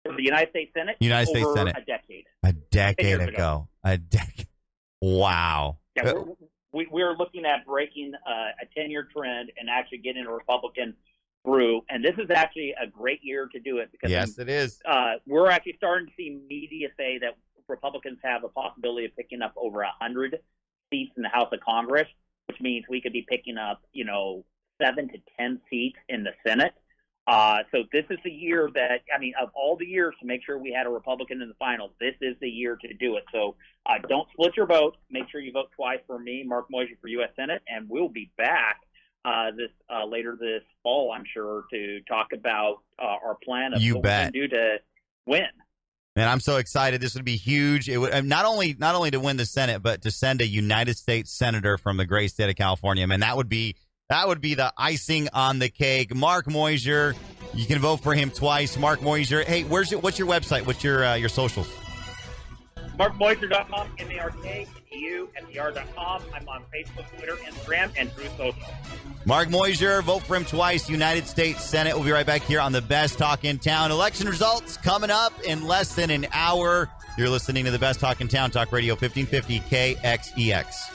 For the United States Senate? United States over Senate. a decade. A decade 10 years ago. A decade. Wow. Yeah, we're looking at breaking a 10-year trend and actually getting a Republican through. And this is actually a great year to do it because Yes, it is. we're actually starting to see media say that Republicans have a possibility of picking up over 100 seats in the House of Congress, which means we could be picking up, 7 to 10 seats in the Senate. So this is the year that, of all the years to make sure we had a Republican in the final, this is the year to do it. So don't split your vote. Make sure you vote twice for me, Mark Moyser, for U.S. Senate, and we'll be back later this fall, I'm sure, to talk about our plan of what we can do to win. Man, I'm so excited. This would be huge. It would not only to win the Senate, but to send a United States senator from the great state of California. Man, that would be the icing on the cake. Mark Moyser, you can vote for him twice. Mark Moyser. Hey, what's your website? What's your socials? MarkMoyser.com, MARKMEU.com. I'm on Facebook, Twitter, Instagram, and Truth Social. Mark Moyser, vote for him twice, United States Senate. We'll be right back here on the Best Talk in Town. Election results coming up in less than an hour. You're listening to the Best Talk in Town, Talk Radio 1550 KXEX.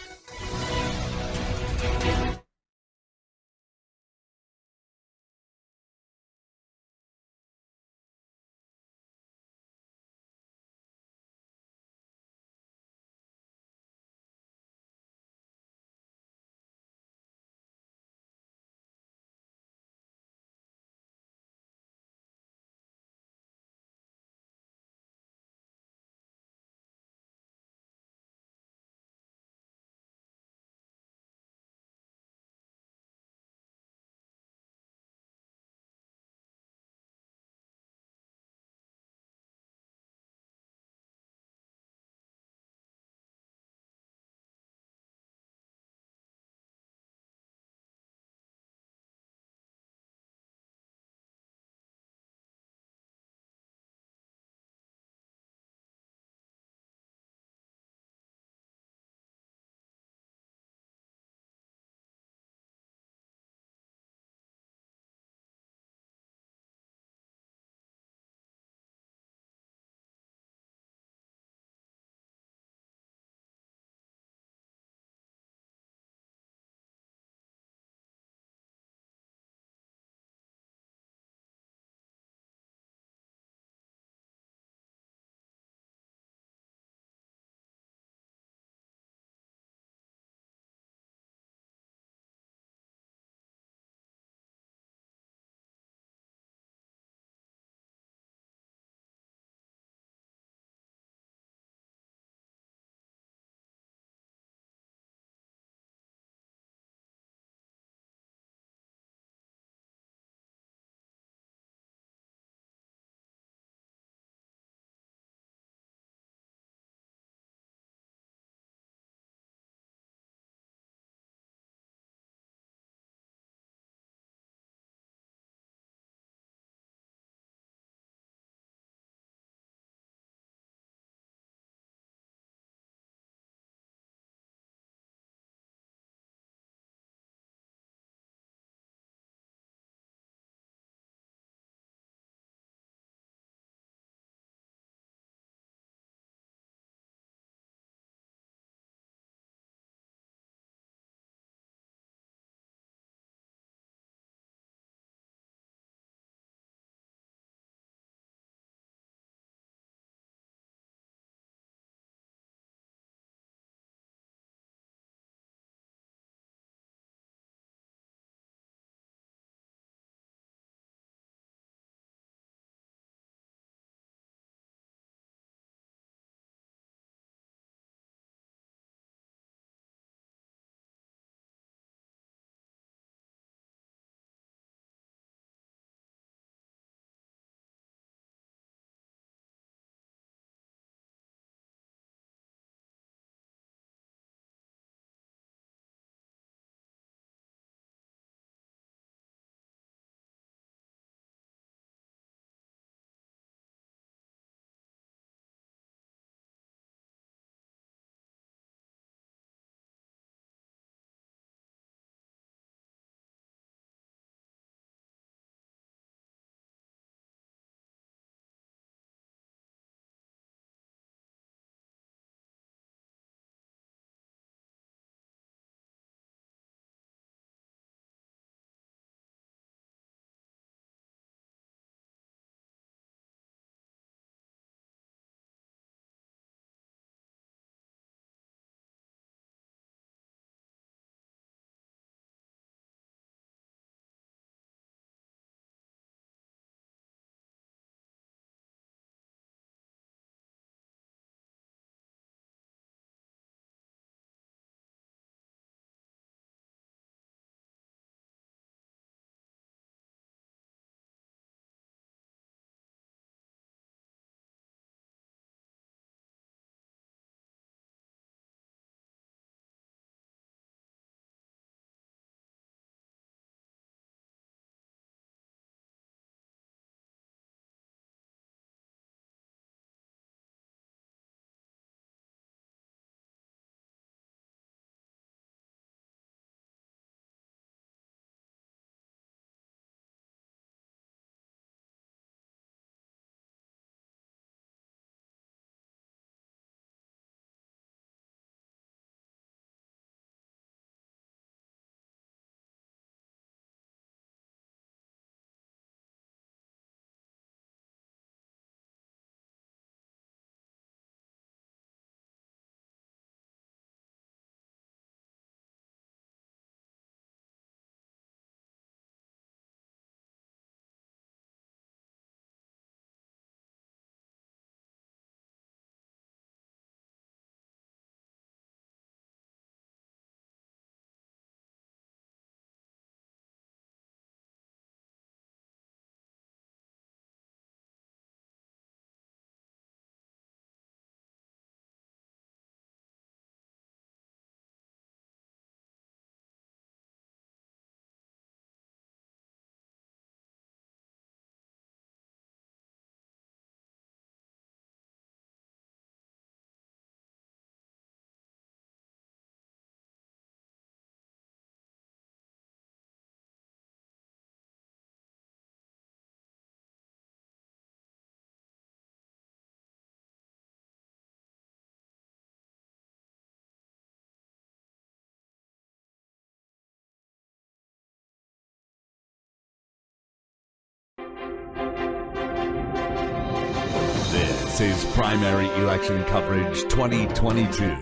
This is Primary Election Coverage 2022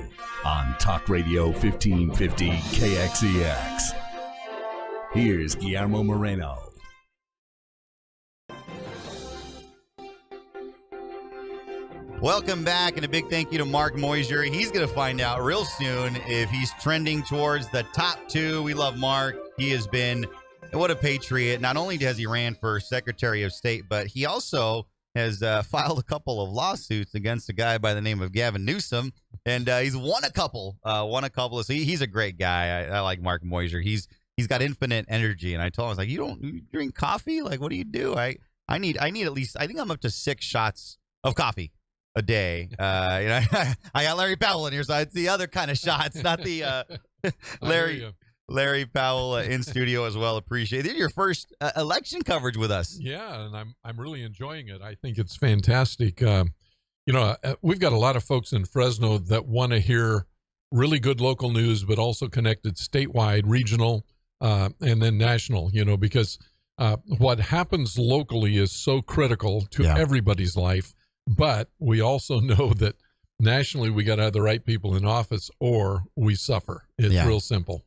on Talk Radio 1550 KXEX. Here's Guillermo Moreno. Welcome back, and a big thank you to Mark Moisier. He's going to find out real soon if he's trending towards the top 2. We love Mark. He has been, what a patriot. Not only has he ran for Secretary of State, but he also has filed a couple of lawsuits against a guy by the name of Gavin Newsom, and he's won a couple. So he's a great guy. I like Mark Moisier. He's got infinite energy, and I told him, I was like, you drink coffee? Like, what do you do? I need at least, I think I'm up to 6 shots of coffee a day. I got Larry Powell in here, so it's the other kind of shots, not the Larry Powell in studio as well. Appreciate it. This is your first election coverage with us. Yeah, and I'm really enjoying it. I think it's fantastic. We've got a lot of folks in Fresno that want to hear really good local news, but also connected statewide, regional, and then national. Because what happens locally is so critical to everybody's life. But we also know that nationally we got to have the right people in office or we suffer. It's real simple.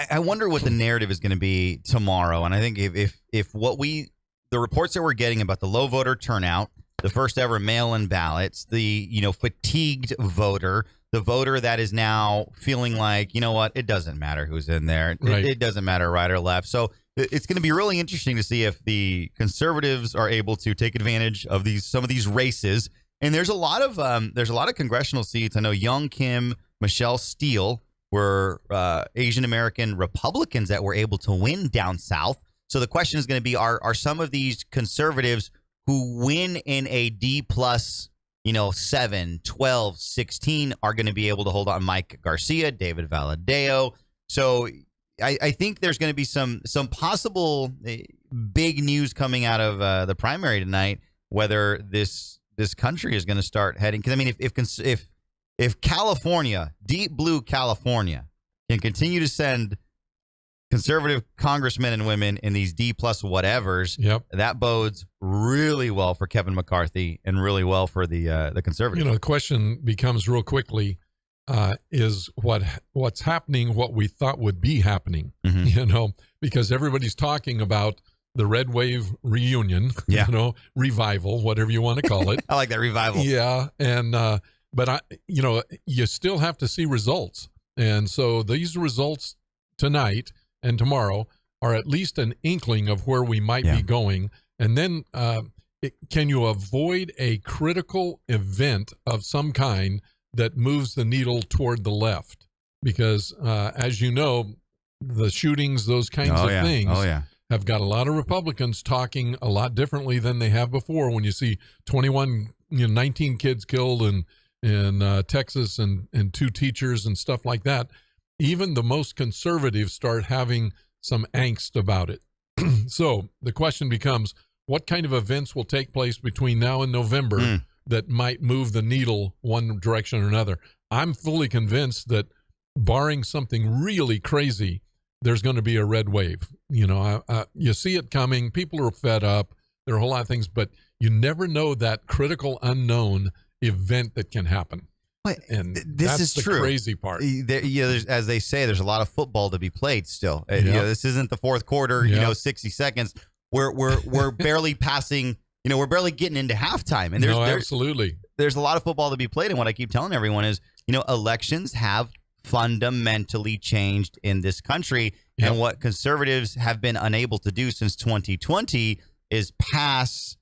I wonder what the narrative is going to be tomorrow. And I think if the reports that we're getting about the low voter turnout, the first ever mail-in ballots, the, fatigued voter, the voter that is now feeling like, you know what, it doesn't matter who's in there. Right. It doesn't matter right or left. So it's going to be really interesting to see if the conservatives are able to take advantage of some of these races. And there's a lot of congressional seats. I know Young Kim, Michelle Steele were Asian American Republicans that were able to win down south. So the question is going to be: Are some of these conservatives who win in a D plus, 7, 12, 16 are going to be able to hold on? Mike Garcia, David Valadao. So I think there's going to be some possible big news coming out of the primary tonight, whether this country is going to start heading. Because I mean, if California, deep blue California, can continue to send conservative congressmen and women in these D plus whatevers, that bodes really well for Kevin McCarthy and really well for the conservatives. The question becomes real quickly. Is what's happening what we thought would be happening, because everybody's talking about the red wave reunion, revival, whatever you want to call it. I like that, revival. Yeah. And, but you still have to see results. And so these results tonight and tomorrow are at least an inkling of where we might be going. And then, can you avoid a critical event of some kind that moves the needle toward the left? Because as you know, the shootings, those kinds of things have got a lot of Republicans talking a lot differently than they have before. When you see 19 kids killed in Texas and 2 teachers and stuff like that, even the most conservatives start having some angst about it. So the question becomes, what kind of events will take place between now and November that might move the needle one direction or another? I'm fully convinced that barring something really crazy, there's going to be a red wave. You see it coming. People are fed up. There are a whole lot of things, but you never know that critical unknown event that can happen. And this is the true. Crazy part. As they say, there's a lot of football to be played still. This isn't the fourth quarter. 60 seconds. We're barely passing. We're barely getting into halftime, and absolutely, there's a lot of football to be played. And what I keep telling everyone is, elections have fundamentally changed in this country, and what conservatives have been unable to do since 2020 is pass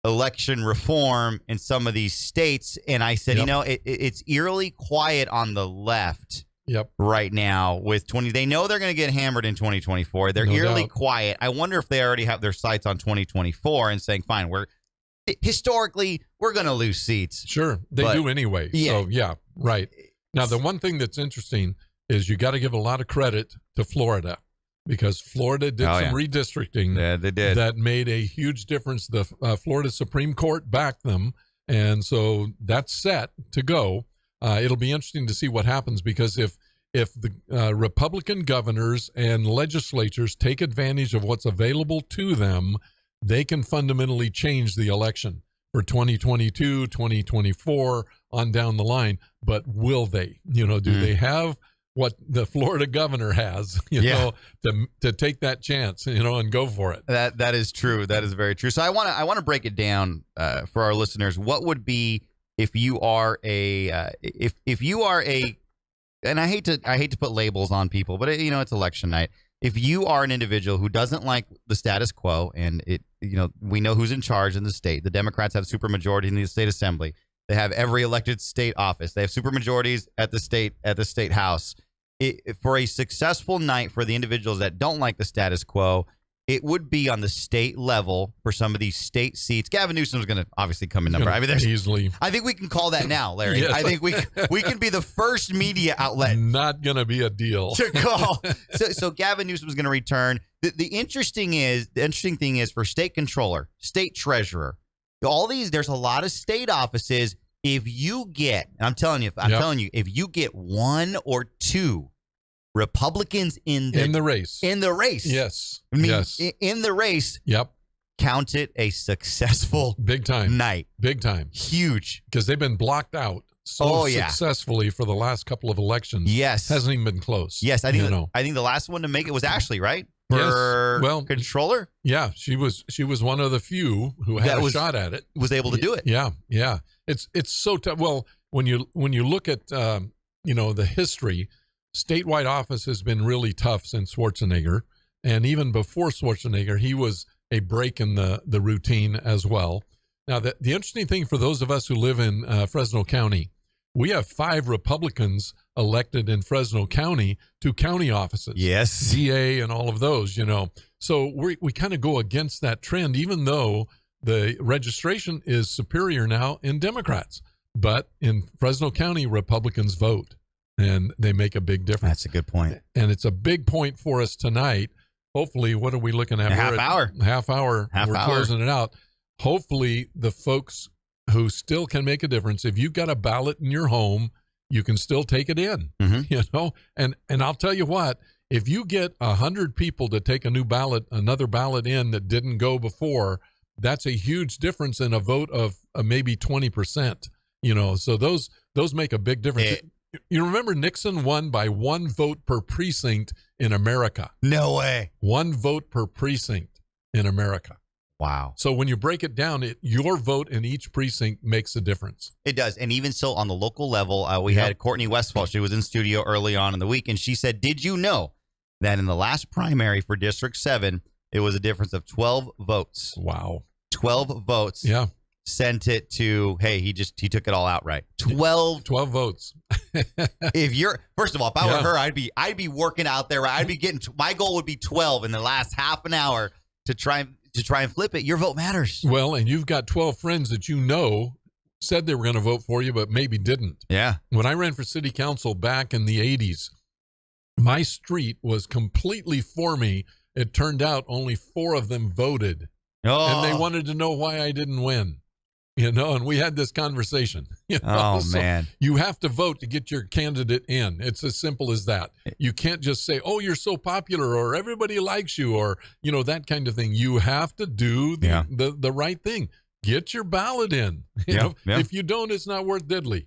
election reform in some of these states. And I said, it's eerily quiet on the left. Right now with 20, they know they're going to get hammered in 2024. They're eerily quiet. I wonder if they already have their sights on 2024 and saying, fine, we're going to lose seats. Sure. They do anyway. So right. Now, the one thing that's interesting is you got to give a lot of credit to Florida, because Florida did some redistricting. Yeah, they did. That made a huge difference. The Florida Supreme Court backed them. And so that's set to go. It'll be interesting to see what happens, because if the Republican governors and legislatures take advantage of what's available to them, they can fundamentally change the election. for 2022, 2024 on down the line. But will they? Do they have what the Florida governor has, to take that chance, and go for it? That is true. That is very true. So I want to break it down for our listeners. What would be if you are if you are a, and I hate to put labels on people, but it's election night. If you are an individual who doesn't like the status quo, and we know who's in charge in the state. The Democrats have supermajority in the state assembly. They have every elected state office. They have supermajorities at the state house. For a successful night for the individuals that don't like the status quo, it would be on the state level for some of these state seats. Gavin Newsom's going to obviously come in number. I mean, easily. I think we can call that now, Larry. Yes. I think we can be the first media outlet. Not going to be a deal to call. So Gavin Newsom's going to return. The interesting thing is for state controller, state treasurer, all these. There's a lot of state offices. If you get, and I'm telling you, if you get one or two Republicans in the race, yes, in the race, count it a successful big time night, huge, because they've been blocked out successfully for the last couple of elections. Yes, hasn't even been close. Yes, I think the last one to make it was Ashley, right? Controller. Yeah, she was one of the few who had a shot at it. Was able to do it. Yeah. It's so tough. Well, when you look at the history, statewide office has been really tough since Schwarzenegger, and even before Schwarzenegger, he was a break in the routine as well. Now, the interesting thing for those of us who live in Fresno County, we have 5 Republicans elected in Fresno County to county offices. Yes. DA and all of those, So we kind of go against that trend, even though the registration is superior now in Democrats. But in Fresno County, Republicans vote, and they make a big difference. That's a good point. And it's a big point for us tonight. Hopefully, what are we looking at? Half hour. We're closing it out. Hopefully, the folks who still can make a difference, if you've got a ballot in your home, you can still take it in, and I'll tell you what, if you get 100 people to take another ballot in that didn't go before, that's a huge difference in a vote of maybe 20%, so those make a big difference. You remember Nixon won by 1 vote per precinct in America. No way. 1 vote per precinct in America. Wow. So when you break it down, your vote in each precinct makes a difference. It does. And even so, on the local level, we had Courtney Westfall. She was in studio early on in the week, and she said, did you know that in the last primary for District 7, it was a difference of 12 votes? Wow. 12 votes. Yeah. Sent it to, hey, he took it all outright. 12 votes. First of all, if I were her, I'd be working out there. I'd be getting, my goal would be 12 in the last half an hour to try and flip it. Your vote matters. Well, and you've got 12 friends that said they were going to vote for you, but maybe didn't. Yeah. When I ran for city council back in the 80s, my street was completely for me. It turned out only 4 of them voted. And they wanted to know why I didn't win. And we had this conversation. Man. You have to vote to get your candidate in. It's as simple as that. You can't just say, oh, you're so popular, or everybody likes you, or, that kind of thing. You have to do the right thing. Get your ballot in. If you don't, it's not worth diddly.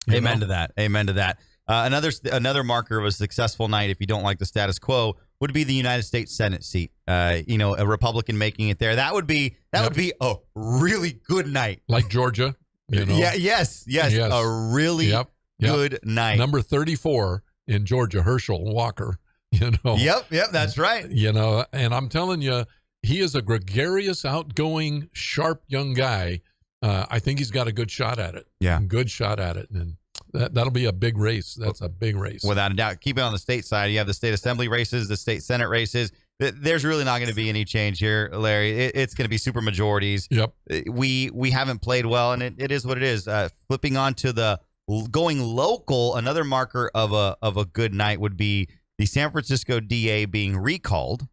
Amen to that. Amen to that. Another marker of a successful night, if you don't like the status quo, would be the United States Senate seat. A Republican making it there. That would be a really good night. Like Georgia. Yes. A really good night. Number 34 in Georgia, Herschel Walker. Yep. That's right. And I'm telling you, he is a gregarious, outgoing, sharp young guy. I think he's got a good shot at it. Yeah. Good shot at it. And that'll be a big race. That's a big race. Without a doubt. Keep it on the state side. You have the state assembly races, the state senate races. There's really not going to be any change here, Larry. It's going to be super majorities. Yep. We haven't played well, and it is what it is. Flipping on to the going local, another marker of a good night would be the San Francisco DA being recalled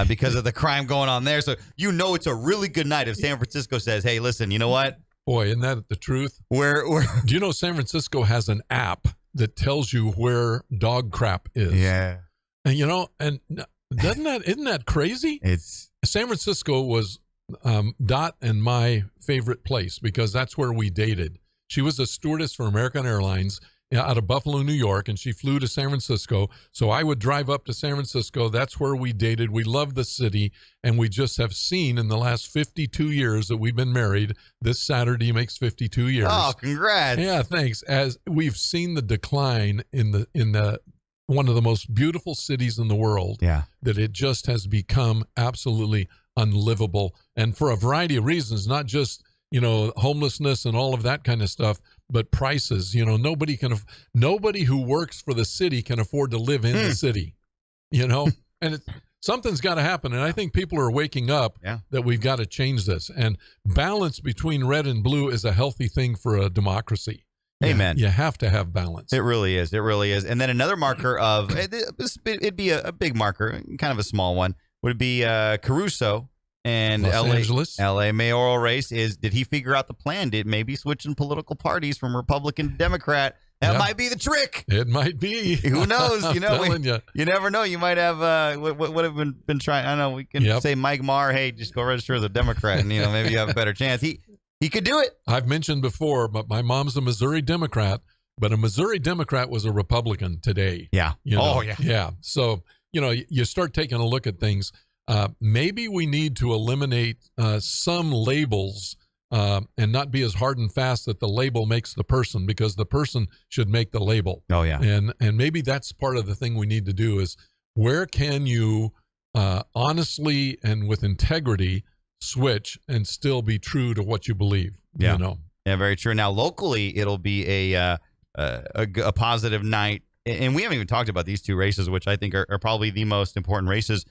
because of the crime going on there. So it's a really good night if San Francisco says, hey, listen, you know what? Boy, isn't that the truth? Do you know San Francisco has an app that tells you where dog crap is? Yeah. And isn't that crazy? It's San Francisco was Dot and my favorite place because that's where we dated. She was a stewardess for American Airlines out of Buffalo, New York, and she flew to San Francisco. So I would drive up to San Francisco. That's where we dated. We love the city, and we just have seen in the last 52 years that we've been married. This Saturday makes 52 years. Oh, congrats. Yeah, thanks. As we've seen the decline in the one of the most beautiful cities in the world, that it just has become absolutely unlivable, and for a variety of reasons, not just homelessness and all of that kind of stuff, but prices. Nobody who works for the city can afford to live in the city, and something's got to happen. And I think people are waking up that we've got to change this, and balance between red and blue is a healthy thing for a democracy. Amen. You have to have balance. It really is. It really is. And then another marker of it'd be a big marker, kind of a small one, would be Caruso and Los Angeles. LA mayoral race. Did he figure out the plan? Did maybe switching political parties from Republican to Democrat? That might be the trick. It might be. Who knows? I'm telling you. You never know. You might have what have been trying. I don't know. We can say Mike Maher, hey, just go register as a Democrat, and maybe you have a better chance. He could do it. I've mentioned before, but my mom's a Missouri Democrat, but a Missouri Democrat was a Republican today. Yeah. Yeah. So, you start taking a look at things. Maybe we need to eliminate some labels and not be as hard and fast that the label makes the person, because the person should make the label. Oh, yeah. And maybe that's part of the thing we need to do is where can you honestly and with integrity switch and still be true to what you believe. Yeah, very true. Now locally, it'll be a positive night, and we haven't even talked about these two races, which I think are probably the most important races,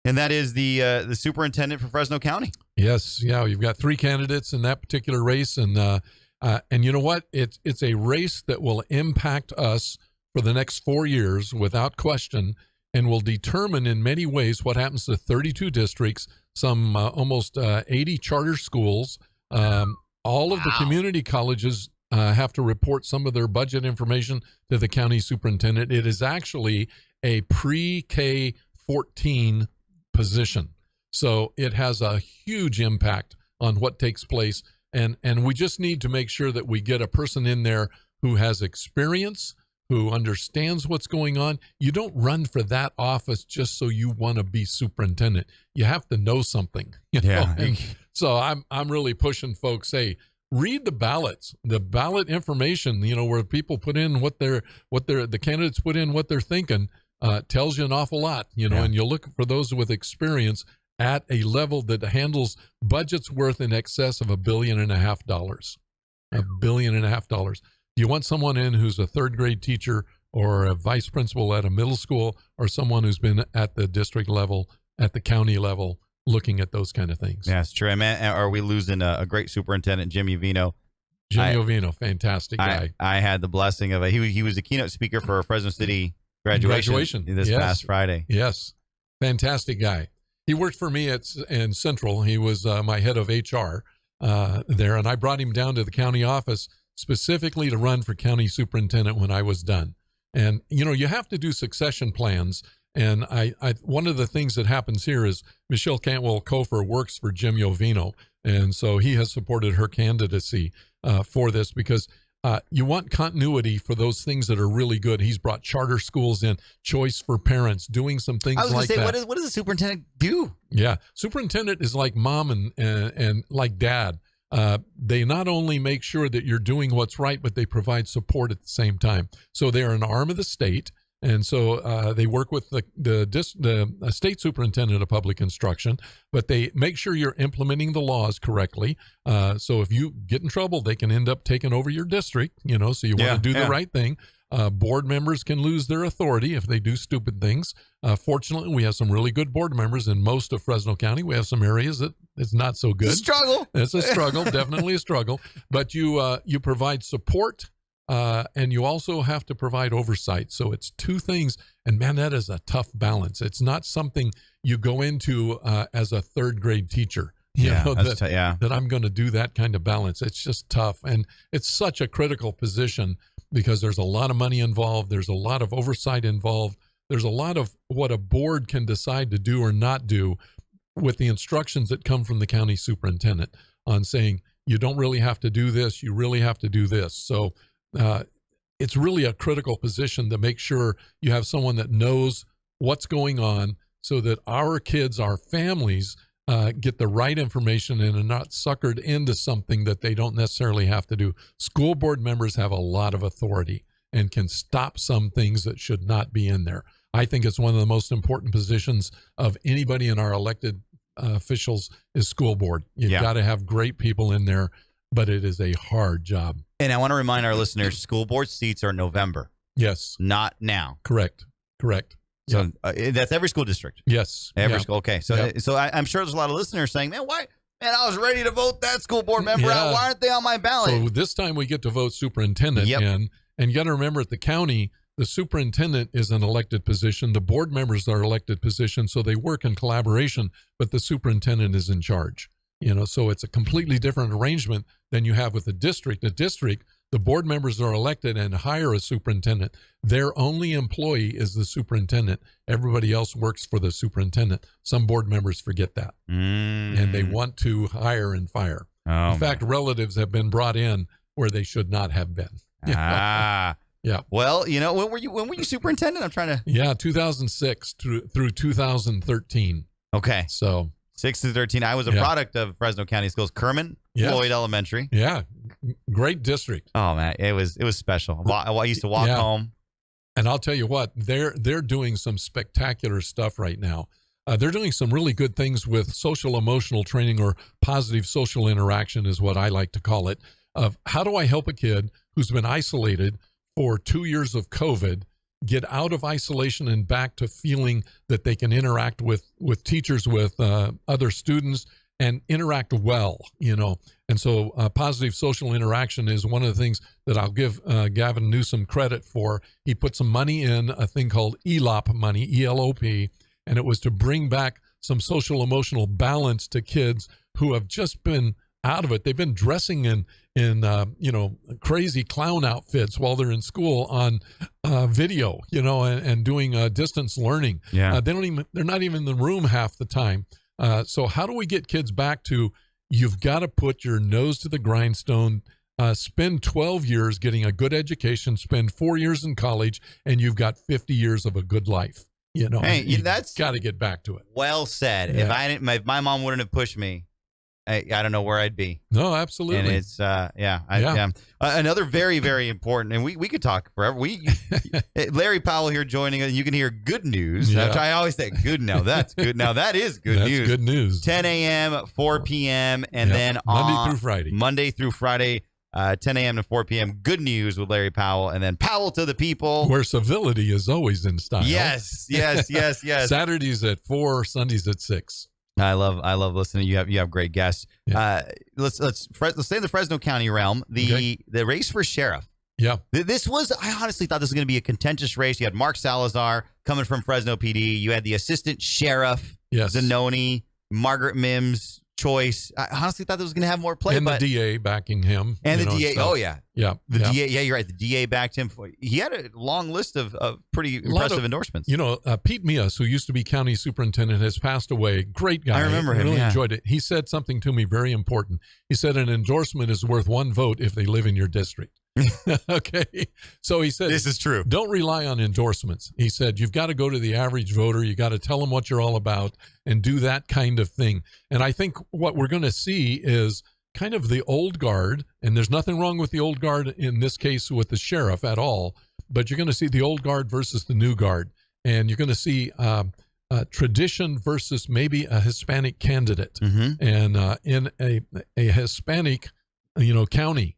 and that is the superintendent for Fresno County. Yes, you've got 3 candidates in that particular race, and you know what? It's a race that will impact us for the next 4 years without question, and will determine in many ways what happens to 32 districts, some almost 80 charter schools. All of the community colleges have to report some of their budget information to the county superintendent. It is actually a pre-K 14 position. So it has a huge impact on what takes place. And we just need to make sure that we get a person in there who has experience, who understands what's going on. You don't run for that office just so you want to be superintendent. You have to know something. And so I'm really pushing folks. Hey, read the ballots, the ballot information. Where people put in the candidates put in what they're thinking. Tells you an awful lot. And you'll look for those with experience at a level that handles budgets worth in excess of $1.5 billion. $1.5 billion. Do you want someone in who's a 3rd grade teacher or a vice principal at a middle school, or someone who's been at the district level, at the county level, looking at those kind of things? Yeah, it's true. Man, are we losing a great superintendent, Jimmy Ovino? Jimmy Ovino, fantastic guy. I had the blessing of he was the keynote speaker for Fresno City graduation this past Friday. Yes, fantastic guy. He worked for me in Central. He was my head of HR there, and I brought him down to the county office specifically to run for county superintendent when I was done. And, you have to do succession plans. And I one of the things that happens here is Michelle Cantwell-Cofer works for Jimmy Ovino. And so he has supported her candidacy for this because you want continuity for those things that are really good. He's brought charter schools in, choice for parents, doing some things like that. I was going to say, what does the superintendent do? Yeah. Superintendent is like mom and like dad. They not only make sure that you're doing what's right, but they provide support at the same time. So they're an arm of the state. And so they work with the state superintendent of public instruction, but they make sure you're implementing the laws correctly. So if you get in trouble, they can end up taking over your district, so you want to do the right thing. Board members can lose their authority if they do stupid things. Fortunately, we have some really good board members in most of Fresno County. We have some areas that it's not so good. It's a struggle, definitely a struggle. But you provide support. And you also have to provide oversight. So it's 2 things. And man, that is a tough balance. It's not something you go into as a 3rd grade teacher. That I'm going to do that kind of balance. It's just tough. And it's such a critical position because there's a lot of money involved. There's a lot of oversight involved. There's a lot of what a board can decide to do or not do. with the instructions that come from the county superintendent on saying, you don't really have to do this, you really have to do this. So it's really a critical position to make sure you have someone that knows what's going on so that our kids, our families, get the right information and are not suckered into something that they don't necessarily have to do. School board members have a lot of authority and can stop some things that should not be in there. I think it's one of the most important positions of anybody in our elected officials is school board. You've got to have great people in there, but it is a hard job. And I want to remind our listeners, school board seats are November. Yes. Not now. Correct. So that's every school district. Yes. Every school. Okay. So so I'm sure there's a lot of listeners saying, man, why? Man, I was ready to vote that school board member out. Why aren't they on my ballot? So this time we get to vote superintendent. And you got to remember at the county, the superintendent is an elected position. The board members are elected positions, so they work in collaboration, but the superintendent is in charge. So it's a completely different arrangement than you have with the district. The district, the board members are elected and hire a superintendent. Their only employee is the superintendent. Everybody else works for the superintendent. Some board members forget that, and they want to hire and fire. In fact, relatives have been brought in where they should not have been. Yeah. Well, when were you superintendent? I'm trying to. 2006 through 2013. Okay. So 6 to 13. I was a product of Fresno County Schools. Kerman, Floyd Elementary. Yeah. Great district. Oh man, it was special. I used to walk home. And I'll tell you what, they're doing some spectacular stuff right now. They're doing some really good things with social emotional training, or positive social interaction is what I like to call it, of how do I help a kid who's been isolated for 2 years of COVID get out of isolation and back to feeling that they can interact with teachers, with other students, and interact well, And so positive social interaction is one of the things that I'll give Gavin Newsom credit for. He put some money in a thing called ELOP money, ELOP, and it was to bring back some social emotional balance to kids who have just been out of it. They've been dressing in crazy clown outfits while they're in school on video, and doing distance learning. Yeah. They're not even in the room half the time. So how do we get kids back to, you've got to put your nose to the grindstone, spend 12 years getting a good education, spend 4 years in college, and you've got 50 years of a good life. Hey, that's got to get back to it. Well said. Yeah. If my mom wouldn't have pushed me, I don't know where I'd be. No, absolutely. And it's another very, very important, and we could talk forever. Larry Powell here joining us. You can hear good news. Yeah. I always say good. Now that's good. Now that is good That's news. good news. 10 a.m., 4 p.m., and then Monday through Friday, 10 a.m. to 4 p.m. Good news with Larry Powell, and then Powell to the people, where civility is always in style. Yes. Saturdays at 4, Sundays at 6. I love listening. You have great guests. Yeah. Let's stay in the Fresno County realm. The race for sheriff. Yeah. I honestly thought this was going to be a contentious race. You had Mark Salazar coming from Fresno PD. You had the assistant sheriff, Zanoni, Margaret Mims, Choice. I honestly thought this was going to have more play. And the DA backing him. And the DA. Stuff. Oh, yeah. Yeah. DA. Yeah, you're right. The DA backed him. He had a long list of pretty impressive endorsements. Pete Mias, who used to be county superintendent, has passed away. Great guy. I remember him. Really enjoyed it. He said something to me very important. He said an endorsement is worth one vote if they live in your district. Okay. So he said, this is true. Don't rely on endorsements. He said, you've got to go to the average voter. You got to tell them what you're all about and do that kind of thing. And I think what we're going to see is kind of the old guard, and there's nothing wrong with the old guard in this case with the sheriff at all, but you're going to see the old guard versus the new guard. And you're going to see tradition versus maybe a Hispanic candidate. Mm-hmm. And in a Hispanic, county.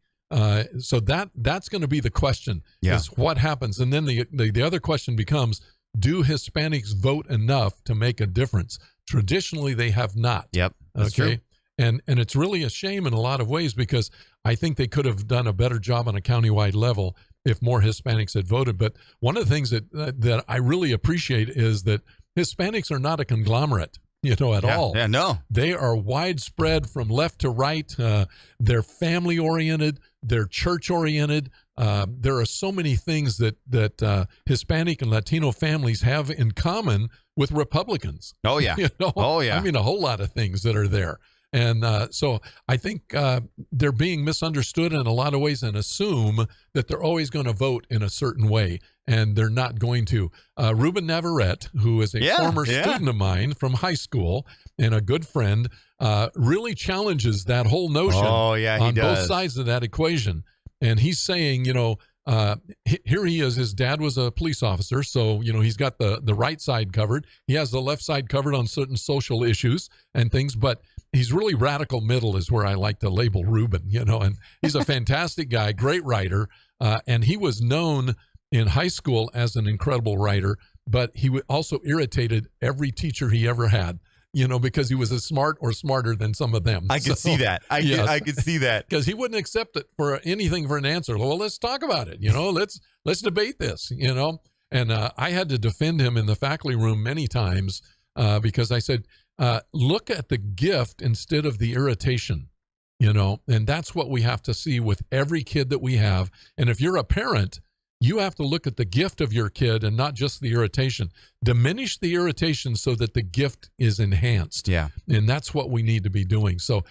So that's going to be the question, is what happens. And then the other question becomes, do Hispanics vote enough to make a difference? Traditionally, they have not. Yep. That's true. And it's really a shame in a lot of ways, because I think they could have done a better job on a countywide level if more Hispanics had voted. But one of the things that I really appreciate is that Hispanics are not a conglomerate. At all. Yeah, no. They are widespread from left to right. They're family oriented. They're church oriented. There are so many things that Hispanic and Latino families have in common with Republicans. Oh, yeah. Oh, yeah. I mean, a whole lot of things that are there. And so I think they're being misunderstood in a lot of ways and assume that they're always going to vote in a certain way, and they're not going to. Ruben Navarrete, who is a former student of mine from high school and a good friend, really challenges that whole notion on both sides of that equation. And he's saying, here he is. His dad was a police officer, so he's got the right side covered. He has the left side covered on certain social issues and things, but he's really radical middle is where I like to label Ruben. And he's a fantastic guy, great writer, and he was known in high school as an incredible writer. But he also irritated every teacher he ever had. Because he was as smart or smarter than some of them. I could see that. I could see that. Because he wouldn't accept it for anything for an answer. Well, let's talk about it. Let's debate this. And I had to defend him in the faculty room many times because I said, look at the gift instead of the irritation. And that's what we have to see with every kid that we have. And if you're a parent, you have to look at the gift of your kid and not just the irritation. Diminish the irritation so that the gift is enhanced. Yeah. And that's what we need to be doing. So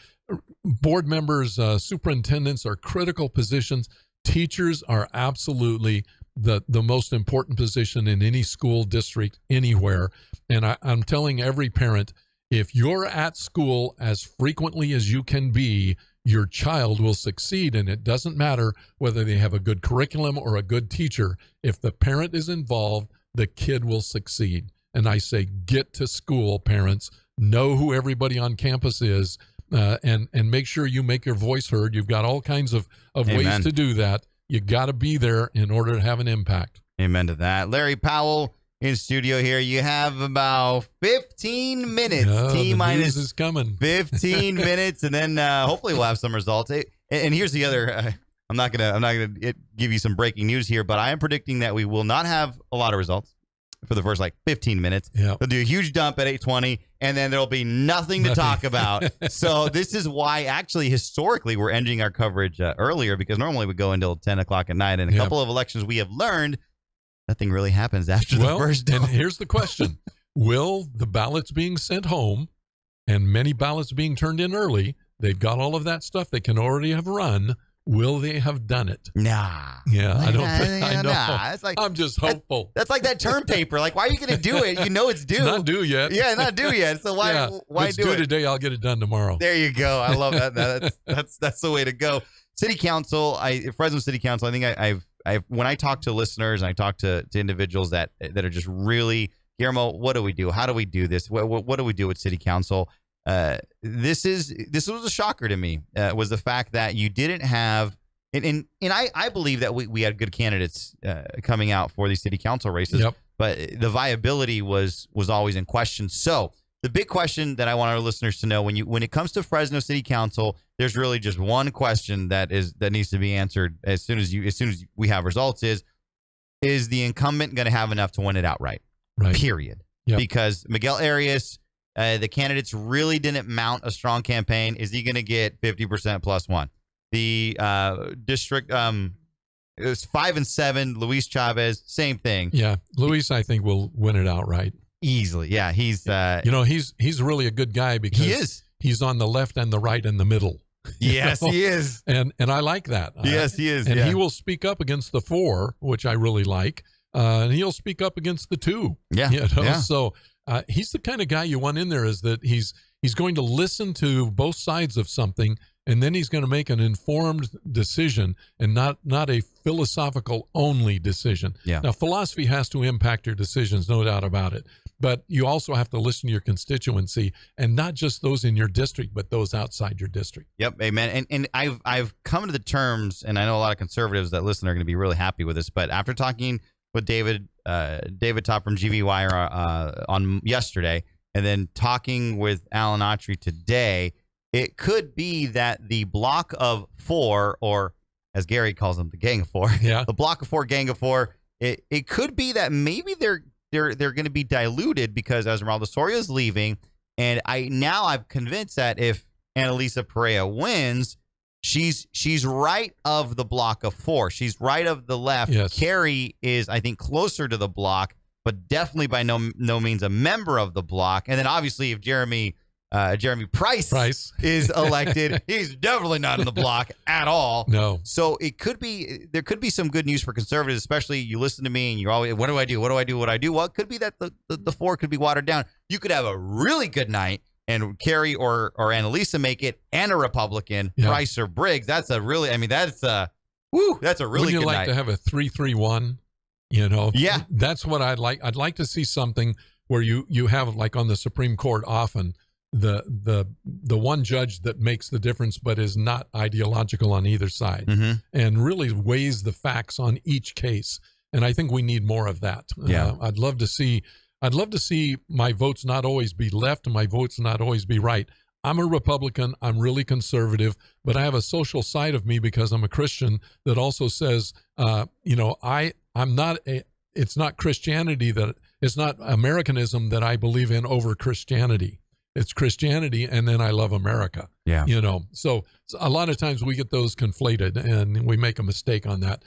board members, superintendents are critical positions. Teachers are absolutely the most important position in any school district anywhere. And I'm telling every parent, if you're at school as frequently as you can be, your child will succeed, and it doesn't matter whether they have a good curriculum or a good teacher. If the parent is involved, the kid will succeed. And I say, get to school, parents. Know who everybody on campus is, and make sure you make your voice heard. You've got all kinds of ways to do that. You got to be there in order to have an impact. Amen to that. Larry Powell in studio here. You have about 15 minutes. T-minus is coming. 15 minutes, and then hopefully we'll have some results. And here's the other. I'm not gonna give you some breaking news here, but I am predicting that we will not have a lot of results for the first 15 minutes. Yep. We'll do a huge dump at 8:20, and then there'll be nothing to talk about. So this is why, actually, historically, we're ending our coverage earlier, because normally we go until 10 o'clock at night. And a couple of elections we have learned, nothing really happens after the first dump. And here's the question. Will the ballots being sent home and many ballots being turned in early, they've got all of that stuff they can already have run, will they have done it? Nah. Yeah, I don't think. I know. Nah. It's like, I'm just hopeful. That's like that term paper. Like, why are you going to do it? You know it's due. It's not due yet. Yeah, not due yet. So why it's do due it? today, I'll get it done tomorrow. There you go. I love that. That's the way to go. City Council, Fresno City Council, I think I've when I talk to listeners and I talk to individuals that are just really, Guillermo, what do we do? How do we do this? What do we do with City Council? This was a shocker to me. Was the fact that you didn't have, and I believe that we had good candidates coming out for these City Council races, but the viability was always in question. So the big question that I want our listeners to know, when it comes to Fresno City Council, there's really just one question that needs to be answered as soon as we have results: is the incumbent going to have enough to win it outright? Right. Period. Yep. Because Miguel Arias, the candidates really didn't mount a strong campaign. Is he going to get 50% plus one? The district, it was 5 and 7. Luis Chavez, same thing. Yeah, Luis, I think, will win it outright easily. Yeah, he's he's really a good guy because he's on the left and the right and the middle. Yes, he is. And I like that. Yes, he is. And he will speak up against the 4, which I really like. And he'll speak up against the 2. Yeah. So he's the kind of guy you want in there, is that he's going to listen to both sides of something, and then he's going to make an informed decision and not a philosophical only decision. Yeah. Now, philosophy has to impact your decisions, no doubt about it. But you also have to listen to your constituency, and not just those in your district, but those outside your district. Yep, amen. And I've come to the terms, and I know a lot of conservatives that listen are going to be really happy with this, but after talking with David Topp from GV Wire on yesterday, and then talking with Alan Autry today, it could be that the block of 4, or as Gary calls them, the gang of 4, the block of 4, gang of 4, it could be that maybe they're going to be diluted because Esmeralda Soria is leaving, and I'm convinced that if Annalisa Perea wins, She's right of the block of 4. She's right of the left. Yes. Carrie is, I think, closer to the block, but definitely by no means a member of the block. And then obviously if Jeremy Price is elected, he's definitely not in the block at all. No. So there could be some good news for conservatives, especially you listen to me and you're always, what do I do? What do I do? What do I do? Well, it could be that the 4 could be watered down. You could have a really good night and Carrie or Annalisa make it and a Republican, Price or Briggs. That's a really good night. Wouldn't you like to have a 3-3-1? Yeah. That's what I'd like. I'd like to see something where you have, like on the Supreme Court often, the one judge that makes the difference but is not ideological on either side and really weighs the facts on each case. And I think we need more of that. I'd love to see my votes not always be left and my votes not always be right. I'm a Republican. I'm really conservative, but I have a social side of me because I'm a Christian that also says, it's not Christianity it's not Americanism that I believe in over Christianity. It's Christianity, and then I love America. Yeah. So a lot of times we get those conflated, and we make a mistake on that.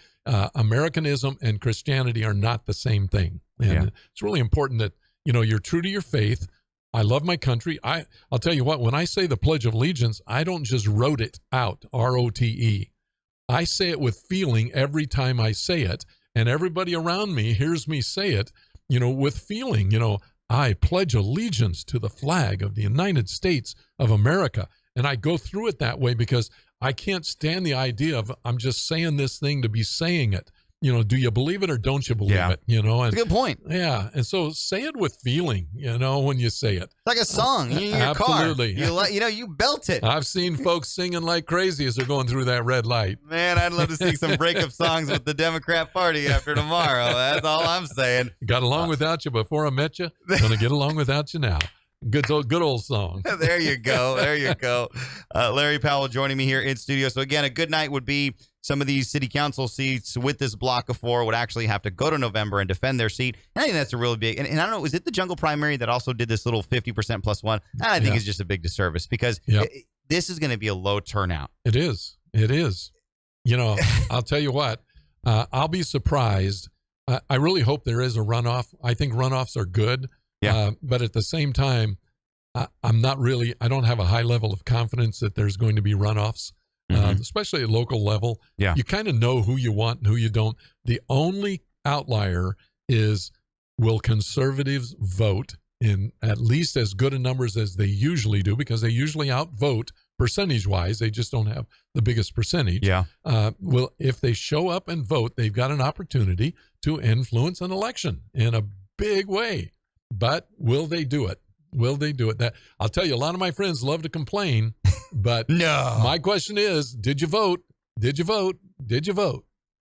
Americanism and Christianity are not the same thing. And it's really important that, you're true to your faith. I love my country. I'll tell you what, when I say the Pledge of Allegiance, I don't just rote it out, R-O-T-E. I say it with feeling every time I say it, and everybody around me hears me say it, with feeling, I pledge allegiance to the flag of the United States of America. And I go through it that way because I can't stand the idea of I'm just saying this thing to be saying it. Do you believe it or don't you believe it? And, that's a good point. Yeah. And so say it with feeling, when you say it. It's like a song in your Absolutely. car. You belt it. I've seen folks singing like crazy as they're going through that red light. Man, I'd love to sing some breakup songs with the Democrat Party after tomorrow. That's all I'm saying. Got along without you before I met you. Gonna get along without you now. Good old song. There you go. Larry Powell joining me here in studio. So again, a good night would be some of these city council seats with this block of 4 would actually have to go to November and defend their seat. And I think that's a really big, and I don't know, was it the Jungle primary that also did this little 50% plus 1? I think it's just a big disservice because this is going to be a low turnout. It is. I'll tell you what, I'll be surprised. I really hope there is a runoff. I think runoffs are good. Yeah. But at the same time, I don't have a high level of confidence that there's going to be runoffs, especially at local level. Yeah. You kind of know who you want and who you don't. The only outlier is, will conservatives vote in at least as good a numbers as they usually do, because they usually outvote percentage-wise. They just don't have the biggest percentage. Yeah. Well, if they show up and vote, they've got an opportunity to influence an election in a big way. But will they do it? That I'll tell you, a lot of my friends love to complain, but no. My question is, did you vote? Did you vote?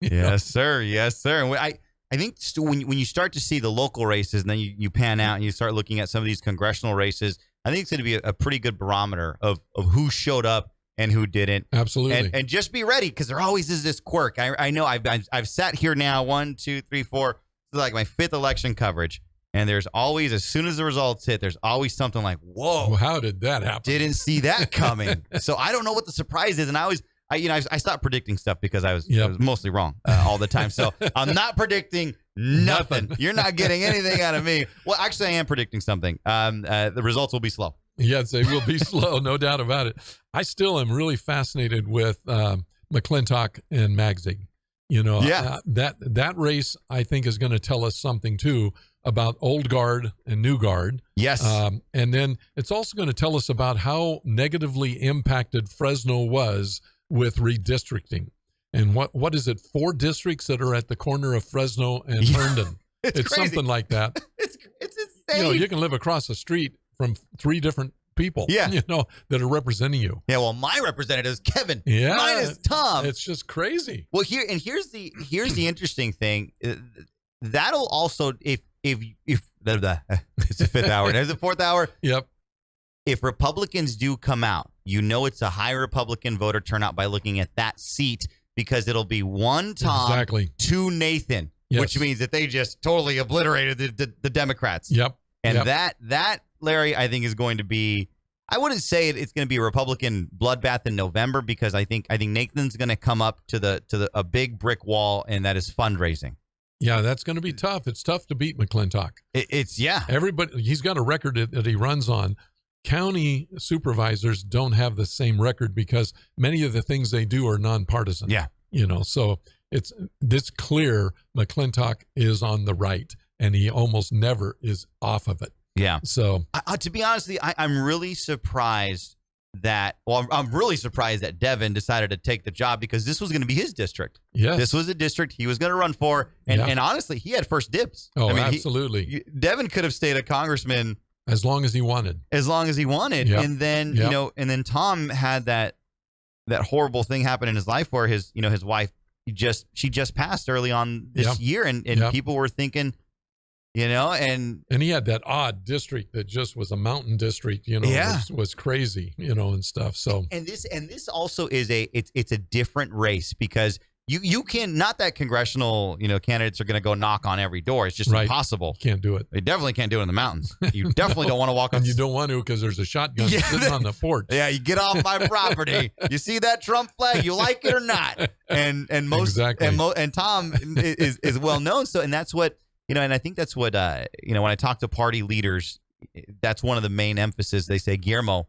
Yes, sir. And I think when you start to see the local races and then you pan out and you start looking at some of these congressional races, I think it's going to be a pretty good barometer of who showed up and who didn't. Absolutely. And just be ready, because there always is this quirk. I know I've sat here now 1, 2, 3, 4. This is like my 5th election coverage. And there's always, as soon as the results hit, there's always something like, whoa. Well, how did that happen? Didn't see that coming. So I don't know what the surprise is. And I stopped predicting stuff because I was mostly wrong all the time. So I'm not predicting nothing. You're not getting anything out of me. Well, actually, I am predicting something. The results will be slow. Yes, they will be slow, no doubt about it. I still am really fascinated with McClintock and Magzig. That race, I think, is going to tell us something, too, about old guard and new guard. Yes. And then it's also going to tell us about how negatively impacted Fresno was with redistricting. And what is it, 4 districts that are at the corner of Fresno and Herndon? It's something like that. It's insane. You can live across the street from 3 different people, that are representing you. Yeah, well, my representative is Kevin. Yeah. Mine is Tom. It's just crazy. Well, here's the interesting thing. That'll also, if it's the 5th hour. There's the 4th hour. Yep. If Republicans do come out, it's a high Republican voter turnout by looking at that seat, because it'll be 1 Tom, 2 Nathan, which means that they just totally obliterated the Democrats. Yep. And that Larry, I think, is going to be I wouldn't say it's going to be a Republican bloodbath in November because I think Nathan's going to come up to a big brick wall, and that is fundraising. Yeah, that's going to be tough. It's tough to beat McClintock. It's everybody. He's got a record that he runs on. County supervisors don't have the same record because many of the things they do are nonpartisan. Yeah, so it's clear McClintock is on the right, and he almost never is off of it. Yeah. So to be honest with you, I'm really surprised that Devin decided to take the job because this was going to be his district. Yes. This was a district he was going to run for. And honestly, he had first dibs. Oh, absolutely. Devin could have stayed a congressman as long as he wanted. Yep. And then, and then Tom had that horrible thing happen in his life where his wife, she just passed early on this year. And people were thinking, and he had that odd district that just was a mountain district, was crazy, and stuff. So and this also is it's a different race because you can not that congressional candidates are going to go knock on every door. It's just impossible. Can't do it. They definitely can't do it in the mountains. You definitely don't want to walk up. And you don't want to because there's a shotgun sitting on the porch. Yeah, you get off my property. You see that Trump flag? You like it or not? And most and Tom is well known. So and that's what. And I think that's what, when I talk to party leaders, that's one of the main emphasis. They say, Guillermo,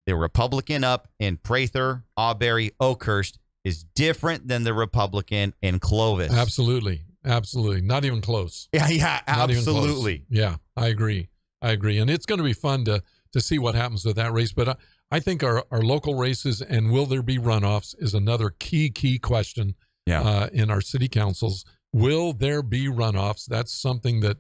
the Republican up in Prather, Auberry, Oakhurst is different than the Republican in Clovis. Absolutely. Not even close. Yeah, absolutely. Yeah, I agree. And it's going to be fun to see what happens with that race. But I think our local races and will there be runoffs is another key question in our city councils. Will there be runoffs? That's something that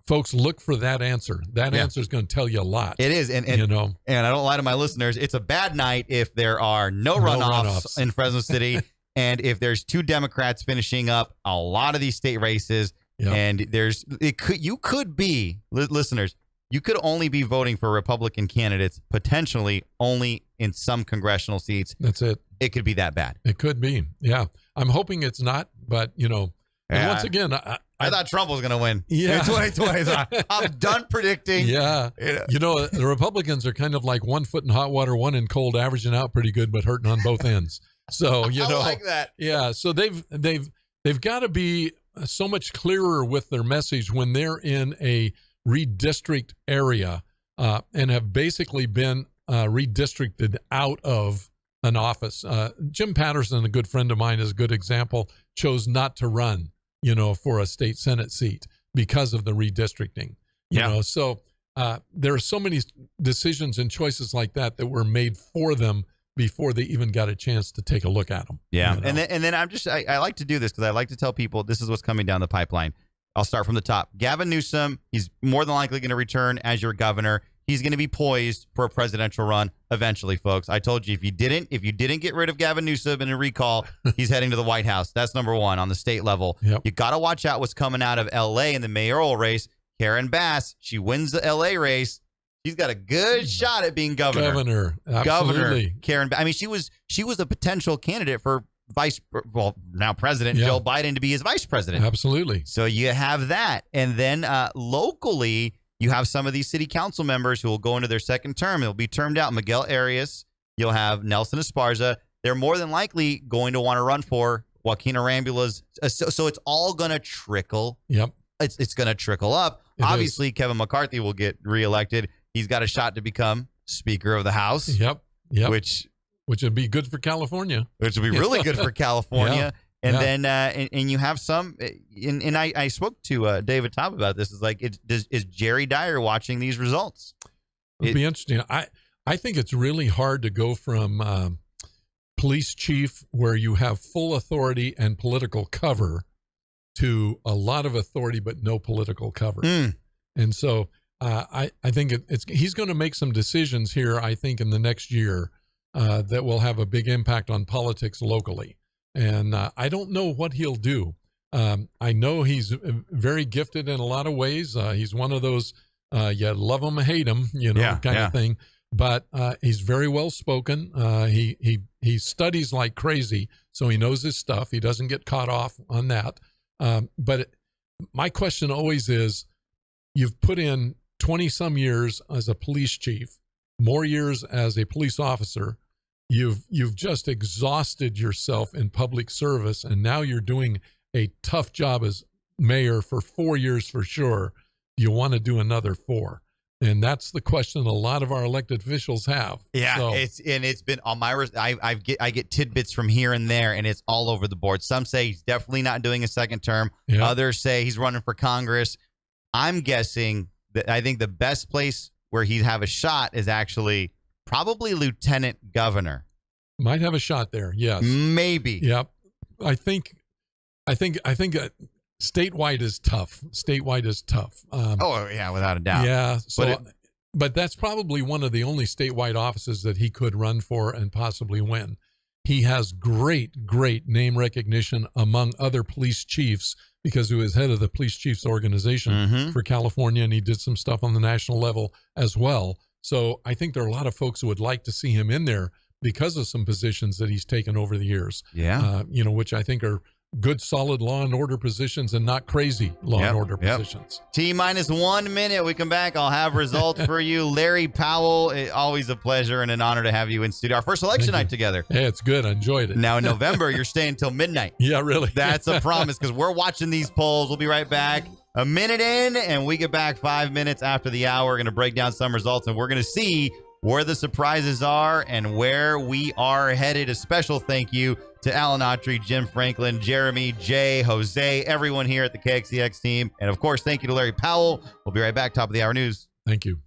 folks look for that answer. That answer is going to tell you a lot. It is. And I don't lie to my listeners. It's a bad night if there are no runoffs in Fresno City. And if there's two Democrats finishing up a lot of these state races and you could be listeners, you could only be voting for Republican candidates potentially only in some congressional seats. That's it. It could be that bad. It could be. Yeah. I'm hoping it's not, but and once again, I thought Trump was going to win. Yeah. In 2020. I'm done predicting. Yeah. The Republicans are kind of like 1 foot in hot water, 1 in cold, averaging out pretty good, but hurting on both ends. So, I like that. Yeah. So they've got to be so much clearer with their message when they're in a redistrict area and have basically been redistricted out of an office. Jim Patterson, a good friend of mine, is a good example, chose not to run, for a state Senate seat because of the redistricting. So there are so many decisions and choices like that were made for them before they even got a chance to take a look at them. Yeah. And then I like to do this because I like to tell people this is what's coming down the pipeline. I'll start from the top. Gavin Newsom, he's more than likely going to return as your governor. He's going to be poised for a presidential run eventually, folks. I told you if you didn't get rid of Gavin Newsom in a recall, he's heading to the White House. That's number one on the state level. Yep. You got to watch out what's coming out of L.A. in the mayoral race. Karen Bass, she wins the L.A. race. She's got a good shot at being governor. Absolutely. Karen. I mean, she was a potential candidate for now President Joe Biden to be his vice president. Absolutely. So you have that, and then locally. You have some of these city council members who will go into their second term. They'll be termed out. Miguel Arias. You'll have Nelson Esparza. They're more than likely going to want to run for Joaquin Arambula's. So it's all going to trickle. Yep. It's going to trickle up. Obviously, Kevin McCarthy will get reelected. He's got a shot to become Speaker of the House. Yep. Which would be good for California. Which would be really good for California. And then and you have some, and I spoke to David Top about this. It's like, is Jerry Dyer watching these results? It'd be interesting. I think it's really hard to go from police chief, where you have full authority and political cover, to a lot of authority but no political cover. And so I think he's going to make some decisions here, I think, in the next year that will have a big impact on politics locally. And I don't know what he'll do. I know he's very gifted in a lot of ways. He's one of those, you love him, hate him, kind of thing. But he's very well spoken. He studies like crazy, so he knows his stuff. He doesn't get caught off on that. But my question always is, you've put in 20 some years as a police chief. more years as a police officer. You've just exhausted yourself in public service, and now you're doing a tough job as mayor for 4 years for sure. You want to do another 4. And that's the question a lot of our elected officials have. Yeah, So, it's been on my. I get tidbits from here and there, and it's all over the board. Some say he's definitely not doing a second term. Yeah. Others say he's running for Congress. I'm guessing that I think the best place where he'd have a shot is actually probably lieutenant governor. might have a shot there. Yes. Maybe. Yep. I think statewide is tough. Statewide is tough. Oh yeah, without a doubt. Yeah. So, But but that's probably one of the only statewide offices that he could run for and possibly win. He has great name recognition among other police chiefs because he was head of the police chiefs organization for California, and he did some stuff on the national level as well. So I think there are a lot of folks who would like to see him in there because of some positions that he's taken over the years. Yeah. Which I think are good, solid law and order positions and not crazy law and order positions. T-minus 1 minute. We come back. I'll have results for you. Larry Powell, always a pleasure and an honor to have you in studio. Our first election night together. Hey, it's good. I enjoyed it. Now in November, you're staying till midnight. Yeah, really. That's a promise because we're watching these polls. We'll be right back. A minute in, and we get back 5 minutes after the hour. We're going to break down some results, and we're going to see where the surprises are and where we are headed. A special thank you to Alan Autry, Jim Franklin, Jeremy, Jay, Jose, everyone here at the KXEX team. And, of course, thank you to Larry Powell. We'll be right back. Top of the hour news. Thank you.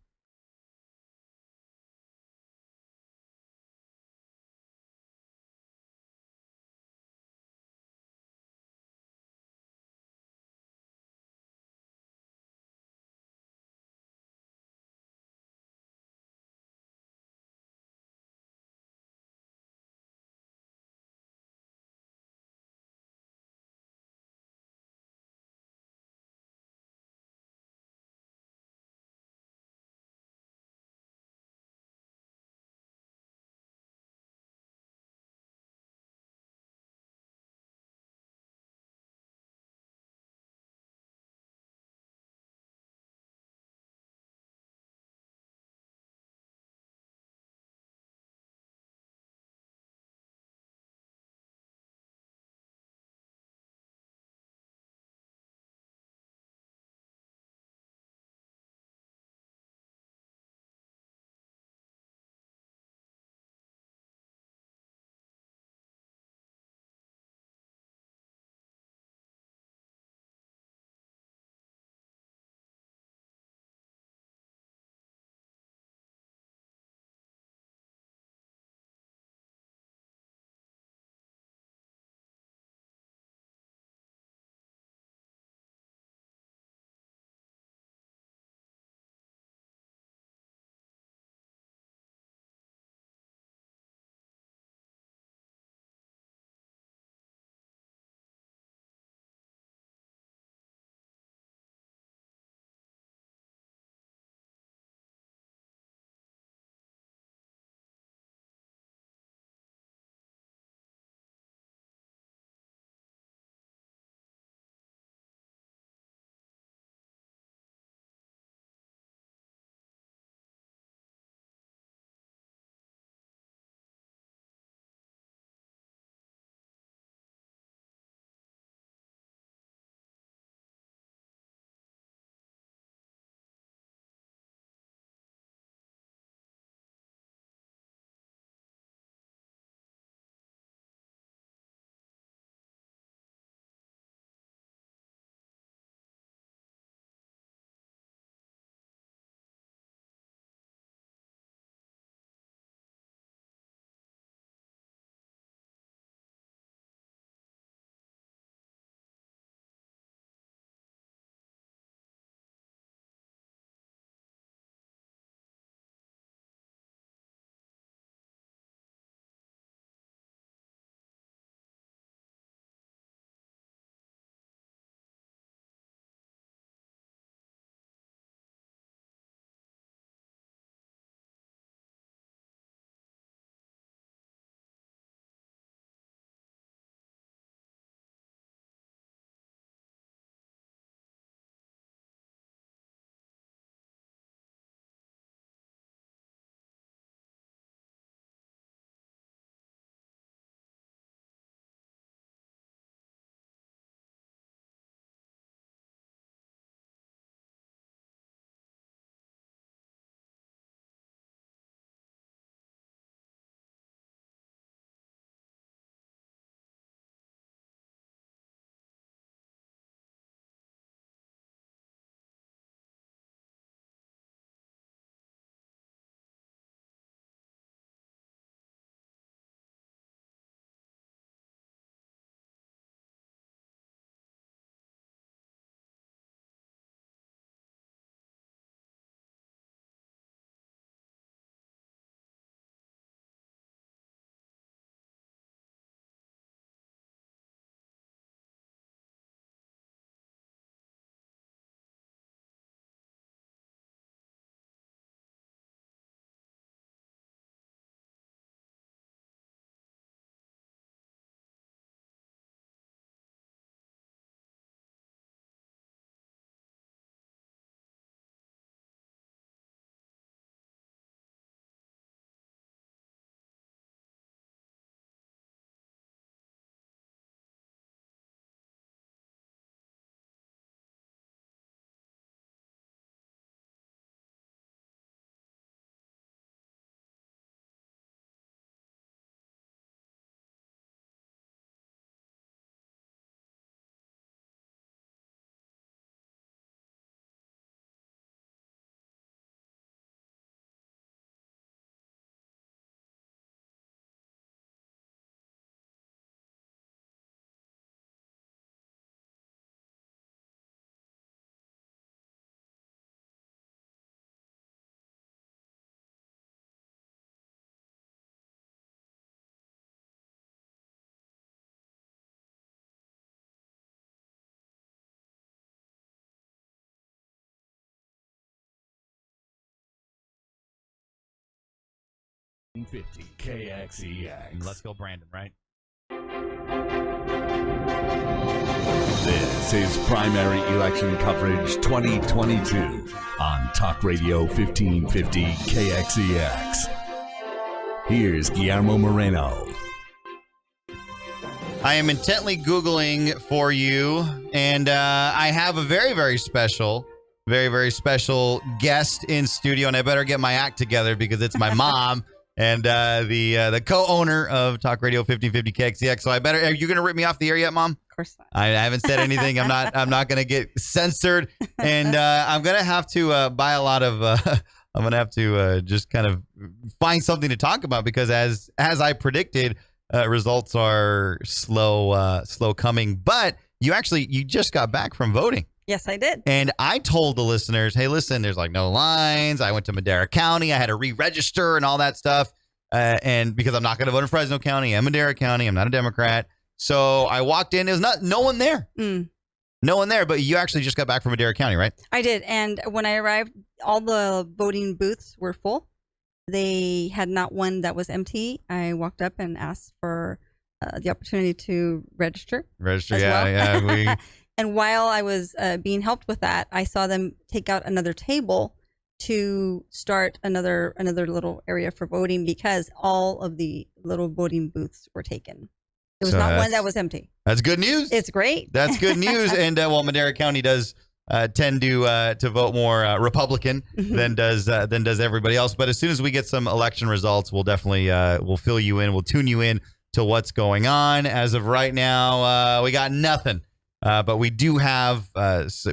50 KXEX. Let's go, Brandon, right? This is Primary Election Coverage 2022 on Talk Radio 1550 KXEX. Here's Guillermo Moreno. I am intently Googling for you, and I have a very, very special guest in studio, and I better get my act together because it's my mom and the co-owner of Talk Radio 1550 KXEX. So are you going to rip me off the air yet, Mom? Of course not. I haven't said anything. I'm not going to get censored, and I'm going to have to buy a lot of. I'm going to have to just kind of find something to talk about because as I predicted, results are slow coming. But you just got back from voting. Yes, I did. And I told the listeners, hey, listen, there's like no lines. I went to Madera County. I had to re-register and all that stuff. And because I'm not going to vote in Fresno County and Madera County, I'm not a Democrat. So I walked in. There's no one there. No one there. But you actually just got back from Madera County, right? I did. And when I arrived, all the voting booths were full. They had not one that was empty. I walked up and asked for the opportunity to register. Yeah. And while I was being helped with that, I saw them take out another table to start another little area for voting because all of the little voting booths were taken. There was not one that was empty. That's good news. It's great. That's good news. And Madera County does tend to vote more Republican than does everybody else. But as soon as we get some election results, we'll definitely we'll fill you in. We'll tune you in to what's going on. As of right now, we got nothing. But we do have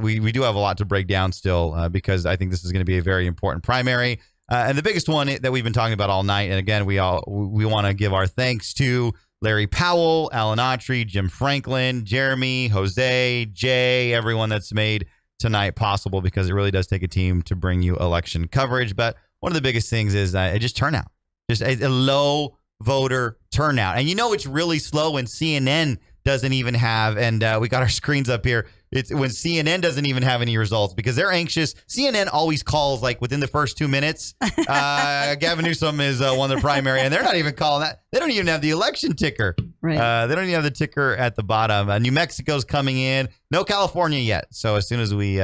we do have a lot to break down still because I think this is going to be a very important primary. And the biggest one that we've been talking about all night. And again, we want to give our thanks to Larry Powell, Alan Autry, Jim Franklin, Jeremy, Jose, Jay, everyone that's made tonight possible because it really does take a team to bring you election coverage. But one of the biggest things is just turnout, just a low voter turnout. And it's really slow when CNN doesn't even have, and we got our screens up here. It's when CNN doesn't even have any results because they're anxious. CNN always calls like within the first 2 minutes. Gavin Newsom is won the primary, and they're not even calling that. They don't even have the election ticker. Right. They don't even have the ticker at the bottom. New Mexico's coming in. No California yet. So as soon as we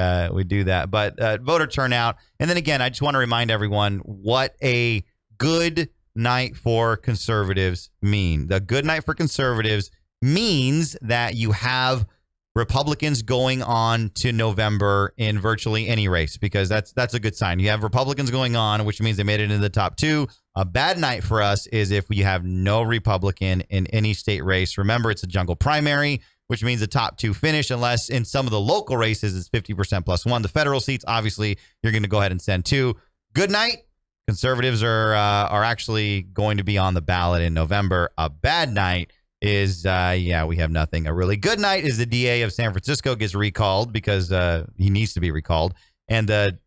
do that, but voter turnout, and then again, I just want to remind everyone what a good night for conservatives mean. The good night for conservatives means that you have Republicans going on to November in virtually any race because that's a good sign. You have Republicans going on, which means they made it into the top two. A bad night for us is if you have no Republican in any state race. Remember, it's a jungle primary, which means the top two finish unless in some of the local races it's 50% plus one. The federal seats, obviously, you're going to go ahead and send two. Good night. Conservatives are actually going to be on the ballot in November. A bad night is, we have nothing. A really good night is the DA of San Francisco gets recalled because he needs to be recalled. And the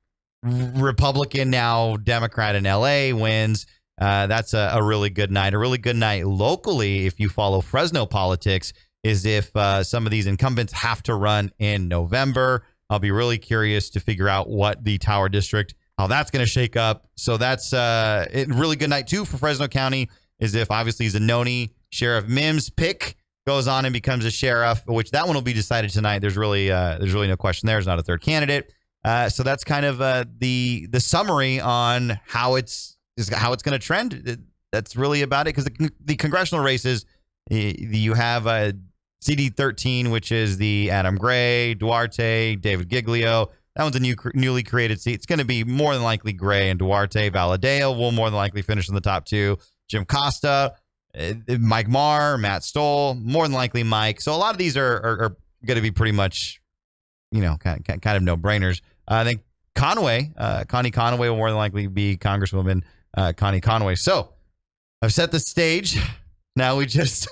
Republican, now Democrat in LA wins. That's a really good night. A really good night locally, if you follow Fresno politics, is if some of these incumbents have to run in November. I'll be really curious to figure out what the Tower District, how that's going to shake up. So that's a really good night, too, for Fresno County, is if obviously Zanoni, Sheriff Mims pick goes on and becomes a sheriff, which that one will be decided tonight. There's really no question there. There's not a third candidate. So that's kind of the summary on how it's going to trend. That's really about it because the congressional races, you have CD13, which is the Adam Gray, Duarte, David Giglio. That one's a newly created seat. It's going to be more than likely Gray and Duarte. Valadeo will more than likely finish in the top two. Jim Costa, Mike Marr, Matt Stoll, more than likely Mike. So a lot of these are going to be pretty much, kind of no-brainers. I think Conway, Connie Conway will more than likely be Congresswoman Connie Conway. So I've set the stage. Now we just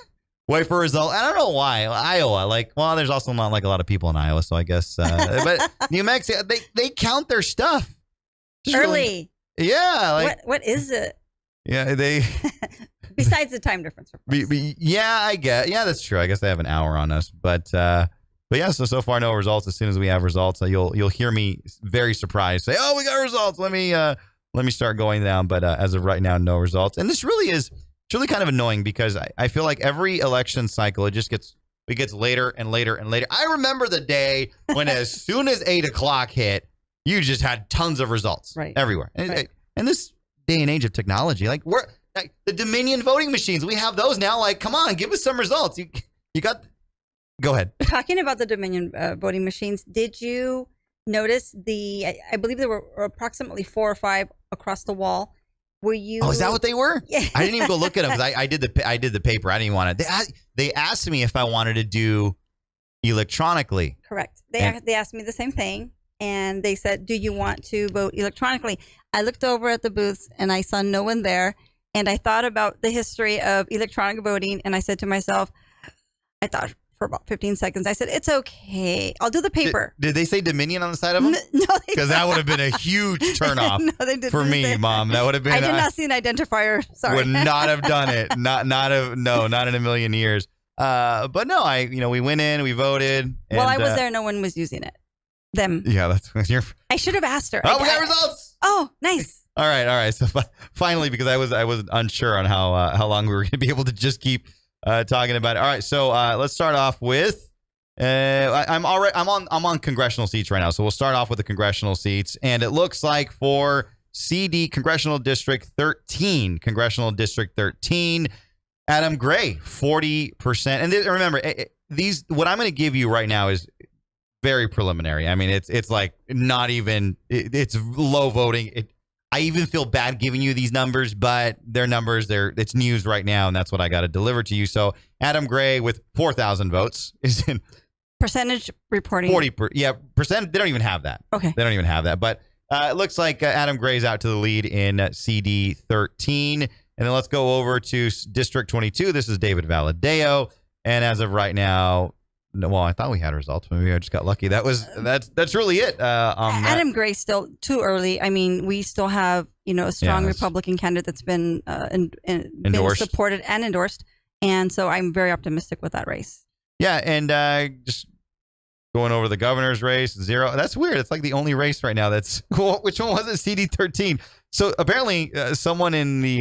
wait for a result. I don't know why. Iowa, there's also not like a lot of people in Iowa, so I guess. But New Mexico, they count their stuff. Just early. Really, yeah. What is it? Yeah, they. Besides the time difference. Yeah, I guess. Yeah, that's true. I guess they have an hour on us, but yeah. So far, no results. As soon as we have results, you'll hear me very surprised say, "Oh, we got results. Let me Let me start going down. But as of right now, no results. And this really is, it's really kind of annoying because I feel like every election cycle, it gets later and later and later. I remember the day when as soon as 8 o'clock hit, you just had tons of results everywhere. And this day and age of technology, like the Dominion voting machines, we have those now. Like, come on, give us some results. You got. Go ahead. Talking about the Dominion voting machines, did you notice I believe there were approximately 4 or 5 across the wall. Were you? Oh, is that what they were? Yeah. I didn't even go look at them because I did the paper. I didn't want to. They asked me if I wanted to do electronically. Correct. They asked me the same thing, and they said, "Do you want to vote electronically?" I looked over at the booths and I saw no one there, and I thought about the history of electronic voting, and I said to myself, I thought for about 15 seconds, I said, "It's okay. I'll do the paper." Did they say Dominion on the side of them? No, because that would have been a huge turnoff they didn't for me, Mom. That would have been. I did not see an identifier. Sorry, would not have done it. Not in a million years. But no, we went in, we voted. While I was there, no one was using it. Them. Yeah, that's your. I should have asked her. Oh, we got results. Oh, nice. All right. So finally, because I was unsure on how long we were going to be able to just keep talking about it. All right, so let's start off with. I'm on congressional seats right now, so we'll start off with the congressional seats, and it looks like for CD Congressional District 13, Adam Gray 40%. And remember, what I'm going to give you right now is very preliminary. I mean, it's like not even it's low voting. I even feel bad giving you these numbers, but they're numbers. It's news right now, and that's what I got to deliver to you. So Adam Gray with 4,000 votes is in percentage reporting. 40%. Percent. They don't even have that. Okay. They don't even have that. But it looks like Adam Gray's out to the lead in CD 13. And then let's go over to District 22. This is David Valadeo. And as of right now, I thought we had results. Maybe I just got lucky. That's really it. Adam Gray still too early. I mean, we still have a strong Republican candidate that's been been supported and endorsed, and so I'm very optimistic with that race. Yeah, and just going over the governor's race, 0. That's weird. It's like the only race right now that's cool. Which one was it? CD 13. So apparently, someone in the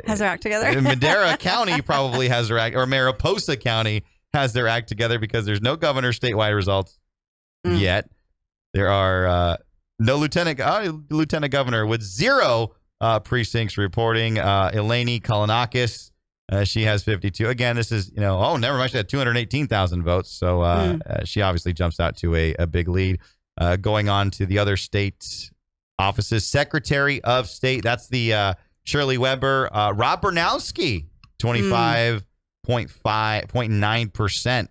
has their act together. In Madera County probably has their act, or Mariposa County has their act together, because there's no governor statewide results yet. There are no lieutenant governor with 0 precincts reporting. Eleni Kalinakis, she has 52. Again, this is never mind. She had 218,000 votes, so she obviously jumps out to a big lead. Going on to the other state offices, Secretary of State. That's the Shirley Weber. Rob Bernowski, 25.9%.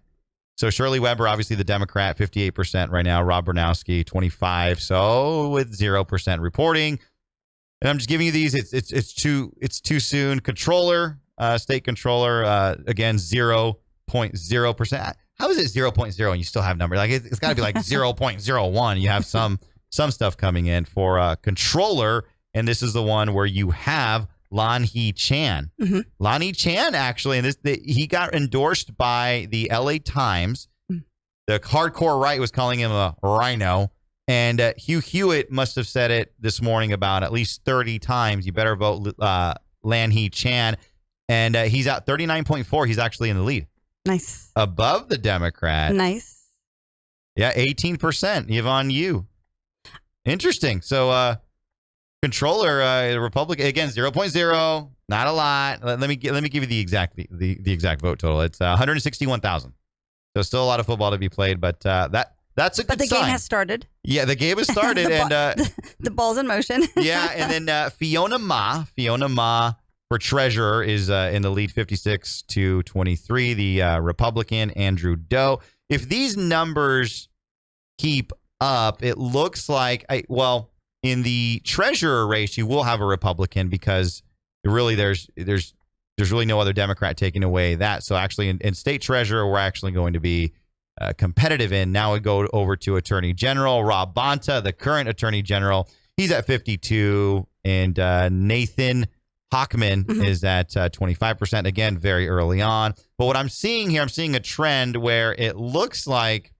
So Shirley Weber, obviously the Democrat, 58% right now. Rob Bernowski, 25%. So with 0% reporting. And I'm just giving you these. It's too soon. Controller, state controller, again 0.0%. How is it 0.0 and you still have numbers? Like it's got to be like 0.01. You have some stuff coming in for controller, and this is the one where you have Lan Hee Chan. Mm-hmm. Lan Hee Chan, actually, and he got endorsed by the LA Times. The hardcore right was calling him a rhino. And Hugh Hewitt must have said it this morning about at least 30 times. You better vote Lan Hee Chan. And he's at 39.4. He's actually in the lead. Nice. Above the Democrat. Nice. Yeah, 18%. Yvonne Yu. Interesting. So, controller, Republican, again, 0.0. Not a lot. Let me give you the exact vote total. It's 161,000. So still a lot of football to be played, but that's a good sign. But the game has started. Yeah, the game has started, and the ball's in motion. Yeah, and then Fiona Ma for treasurer is in the lead, 56-23. The Republican Andrew Doe. If these numbers keep up, it looks like in the treasurer race you will have a Republican, because really there's really no other Democrat taking away that. So actually in state treasurer, we're actually going to be competitive in. Now we go over to Attorney General Rob Bonta, the current Attorney General. He's at 52, and Nathan Hochman is at 25%. Again, very early on. But what I'm seeing here, I'm seeing a trend where it looks like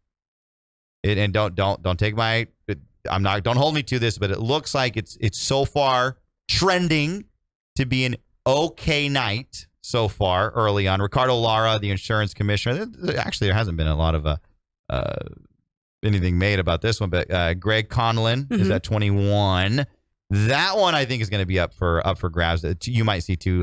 it. And don't take my. don't hold me to this, but it looks like it's so far trending to be an okay night so far early on. Ricardo Lara, the insurance commissioner, actually there hasn't been a lot of anything made about this one, but Greg Conlon is at 21. That one I think is going to be up for grabs. You might see two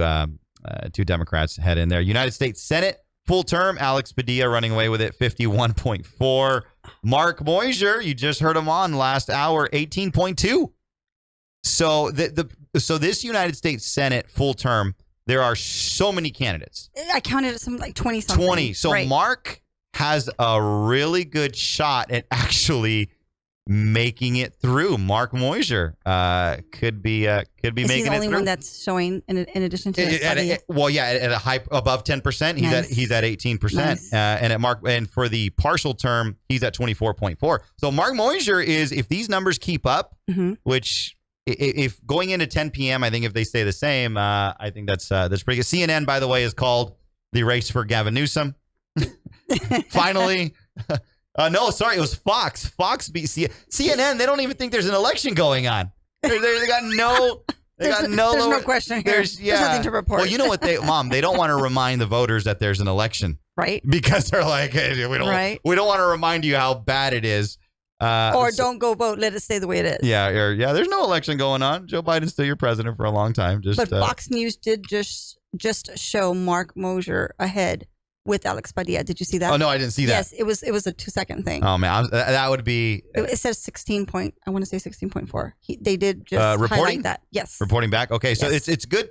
Democrats head in there. United States Senate full term, Alex Padilla running away with it, 51.4. Mark Moisier, you just heard him on last hour, 18.2. So so this United States Senate full term, there are so many candidates. I counted something like 20 something. 20. So right. Mark has a really good shot at actually making it through. Mark Moisier could be Is making it through. he the only one that's showing in addition to at a high above 10%. He's at 18%. Nice. And for the partial term, he's at 24.4. So Mark Moisier is, if these numbers keep up, which if going into 10 p.m., I think if they stay the same, I think that's pretty good. CNN, by the way, is called the race for Gavin Newsom. Finally. No, sorry, it was Fox. Fox beat CNN. They don't even think there's an election going on. They got no. There's no question here. There's nothing to report. Well, you know what, they don't want to remind the voters that there's an election, right? Because they're like, hey, we don't want to remind you how bad it is. Don't go vote. Let it stay the way it is. Yeah. There's no election going on. Joe Biden's still your president for a long time. But Fox News did just show Mark Moisier ahead with Alex Padilla. Did you see that? Oh no, I didn't see that. Yes, it was a 2-second thing. Oh man, that would be. It says 16.4. They did just highlight that. Yes, reporting back. Okay, so it's good.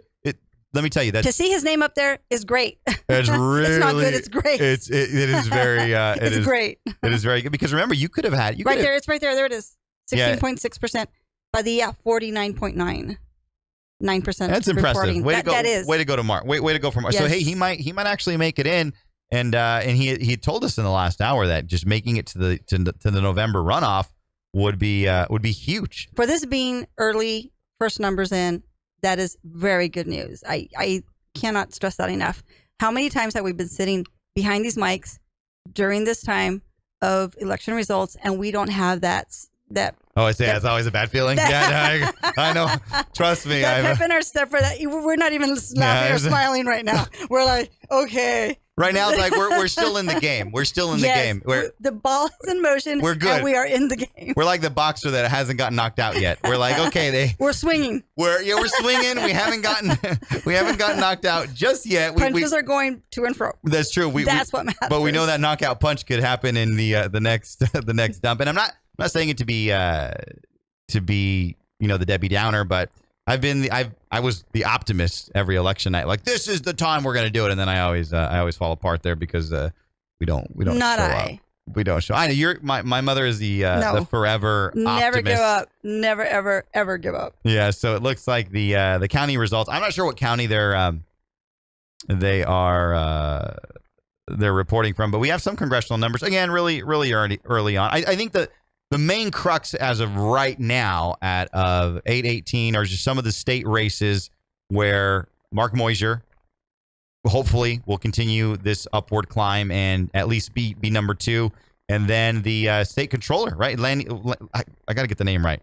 Let me tell you that to see his name up there is great. It's really. It's not good. It's great. It is very. It's great. It is very good because remember you could have had right there. It's right there. There it is. 16.6%. Padilla 49.9%. 9%. That's impressive. Way to go! That is. Way to go to Mark. Way to go from Mark. Yes. So hey, he might actually make it in, and he told us in the last hour that just making it to the November runoff would be huge. For this being early, first numbers in, that is very good news. I cannot stress that enough. How many times have we been sitting behind these mics during this time of election results, and we don't have that. Oh, I say it's always a bad feeling. I know. Trust me. That pep in our step for that. We're not even laughing or smiling right now. We're like, okay. Right now, it's like we're still in the game. We're still in the game. The ball is in motion. We're good. And we are in the game. We're like the boxer that hasn't gotten knocked out yet. We're like, okay, we're swinging. We're swinging. We haven't gotten knocked out just yet. Punches are going to and fro. That's true. That's what matters. But we know that knockout punch could happen in the next dump. And I'm not saying it to be the Debbie Downer, but I was the optimist every election night. Like, this is the time we're going to do it, and then I always fall apart there because we don't not show I. up. We don't show. I know my mother is the forever never optimist. Give up. Never ever give up. Yeah. So it looks like the county results. I'm not sure what county they're reporting from, but we have some congressional numbers again. Really early on. I think the main crux as of right now at 8:18 are just some of the state races where Mark Moisier hopefully will continue this upward climb and at least be number 2. And then the state controller, right? Lanny, I got to get the name right.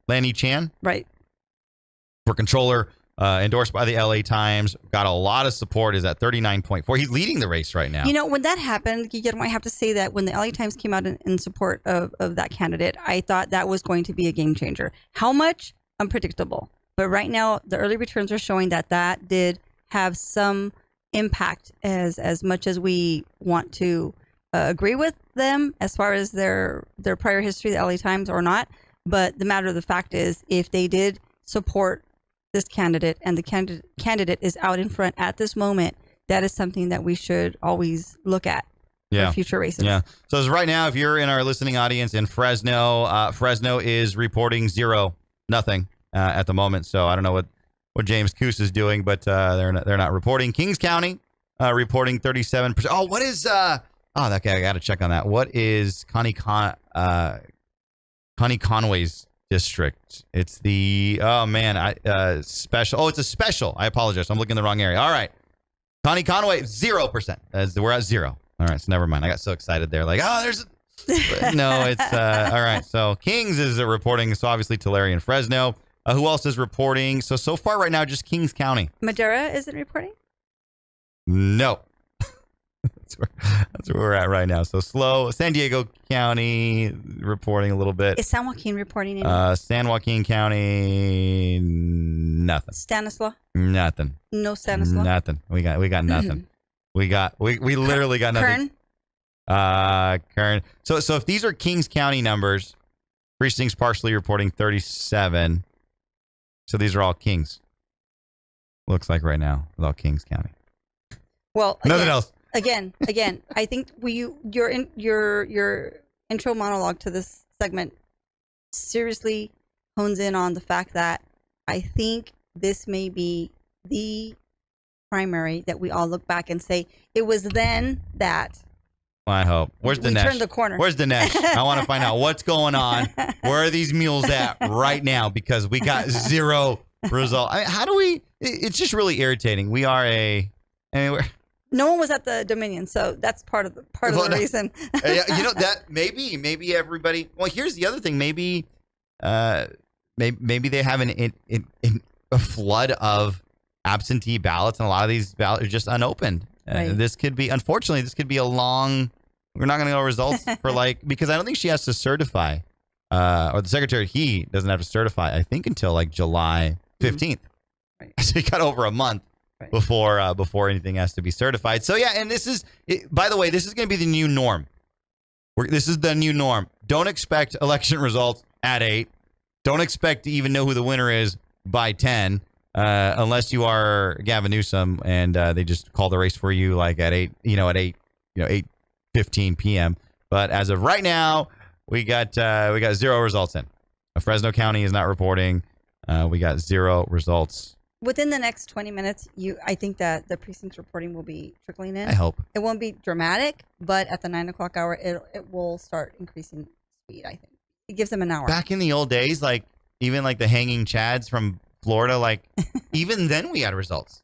Lanny Chan. Right. For controller, endorsed by the LA Times, got a lot of support, is at 39.4. He's leading the race right now. You know, when that happened, Guillermo, I have to say that when the LA Times came out in support of that candidate, I thought that was going to be a game changer. How much? Unpredictable. But right now, the early returns are showing that did have some impact as much as we want to agree with them as far as their prior history, the LA Times, or not. But the matter of the fact is, if they did support this candidate and the candidate is out in front at this moment, that is something that we should always look at for future races. Yeah. So as right now, if you're in our listening audience in Fresno, Fresno is reporting 0-0 at the moment. So I don't know what James Coos is doing, but they're not reporting. Kings County reporting 37%. Oh, what is okay, I got to check on that. What is Connie Conway's district? It's the special. Oh, it's a special. I apologize. I'm looking in the wrong area. All right. Connie Conway, 0%. We're at 0. All right, so never mind. I got so excited there. Like, there's No, it's all right. So Kings is reporting. So obviously Tulare and Fresno. Who else is reporting? So far right now, just Kings County. Madera isn't reporting? No. That's where we're at right now. So slow. San Diego County reporting a little bit. Is San Joaquin reporting anything? San Joaquin County, nothing. Stanislaus? Nothing. No Stanislaus? Nothing. We got nothing. we literally got nothing. Kern. So if these are Kings County numbers, precincts partially reporting 37. So these are all Kings. Looks like right now, it's all Kings County. Well, nothing else. Again, I think your intro monologue to this segment seriously hones in on the fact that I think this may be the primary that we all look back and say it was then that. Well, I hope. Where's Dinesh? Turned the corner. Where's Dinesh? I want to find out what's going on. Where are these mules at right now? Because we got zero result. I mean, how do we? It's just really irritating. We are no one was at the Dominion, so that's part of the reason. That maybe everybody. Well, here's the other thing. Maybe they have a flood of absentee ballots, and a lot of these ballots are just unopened. Right. This could be a long. We're not going to know results for because I don't think she has to certify, or the secretary he doesn't have to certify. I think until July 15th. Right. So you got over a month. Right. Before anything has to be certified. So yeah, and this is, by the way, this is going to be the new norm. This is the new norm. Don't expect election results at 8. Don't expect to even know who the winner is by 10, unless you are Gavin Newsom and they just call the race for you at 8, at 8:15 p.m. But as of right now, we got zero results in. Fresno County is not reporting. We got zero results. Within the next 20 minutes, I think that the precincts reporting will be trickling in. I hope. It won't be dramatic, but at the 9 o'clock hour, it will start increasing speed, I think. It gives them an hour. Back in the old days, even the hanging chads from Florida, even then we had results.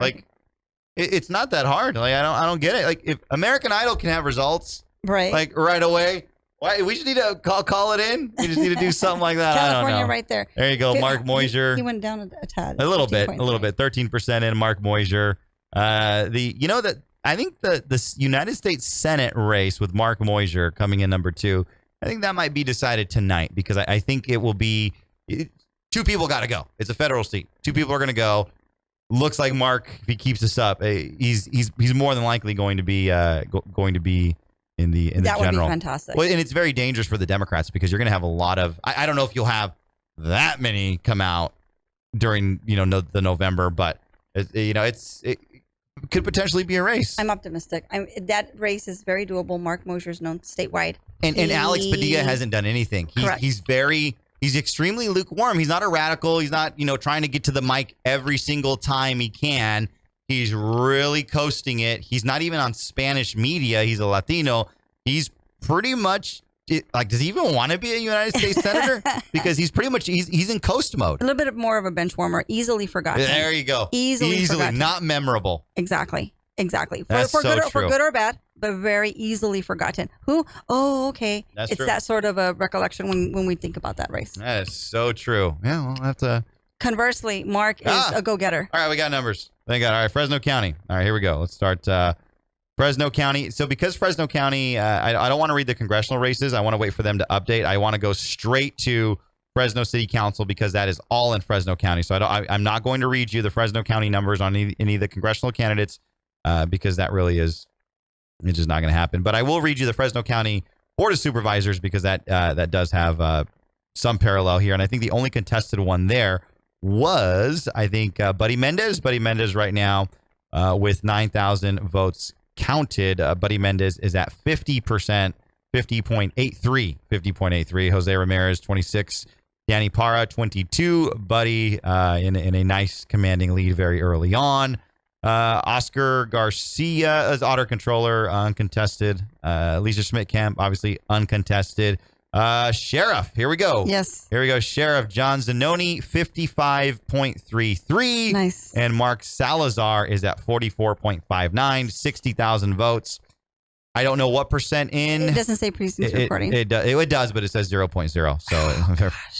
It's not that hard. I don't get it. If American Idol can have results, right away, why we just need to call it in? We just need to do something like that. California, I don't know. right there. There you go, Mark Moisier. He went down a tad. A little bit, 13% in Mark Moisier. I think the United States Senate race with Mark Moisier coming in number 2. I think that might be decided tonight because I think it will be 2 people got to go. It's a federal seat. 2 people are going to go. Looks like Mark, if he keeps this up, he's more than likely going to be in the that general. Would be fantastic. Well, and it's very dangerous for the Democrats because you're going to have a lot of. I don't know if you'll have that many come out during the November, but it could potentially be a race. I'm optimistic. That race is very doable. Mark Moisier's known statewide, and Alex Padilla hasn't done anything. He's extremely lukewarm. He's not a radical. He's not trying to get to the mic every single time he can. He's really coasting it. He's not even on Spanish media. He's a Latino. He's pretty much does he even want to be a United States senator? Because he's pretty much he's in coast mode. A little bit more of a bench warmer, easily forgotten. There you go. Easily forgotten. Not memorable. Exactly. That's for true. For good or bad, but very easily forgotten. Who? Oh, okay. That's it's true. that sort of a recollection when we think about that race. That is so true. Yeah, we'll have to. Conversely, Mark is a go-getter. All right, we got numbers. Thank God. All right, Fresno County. All right, here we go. Let's start Fresno County. So because Fresno County, I don't want to read the congressional races. I want to wait for them to update. I want to go straight to Fresno City Council because that is all in Fresno County. So I'm not going to read you the Fresno County numbers on any of the congressional candidates because that really it's just not going to happen. But I will read you the Fresno County Board of Supervisors because that does have some parallel here. And I think the only contested one there was, I think, Buddy Mendez. Buddy Mendez right now with 9,000 votes counted. Buddy Mendez is at 50%, 50.83. Jose Ramirez, 26. Danny Parra, 22. Buddy in a nice commanding lead very early on. Oscar Garcia as auto controller, uncontested. Lisa Schmidt-Camp, obviously uncontested. Sheriff, here we go. Yes. Here we go. Sheriff John Zanoni, 55.33. Nice. And Mark Salazar is at 44.59, 60,000 votes. I don't know what percent in. It doesn't say precincts reporting. It does, but it says 0.0. So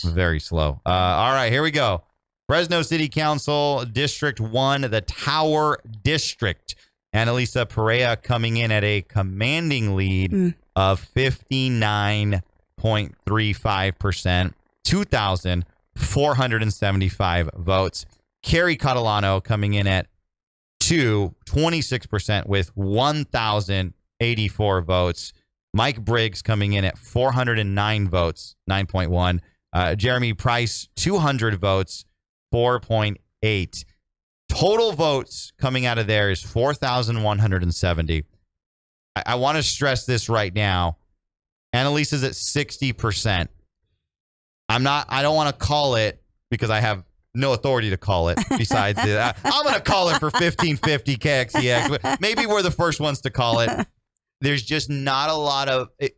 very slow. All right, here we go. Fresno City Council, District 1, the Tower District. Annalisa Perea coming in at a commanding lead of 59.35%, 2,475 votes. Carrie Catalano coming in at 26% with 1,084 votes. Mike Briggs coming in at 409 votes, 9.1. Jeremy Price, 200 votes, 4.8. Total votes coming out of there is 4,170. I want to stress this right now. Annalisa's at 60%. I don't want to call it because I have no authority to call it besides I'm going to call it for 1550 KXEX. Maybe we're the first ones to call it. There's just not a lot of it.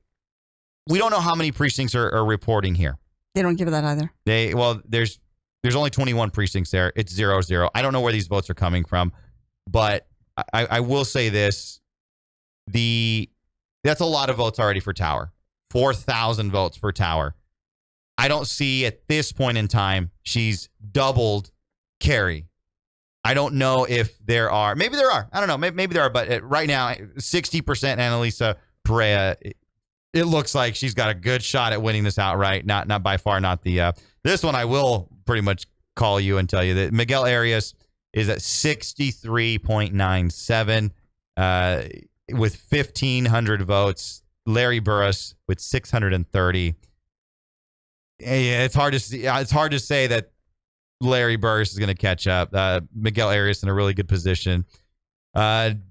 We don't know how many precincts are reporting here. They don't give that either. There's only 21 precincts there. It's 0-0. I don't know where these votes are coming from, but I will say this. That's a lot of votes already for Tower. 4,000 votes for Tower. I don't see at this point in time she's doubled Carrie. I don't know if there are. Maybe there are. I don't know. Maybe there are. But right now, 60% Annalisa Perea. It looks like she's got a good shot at winning this outright. Not by far. Not the. This one I will pretty much call you and tell you that Miguel Arias is at 63.97 with 1,500 votes. Larry Burris with 630. Yeah, it's hard to see. It's hard to say that Larry Burris is going to catch up. Miguel Arias in a really good position.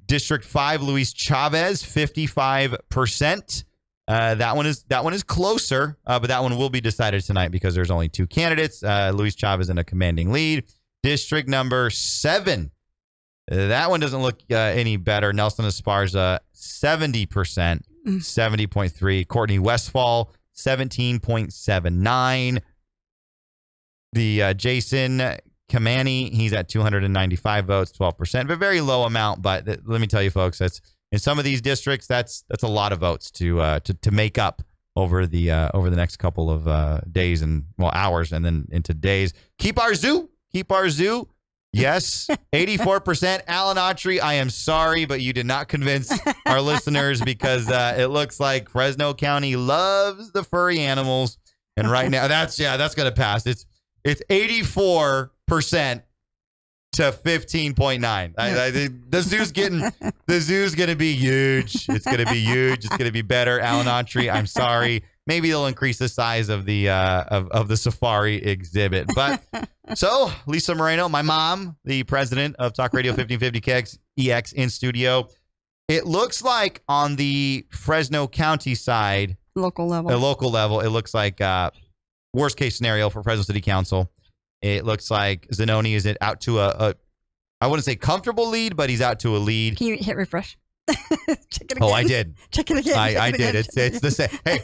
District 5, Luis Chavez, 55%. That one is closer, but that one will be decided tonight because there's only two candidates. Luis Chavez in a commanding lead. District number 7. That one doesn't look any better. Nelson Esparza, 70%, 70.3. Courtney Westfall, 17.79. The Jason Kamani, he's at 295 votes, 12%, but very low amount. But let me tell you, folks, that's in some of these districts, that's a lot of votes to make up over the next couple of days and hours, and then into days. Keep our zoo. Yes, 84%. Alan Autry, I am sorry, but you did not convince our listeners because it looks like Fresno County loves the furry animals, and right now that's going to pass. It's 84% to 15.9. The zoo's going to be huge. It's going to be huge. It's going to be better. Alan Autry, I'm sorry. Maybe they'll increase the size of the of the safari exhibit. But so Lisa Moreno, my mom, the president of Talk Radio 1550 KXEX in studio. It looks like on the Fresno County side, local level, it looks like worst case scenario for Fresno City Council. It looks like Zanoni is out to a I wouldn't say comfortable lead, but he's out to a lead. Can you hit refresh? Check it again. Oh, I did. Check it again. I did. It's the same. Hey,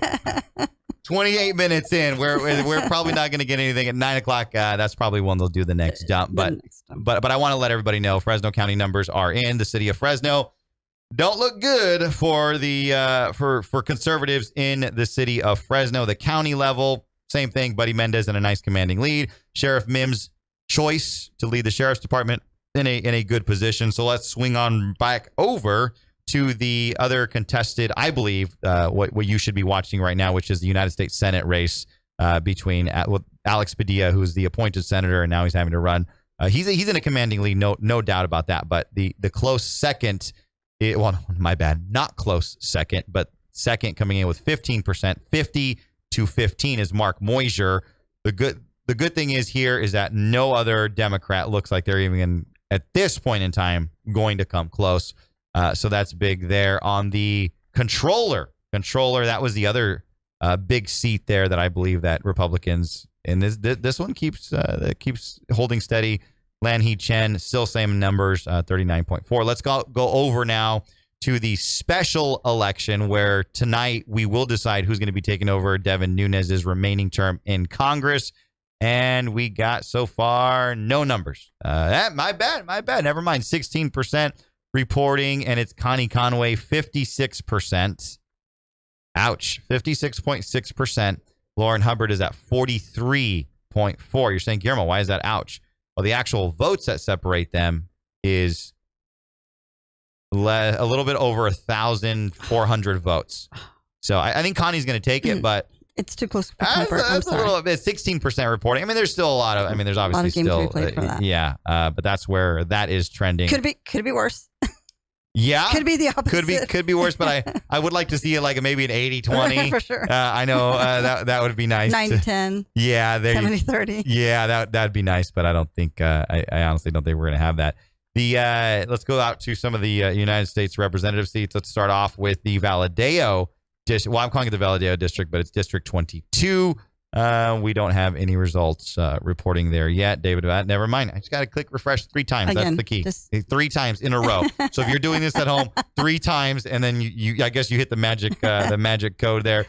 28 minutes in, we're probably not going to get anything at 9 o'clock. That's probably when they'll do the next jump. But I want to let everybody know Fresno County numbers are in. The city of Fresno don't look good for the for conservatives in the city of Fresno. The county level, same thing. Buddy Mendez in a nice commanding lead. Sheriff Mims' choice to lead the sheriff's department in a good position. So let's swing on back over to the other contested, I believe, what you should be watching right now, which is the United States Senate race between Alex Padilla, who's the appointed senator, and now he's having to run. He's in a commanding lead, no doubt about that. But the close second, my bad, not close second, but second coming in with 15%, 50 to 15 is Mark Moisier. The good thing is here is that no other Democrat looks like they're even at this point in time going to come close. So that's big there. On the controller, that was the other big seat there that I believe that Republicans, and this one keeps holding steady. Lan-Hee Chen, still same numbers, 39.4. Let's go over now to the special election where tonight we will decide who's going to be taking over Devin Nunes' remaining term in Congress. And we got so far no numbers. My bad. Never mind. 16% reporting, and it's Connie Conway, 56%. Ouch, 56.6%. Lauren Hubbard is at 43.4%. You're saying, Guillermo, why is that ouch? Well, the actual votes that separate them is a little bit over 1,400 votes. So I think Connie's going to take it, but it's too close for comfort. that's a little bit. 16% reporting. I mean, there's still a lot of. I mean, there's obviously games to still be played for that. Yeah, but that's where that is trending. Could be worse. Yeah, could be the opposite. Could be worse. But I would like to see it like maybe an 80-20 for sure. I know that would be nice. 90-10. Yeah, 70-30. Yeah, that'd be nice. But I don't think. I honestly don't think we're gonna have that. Let's go out to some of the United States representative seats. Let's start off with the Valadeo district. Well, I'm calling it the Valadeo district, but it's District 22. We don't have any results reporting there yet. David, never mind. I just got to click refresh 3 times. Again, that's the key. 3 times in a row. So if you're doing this at home 3 times, and then you I guess you hit the magic code there.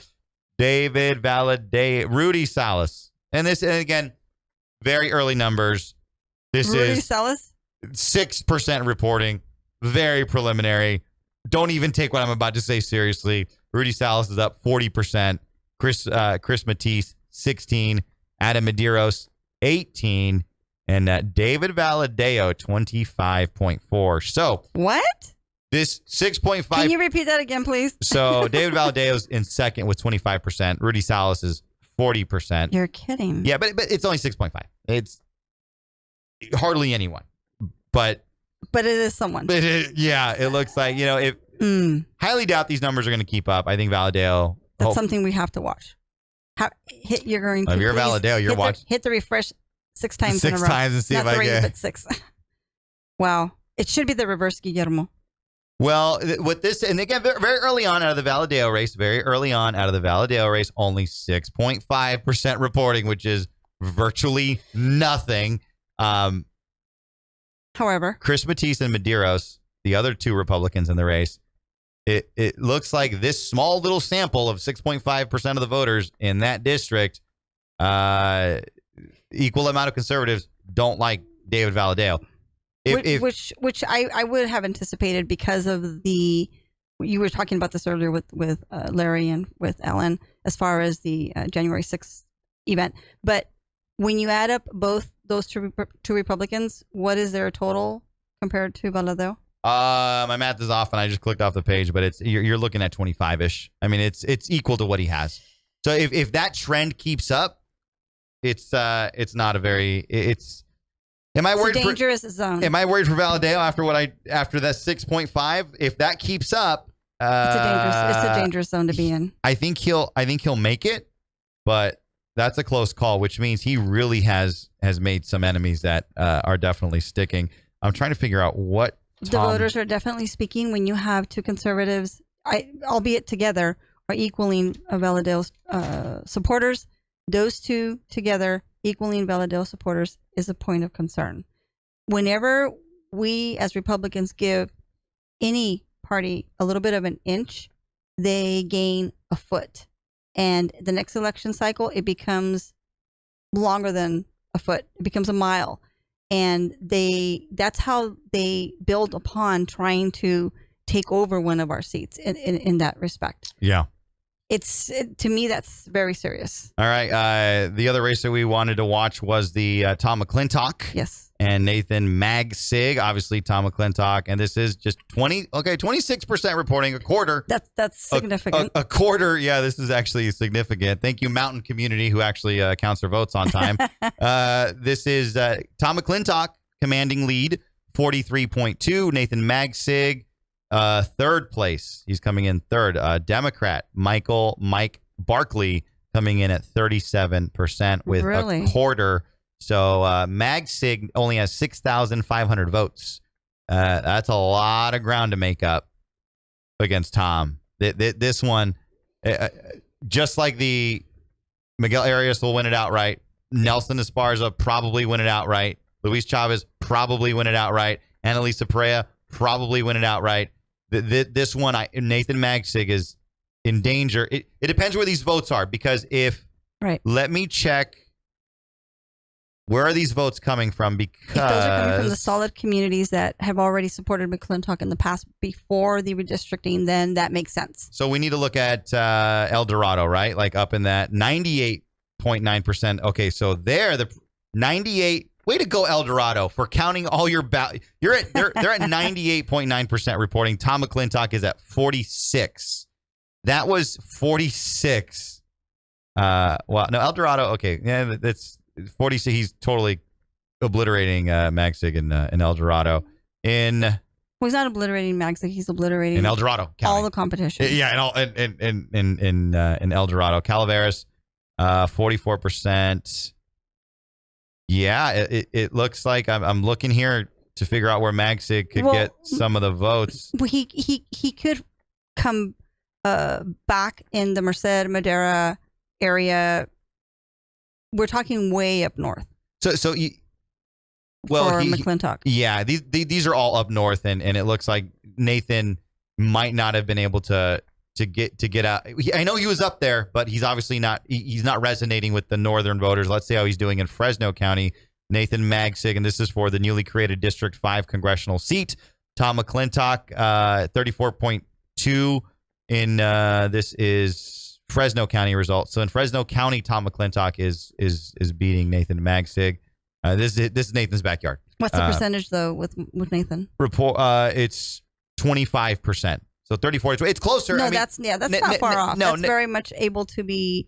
David Valadeo, Rudy Salas, and again, very early numbers. This Rudy is Salas? 6% reporting, very preliminary. Don't even take what I'm about to say seriously. Rudy Salas is up 40%. Chris Matisse, 16. Adam Medeiros, 18. And David Valadeo, 25.4. So what? This 6.5. Can you repeat that again, please? So David Valadeo's in second with 25%. Rudy Salas is 40%. You're kidding. Yeah, but it's only 6.5. It's hardly anyone. But it is someone. It looks like, highly doubt these numbers are going to keep up. I think Valadeo. That's something we have to watch. You're going to. If you're Valadeo, you're watching. Hit the refresh 6 times in a row. 6 times and see Not if 3, I get. but 6. Wow. It should be the reverse, Guillermo. Well, with this, and again, very early on out of the Valadeo race, only 6.5% reporting, which is virtually nothing. However, Chris Matisse and Medeiros, the other 2 Republicans in the race, it looks like this small little sample of 6.5% of the voters in that district, equal amount of conservatives don't like David Valadeo. Which I would have anticipated because of you were talking about this earlier with Larry and with Ellen as far as the January 6th event. But when you add up both those two Republicans, what is their total compared to Valadeo? My math is off, and I just clicked off the page, but you're looking at 25-ish. I mean, it's equal to what he has. So if that trend keeps up, it's not a very Am I worried? It's a dangerous zone. Am I worried for Valadeo after that 6.5? If that keeps up, it's a dangerous zone to be in. I think he'll make it, but that's a close call, which means he really has made some enemies that are definitely sticking. I'm trying to figure out what the voters are definitely speaking when you have 2 conservatives, albeit together, are equaling Valadeo's supporters. Those 2 together equaling Valadeo supporters is a point of concern. Whenever we as Republicans give any party a little bit of an inch, they gain a foot. And the next election cycle, it becomes longer than a foot. It becomes a mile. And that's how they build upon trying to take over one of our seats in that respect. Yeah. To me, that's very serious. All right. The other race that we wanted to watch was the Tom McClintock. Yes. And Nathan Mag-Sig. Obviously, Tom McClintock. And this is just 26% reporting, a quarter. That's significant. A quarter. Yeah, this is actually significant. Thank you, Mountain Community, who actually counts their votes on time. This is Tom McClintock, commanding lead, 43.2. Nathan Mag-Sig, third place. He's coming in third. Democrat Mike Barkley coming in at 37% with a quarter. So Mag-Sig only has 6,500 votes. That's a lot of ground to make up against Tom. This one, just like the Miguel Arias will win it outright. Nelson Esparza probably win it outright. Luis Chavez probably win it outright. Annalisa Perea probably win it outright. This one, Nathan Mag-Sig is in danger. It depends where these votes are, because let me check Where are these votes coming from? Because If those are coming from the solid communities that have already supported McClintock in the past before the redistricting, then that makes sense. So we need to look at El Dorado, right? Like up in that 98.9%. Okay, so there, the 98. Way to go, El Dorado, for counting all your they're at 98.9% reporting. Tom McClintock is at 46. That was 46. Well, no, El Dorado. Okay, yeah, that's 46. He's totally obliterating Magsig and El Dorado Well, he's not obliterating Magsig. He's obliterating in El Dorado County. all the competition. Yeah, and all in El Dorado, Calaveras, 44%. Yeah, it looks like I'm looking here to figure out where Magsig could get some of the votes. Well, he could come back in the Merced, Madera area. We're talking way up north. For McClintock. Yeah, these are all up north, and it looks like Nathan might not have been able to get out. I know he was up there, but he's obviously not. He's not resonating with the northern voters. Let's see how he's doing in Fresno County. Nathan Magsig, and this is for the newly created District 5 congressional seat. Tom McClintock, 34.2 in this is Fresno County results. So in Fresno County, Tom McClintock is beating Nathan Magsig. This is Nathan's backyard. What's the percentage though with Nathan? It's 25%. So 34. It's closer. No, that's not far off. That's very much able to be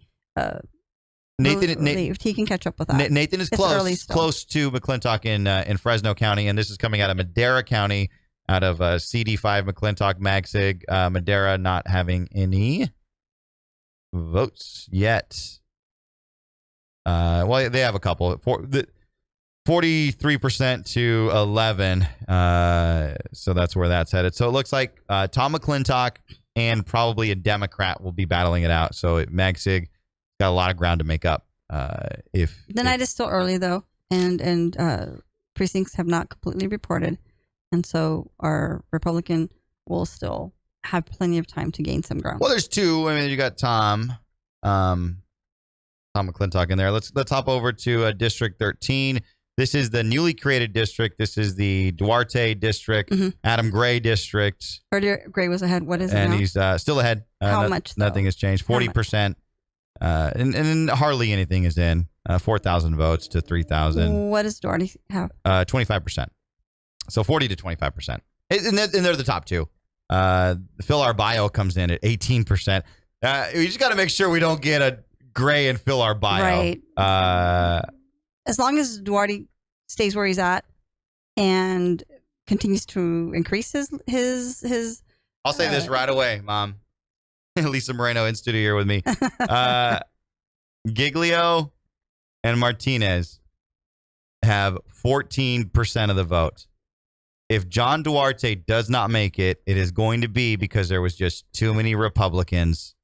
relieved. He can catch up with that. Nathan is close to McClintock in Fresno County, and this is coming out of Madera County, out of CD5 McClintock Magsig. Madera not having any votes yet. Well, they have a couple. 43% to 11. So that's where that's headed. So it looks like Tom McClintock and probably a Democrat will be battling it out. So Magsig got a lot of ground to make up. The night is still early though, and precincts have not completely reported, and so our Republican will still have plenty of time to gain some ground. Well, there's two. I mean, you got Tom McClintock in there. Let's hop over to District 13. This is the newly created district. This is the Duarte district, Adam Gray district. Gray was ahead. What is it and now? he's still ahead. How much? Nothing has changed. 40%. And hardly anything is in. 4,000 votes to 3,000. What does Duarte have? 25%. So 40 to 25%. And they're the top two. Phil Arbaio comes in at 18%. We just got to make sure we don't get a Gray and Phil Arbaio. Right. As long as Duarte stays where he's at and continues to increase his I'll say this right away, Mom. Lisa Moreno in studio here with me. Giglio and Martinez have 14% of the vote. If John Duarte does not make it, it is going to be because there was just too many Republicans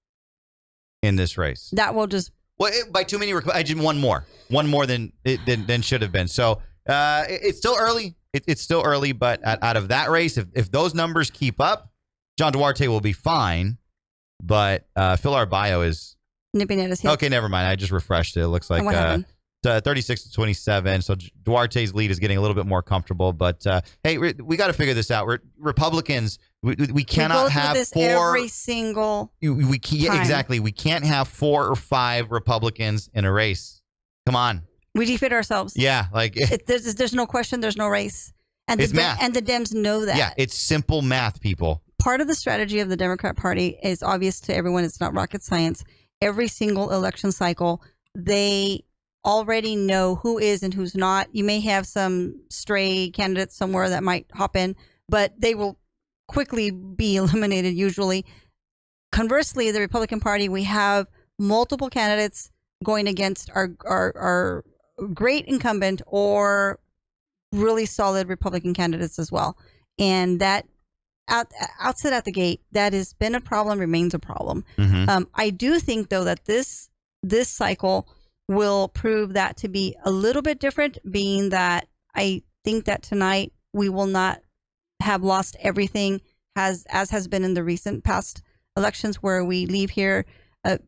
in this race. That will just... Well, by too many, I did one more than should have been. So it's still early. It's still early, but out of that race, if those numbers keep up, John Duarte will be fine. But Phil Arbaio is nipping at his heels. Okay, never mind. I just refreshed it. It looks like 36 to 27. So Duarte's lead is getting a little bit more comfortable. But hey, we got to figure this out. We're Republicans. We cannot have this four every single we can't, time. Exactly. We can't have 4 or 5 Republicans in a race. Come on. We defeat ourselves. Yeah, like there's no question. There's no race, and it's math. And the Dems know that. Yeah, it's simple math, people. Part of the strategy of the Democrat Party is obvious to everyone. It's not rocket science. Every single election cycle, they already know who is and who's not. You may have some stray candidates somewhere that might hop in, but they will quickly be eliminated usually. Conversely, the Republican Party, we have multiple candidates going against our great incumbent or really solid Republican candidates as well. And that outset at the gate, that has been a problem, remains a problem. I do think, though, that this cycle will prove that to be a little bit different, being that I think that tonight we will not have lost everything as has been in the recent past elections, where we leave here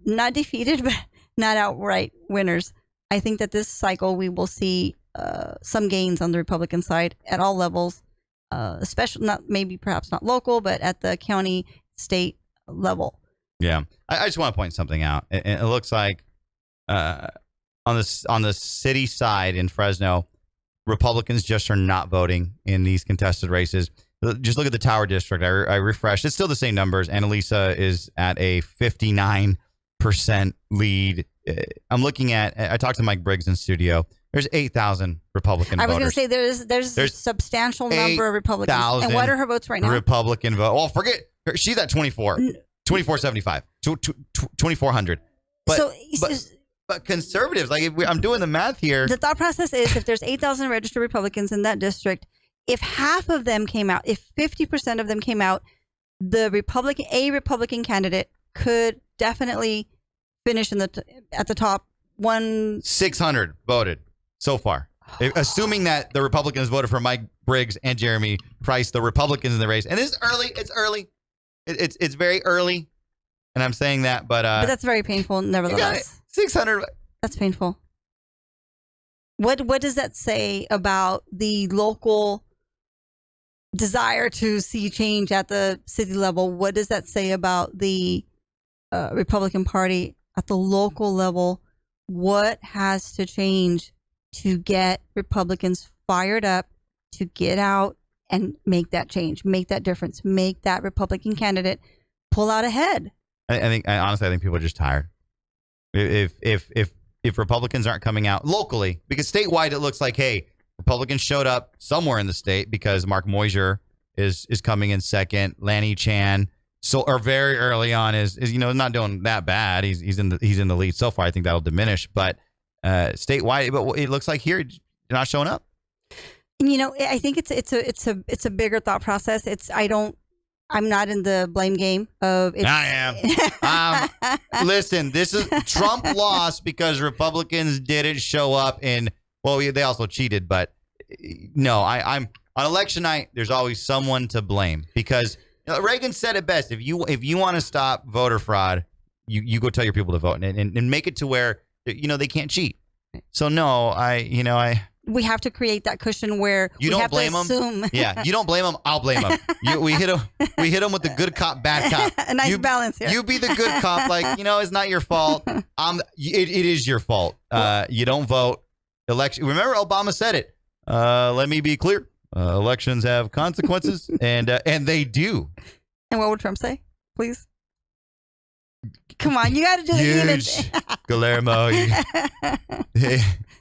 not defeated, but not outright winners. I think that this cycle we will see some gains on the Republican side at all levels, especially perhaps not local, but at the county, state level. Yeah, I just want to point something out. It looks like on the city side in Fresno, Republicans just are not voting in these contested races. Just look at the Tower District. I refreshed. It's still the same numbers. Annalisa is at a 59% lead. I'm looking at. I talked to Mike Briggs in studio. There's 8,000 Republican voters. I was going to say there's a substantial number of Republicans. And what are her votes right now? Republican vote. Well, forget her. She's at 2475, 2,400. But conservatives, I'm doing the math here. The thought process is if there's 8,000 registered Republicans in that district, if half of them came out, if 50% of them came out, a Republican candidate could definitely finish at the top. 600 voted so far, assuming that the Republicans voted for Mike Briggs and Jeremy Price, the Republicans in the race. And it's early. It's very early, and I'm saying that, but that's very painful. Nevertheless, 600. That's painful. What does that say about the local desire to see change at the city level? What does that say about the Republican Party at the local level? What has to change to get Republicans fired up to get out and make that change, make that difference, make that Republican candidate pull out ahead? Honestly, I think people are just tired. If Republicans aren't coming out locally, because statewide it looks like, hey, Republicans showed up somewhere in the state because Mark Moisier is coming in second. Lanny Chan, or very early on is not doing that bad. He's in the lead so far. I think that'll diminish, but statewide, but it looks like here you're not showing up. I think it's a bigger thought process. I'm not in the blame game of it. I am. Listen, this is Trump lost because Republicans didn't show up they also cheated, but no, I'm on election night. There's always someone to blame because Reagan said it best. If you want to stop voter fraud, you go tell your people to vote and make it to where they can't cheat. So no, we have to create that cushion where you don't blame them. Yeah, you don't blame them. I'll blame them. We hit them with the good cop, bad cop. A nice balance here. You be the good cop. It's not your fault. It is your fault. You don't vote. Election. Remember, Obama said it. Let me be clear. Elections have consequences, and they do. And what would Trump say? Please. Come on, you got to do huge, Guillermo.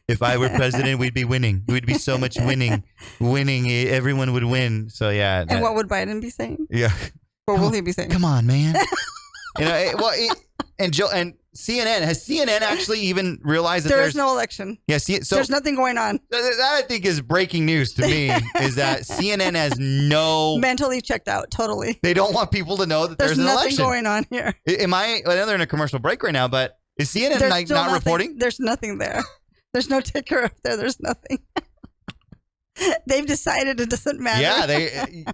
If I were president, we'd be winning. We'd be so much winning. Everyone would win. So yeah. And what would Biden be saying? Yeah. What will he be saying? Come on, man. And CNN, has CNN actually even realized that there's no election? Yeah, so there's nothing going on. That I think is breaking news to me. Is that CNN has mentally checked out totally. They don't want people to know that there's an election. There's nothing going on here. I know they're in a commercial break right now, but is CNN not reporting? There's nothing there. There's no ticker up there. There's nothing. They've decided it doesn't matter. Yeah,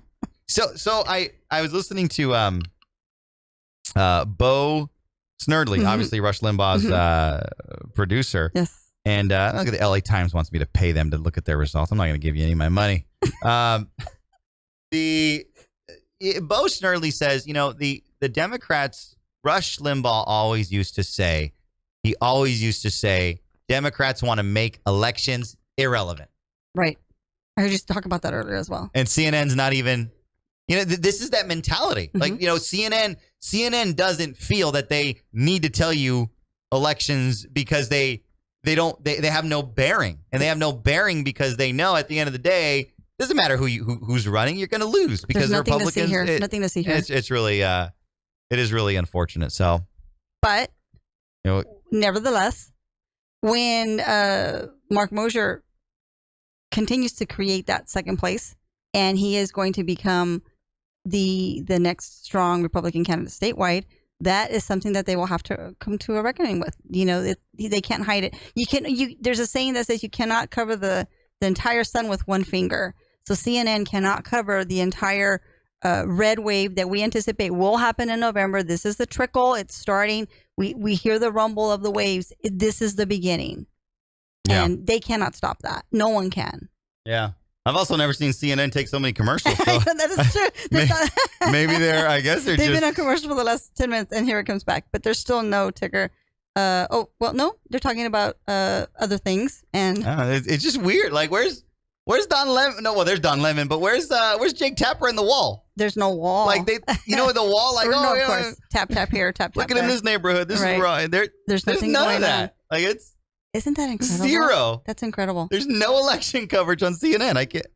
So I was listening to Bo Snerdley, obviously Rush Limbaugh's producer. Yes. And look at the LA Times wants me to pay them to look at their results. I'm not going to give you any of my money. Bo Snerdley says, the Democrats, Rush Limbaugh always used to say, Democrats want to make elections irrelevant. Right. I heard you talk about that earlier as well. And CNN's not even, this is that mentality. CNN doesn't feel that they need to tell you elections because they have no bearing, and they have no bearing because they know at the end of the day, doesn't matter who's running, you're going to lose because the Republicans. Nothing to see here. It's really, it is really unfortunate. So, but nevertheless, when Mark Moisier continues to create that second place, and he is going to become the next strong Republican candidate statewide, that is something that they will have to come to a reckoning with. They can't hide it. There's a saying that says you cannot cover the entire sun with one finger. So CNN cannot cover the entire red wave that we anticipate will happen in November. This is the trickle. It's starting. We hear the rumble of the waves. This is the beginning. Yeah. And they cannot stop that. No one can. Yeah. I've also never seen CNN take so many commercials. So That is true. maybe they're, I guess they're They've just. been on commercial for the last 10 minutes, and here it comes back. But there's still no ticker. No, they're talking about other things. And It's just weird. Like, where's Don Lemon? No, well, there's Don Lemon, but where's Jake Tapper in the wall? There's no wall. Like, the wall, like, no, of of course. Tap here, tap Look at there. in this neighborhood. This Right. is right. There's nothing none going of that. on. Like, Isn't that incredible? zero. That's incredible. There's no election coverage on CNN. I can't.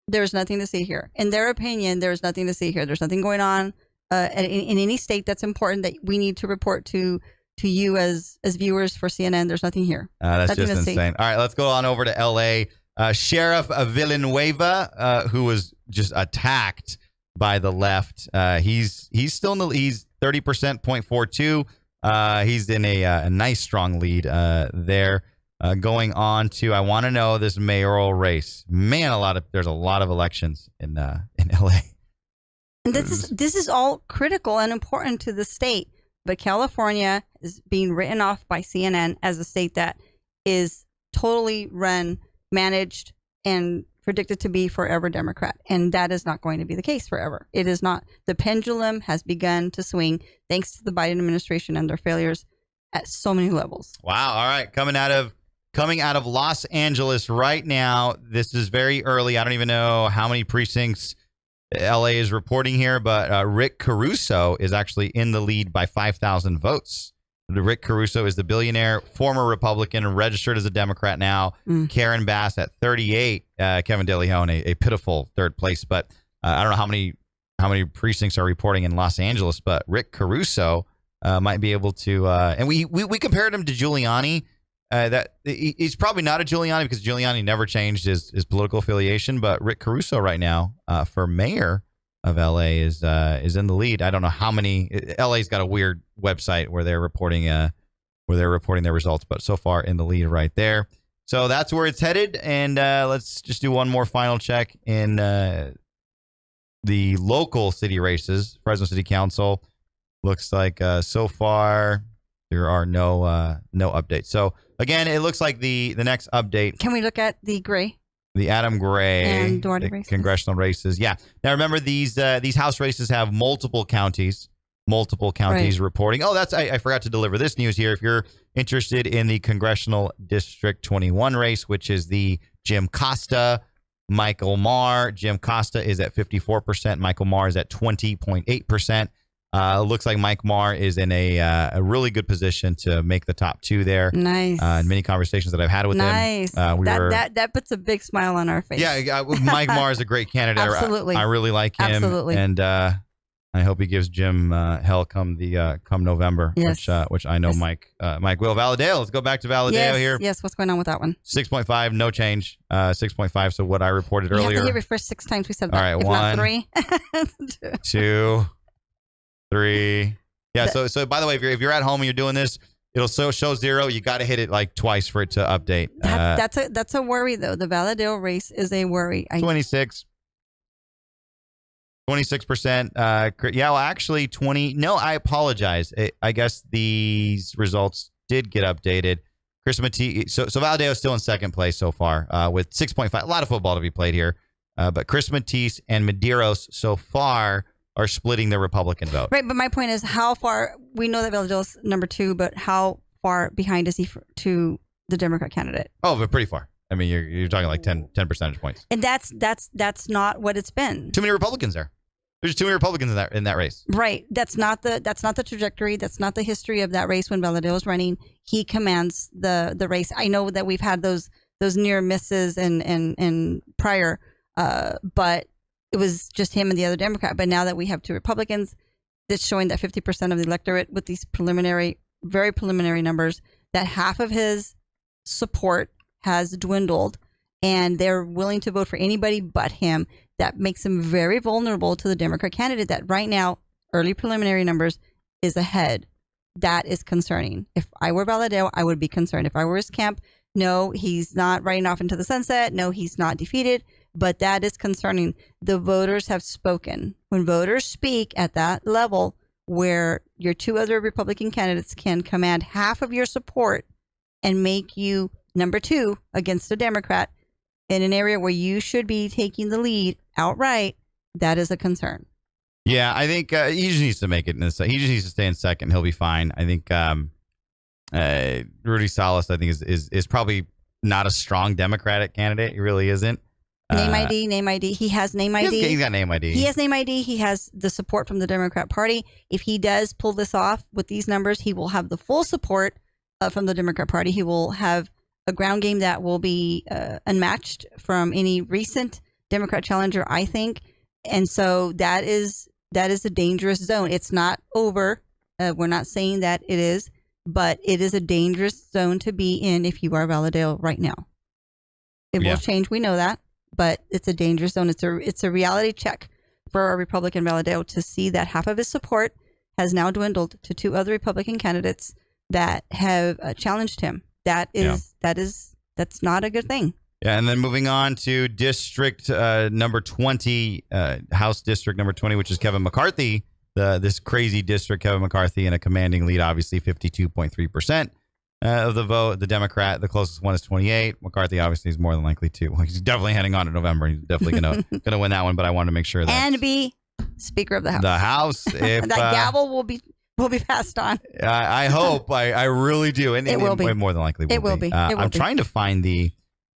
There's nothing to see here. In their opinion, there's nothing to see here. There's nothing going on in any state that's important that we need to report to you as viewers for CNN. There's nothing here. That's Nothing just to see. insane. All right, let's go on over to L.A. Sheriff Villanueva, who was just attacked by the left. He's still in the he's 30%, 0.42. He's in a nice strong lead there. Going on to, I want to know this mayoral race. Man, there's a lot of elections in LA. And this is all critical and important to the state. But California is being written off by CNN as a state that is totally run, managed, and predicted to be forever Democrat. And that is not going to be the case forever. It is not. The pendulum has begun to swing thanks to the Biden administration and their failures at so many levels. Wow. All right. Coming out of Los Angeles right now. This is very early. I don't even know how many precincts LA is reporting here, but Rick Caruso is actually in the lead by 5,000 votes. Rick Caruso is the billionaire, former Republican, registered as a Democrat now. Karen Bass at 38. Kevin De Leon, a pitiful third place. But I don't know how many precincts are reporting in Los Angeles, but Rick Caruso might be able to. And we compared him to Giuliani. That he's probably not a Giuliani because Giuliani never changed his political affiliation. But Rick Caruso right now for mayor of LA is in the lead. I don't know how many. LA's got a weird website where they're reporting their results, but so far in the lead right there. So that's where it's headed. And let's just do one more final check in the local city races. Fresno City Council looks like so far there are no updates. So again, it looks like the next update. Can we look at the gray? The Adam Gray and Duarte races. Congressional races. Yeah. Now remember these House races have multiple counties right. reporting. Oh, I forgot to deliver this news here. If you're interested in the Congressional District 21 race, which is the Jim Costa, Michael Maher. Jim Costa is at 54%. Michael Maher is at 20.8%. Looks like Mike Maher is in a really good position to make the top two there. Nice. In many conversations that I've had with him. That puts a big smile on our face. Yeah, Mike Maher is a great candidate. Absolutely. I really like him. Absolutely. And I hope he gives Jim hell come November, yes. which I know Mike will. Valadeo, let's go back to Valadeo here. Yes, what's going on with that one? 6.5, no change. 6.5. So what I reported earlier. You have to hit refresh 6 times. We said that. All right, if 1, not 3. 2, 3. Yeah. So by the way, if you're at home and you're doing this, it'll show 0. You got to hit it like twice for it to update. That's a worry though. The Valadeo race is a worry. 26%. Yeah, well, actually 20. No, I apologize. I guess these results did get updated. Chris Matisse. So Valadeo is still in second place so far with 6.5. A lot of football to be played here. But Chris Matisse and Medeiros so far are splitting the Republican vote. Right, but my point is how far, we know that Valadeo's number 2, but how far behind is he to the Democrat candidate? Oh, but pretty far. I mean, you're talking like 10 percentage points. And that's not what it's been. Too many Republicans there. There's too many Republicans in that race. Right. That's not the trajectory. That's not the history of that race when Valadeo's running. He commands the race. I know that we've had those near misses and prior, but it was just him and the other Democrat. But now that we have 2 Republicans, it's showing that 50% of the electorate with these very preliminary numbers, that half of his support has dwindled and they're willing to vote for anybody but him. That makes him very vulnerable to the Democrat candidate that right now, early preliminary numbers, is ahead. That is concerning. If I were Valadeo, I would be concerned. If I were his camp, no, he's not riding off into the sunset. No, he's not defeated. But that is concerning. The voters have spoken. When voters speak at that level where your 2 other Republican candidates can command half of your support and make you number 2 against a Democrat in an area where you should be taking the lead outright, that is a concern. Yeah, I think he just needs to make it. He just needs to stay in second. He'll be fine. I think Rudy Salas, I think, is probably not a strong Democratic candidate. He really isn't. Name ID. He has name ID. He's got name ID. He has name ID. He has the support from the Democrat Party. If he does pull this off with these numbers, he will have the full support from the Democrat Party. He will have a ground game that will be unmatched from any recent Democrat challenger, I think. And so that is a dangerous zone. It's not over. We're not saying that it is, but it is a dangerous zone to be in if you are Valadao right now. It will change. We know that. But it's a dangerous zone. It's a reality check for a Republican Valadao to see that half of his support has now dwindled to 2 other Republican candidates that have challenged him. That's not a good thing. Yeah, and then moving on to district number 20, House District number 20, which is Kevin McCarthy. This crazy district, Kevin McCarthy in a commanding lead, obviously 52.3%. Of the vote, the Democrat, the closest one is 28. McCarthy obviously is more than likely to. Well, he's definitely heading on to November. He's definitely gonna win that one. But I wanted to make sure that and be Speaker of the House. The House, if that gavel will be passed on. I hope. I really do, and it will be more than likely. It will be. I'm trying to find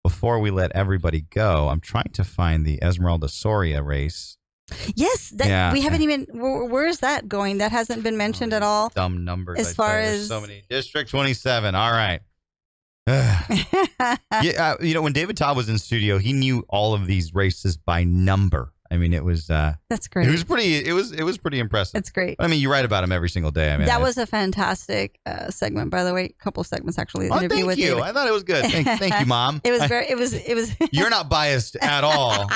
before we let everybody go. I'm trying to find the Esmeralda Soria race. Yes, we haven't even. Where is that going? That hasn't been mentioned at all. Dumb numbers. As far as so many. District 27. All right. Yeah, when David Todd was in studio, he knew all of these races by number. I mean, it was. That's great. It was pretty. It was pretty impressive. That's great. I mean, you write about him every single day. I mean, that was a fantastic segment, by the way. A couple of segments actually. Oh, thank you. David. I thought it was good. Thank you, Mom. It was very. It was. You're not biased at all.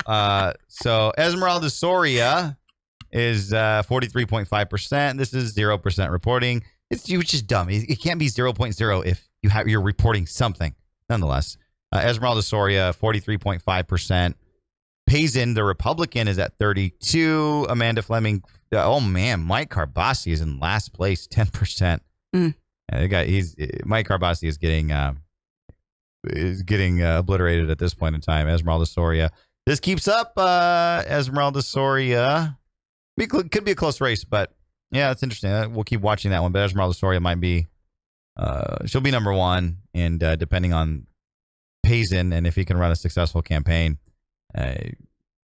So Esmeralda Soria is 43.5%. This is 0% reporting. It's just dumb. It can't be 0.0 if you're reporting something. Nonetheless, Esmeralda Soria 43.5%. Payson, the Republican, is at 32. Amanda Fleming. Oh man, Mike Carbasi is in last place, 10%. Mike Carbasi is getting obliterated at this point in time. Esmeralda Soria. This keeps up. Esmeralda Soria. Could be a close race, but yeah, it's interesting. We'll keep watching that one. But Esmeralda Soria might be. She'll be number 1, and depending on Payson and if he can run a successful campaign.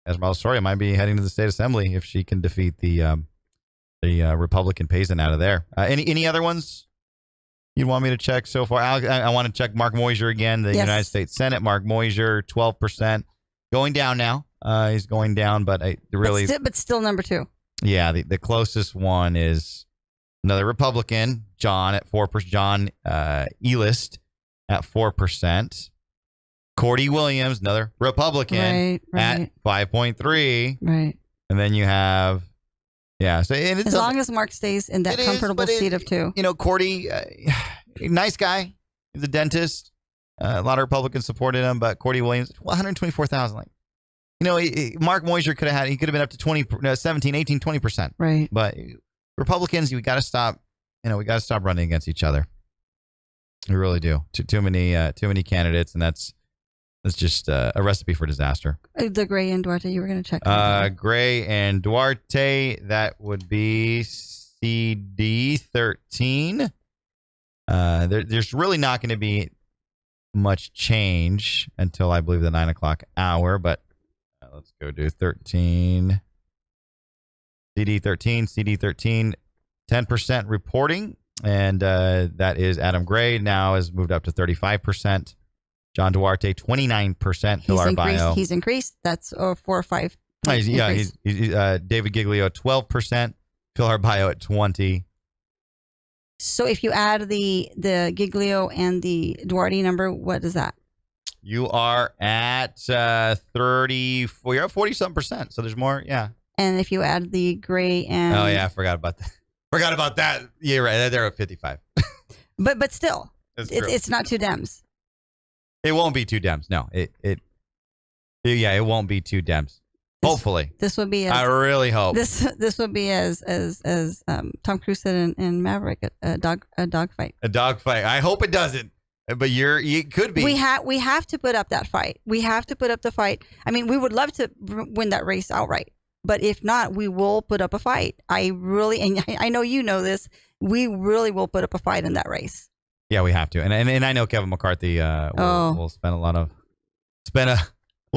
Esmeralda Soria might be heading to the state assembly if she can defeat the Republican Payson out of there. Any other ones you'd want me to check so far? I want to check Mark Moyser again, the United States Senate. Mark Moyser, 12%, going down now. He's going down, but but still number 2. Yeah, the closest one is another Republican, John at 4%. John Elist at 4%. Cordy Williams, another Republican, at 5.3. Right. And then you have, so and it's as long as Mark stays in that comfortable seat of 2. Cordy, nice guy. He's a dentist. A lot of Republicans supported him, but Cordy Williams, 124,000. Mark Moyser could have been up to 20, 17, 18, 20%. Right. But Republicans, we got to stop. We got to stop running against each other. We really do. Too many candidates, and that's just a recipe for disaster. The Gray and Duarte, you were going to check. Gray and Duarte, that would be CD 13. There's really not going to be much change until I believe the 9 o'clock hour, but let's go do 13. CD 13, 10% reporting, and that is Adam Gray now has moved up to 35%. John Duarte, 29%. Phil Arbaio. He's increased. That's 4 or 5. He's David Giglio, 12%. Phil Arbaio at 20%. So if you add the Giglio and the Duarte number, what is that? You are at 34. You're at 40-something%. So there's more. Yeah. And if you add the Gray and I forgot about that. Yeah, right. They're at 55. but still, it's not 2 Dems. It won't be 2 Dems. No, it won't be 2 Dems. Hopefully, this would be. I really hope this would be as Tom Cruise said in Maverick, a dog fight. A dog fight. I hope it doesn't. But you could be. We have to put up that fight. We have to put up the fight. I mean, we would love to win that race outright, but if not, we will put up a fight. I really, and I know you know this. We really will put up a fight in that race. Yeah, we have to. And I know Kevin McCarthy will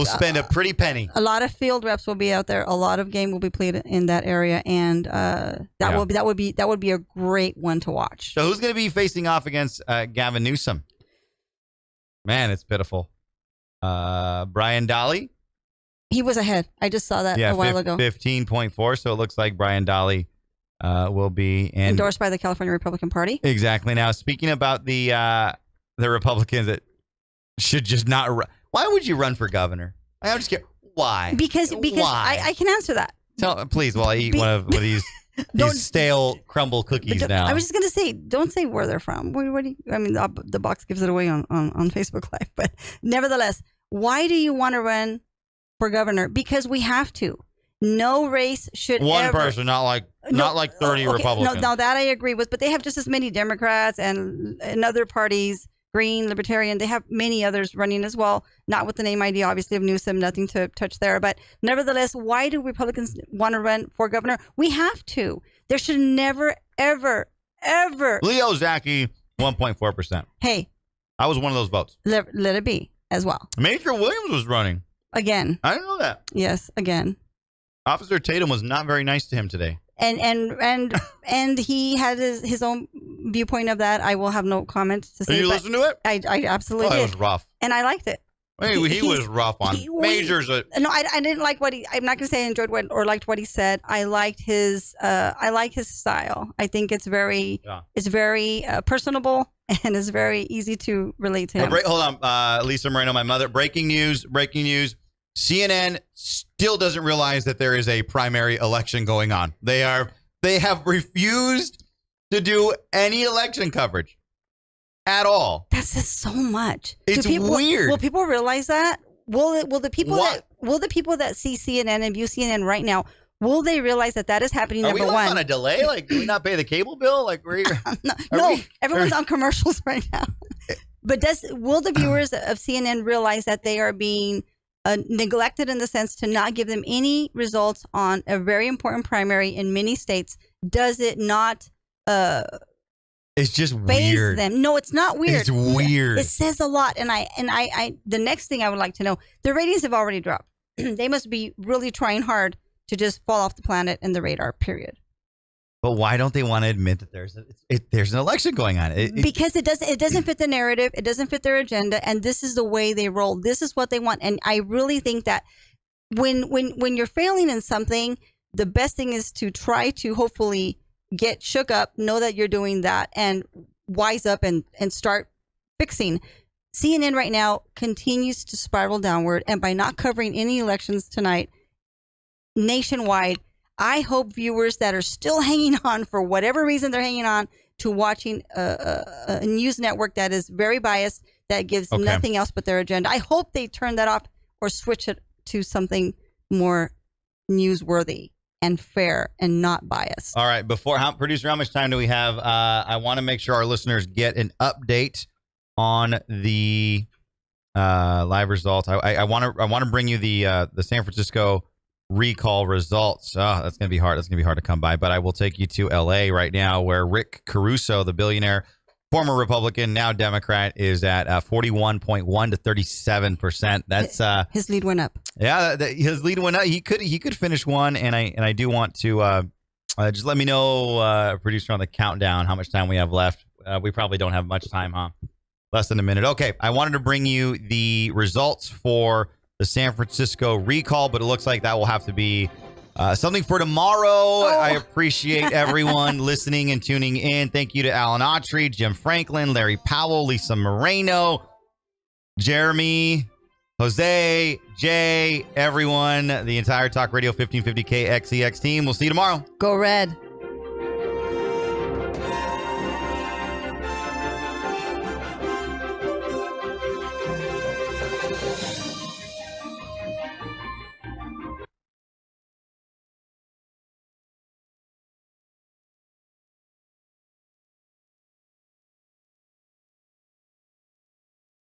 spend a pretty penny. A lot of field reps will be out there. A lot of game will be played in that area, and that would be a great one to watch. So who's going to be facing off against Gavin Newsom? Man, it's pitiful. Brian Dahle. He was ahead. I just saw that a while ago. 15.4. So it looks like Brian Dahle will be endorsed by the California Republican Party. Exactly. Now, speaking about the Republicans that should just not run. Why would you run for governor? I'm just kidding. Why? Because Why? I can answer that. Please, while I eat one of these stale crumble cookies now. I was just going to say, don't say where they're from. What do you, I mean, the box gives it away on Facebook Live. But nevertheless, why do you want to run for governor? Because we have to. No race should one person, not like 30 Republicans. No, that I agree with. But they have just as many Democrats and other parties, Green, Libertarian. They have many others running as well. Not with the name ID, obviously, of Newsom. Nothing to touch there. But nevertheless, why do Republicans want to run for governor? We have to. There should never, ever, ever. Leo Zaki, 1.4%. Hey. I was one of those votes. Let it be as well. Major Williams was running. Again. I didn't know that. Yes, again. Officer Tatum was not very nice to him today. And he had his own viewpoint of that. I will have no comment to say. Did you listen to it? I absolutely did. It was rough. And I liked it. Hey, he was rough on Majors. No, I didn't like what I'm not going to say I enjoyed what or liked what he said. I liked his style. I think it's very personable and it's very easy to relate to him. Hold on, Lisa Moreno, my mother. Breaking news. CNN still doesn't realize that there is a primary election going on. They have refused to do any election coverage at all. That says so much. It's weird. Will people realize that? Will the people that see CNN and view CNN right now, will they realize that is happening? Are Number we one on a delay? Like, do we not pay the cable bill? Like, everyone's on commercials right now. But will the viewers of CNN realize that they are being neglected in the sense to not give them any results on a very important primary in many states? Does it not it's just phase weird them? No, it's not weird. It's weird. It says a lot. And I the next thing I would like to know, the ratings have already dropped. They must be really trying hard to just fall off the planet and the radar, period. But why don't they want to admit that there's an election going on? Because it doesn't fit the narrative. It doesn't fit their agenda. And this is the way they roll. This is what they want. And I really think that when you're failing in something, the best thing is to try to hopefully get shook up, know that you're doing that, and wise up and start fixing. CNN right now continues to spiral downward. And by not covering any elections tonight, nationwide, I hope viewers that are still hanging on for whatever reason they're hanging on to watching a news network that is very biased, that gives nothing else but their agenda. I hope they turn that off or switch it to something more newsworthy and fair and not biased. All right. Producer, how much time do we have? I want to make sure our listeners get an update on the live results. I want to bring you the San Francisco recall results. Oh, that's gonna be hard. That's gonna be hard to come by. But I will take you to L.A. right now, where Rick Caruso, the billionaire, former Republican, now Democrat, is at 41.1 to 37%. That's his lead went up. Yeah, his lead went up. He could finish one, and I do want to just let me know, producer, on the countdown, how much time we have left. We probably don't have much time, huh? Less than a minute. Okay, I wanted to bring you the results for the San Francisco recall, but it looks like that will have to be something for tomorrow. I appreciate everyone listening and tuning in. Thank you to Alan Autry, Jim Franklin, Larry Powell, Lisa Moreno, Jeremy, Jose, Jay, everyone, the entire Talk Radio 1550 KXEX team. We'll see you tomorrow. Go Red.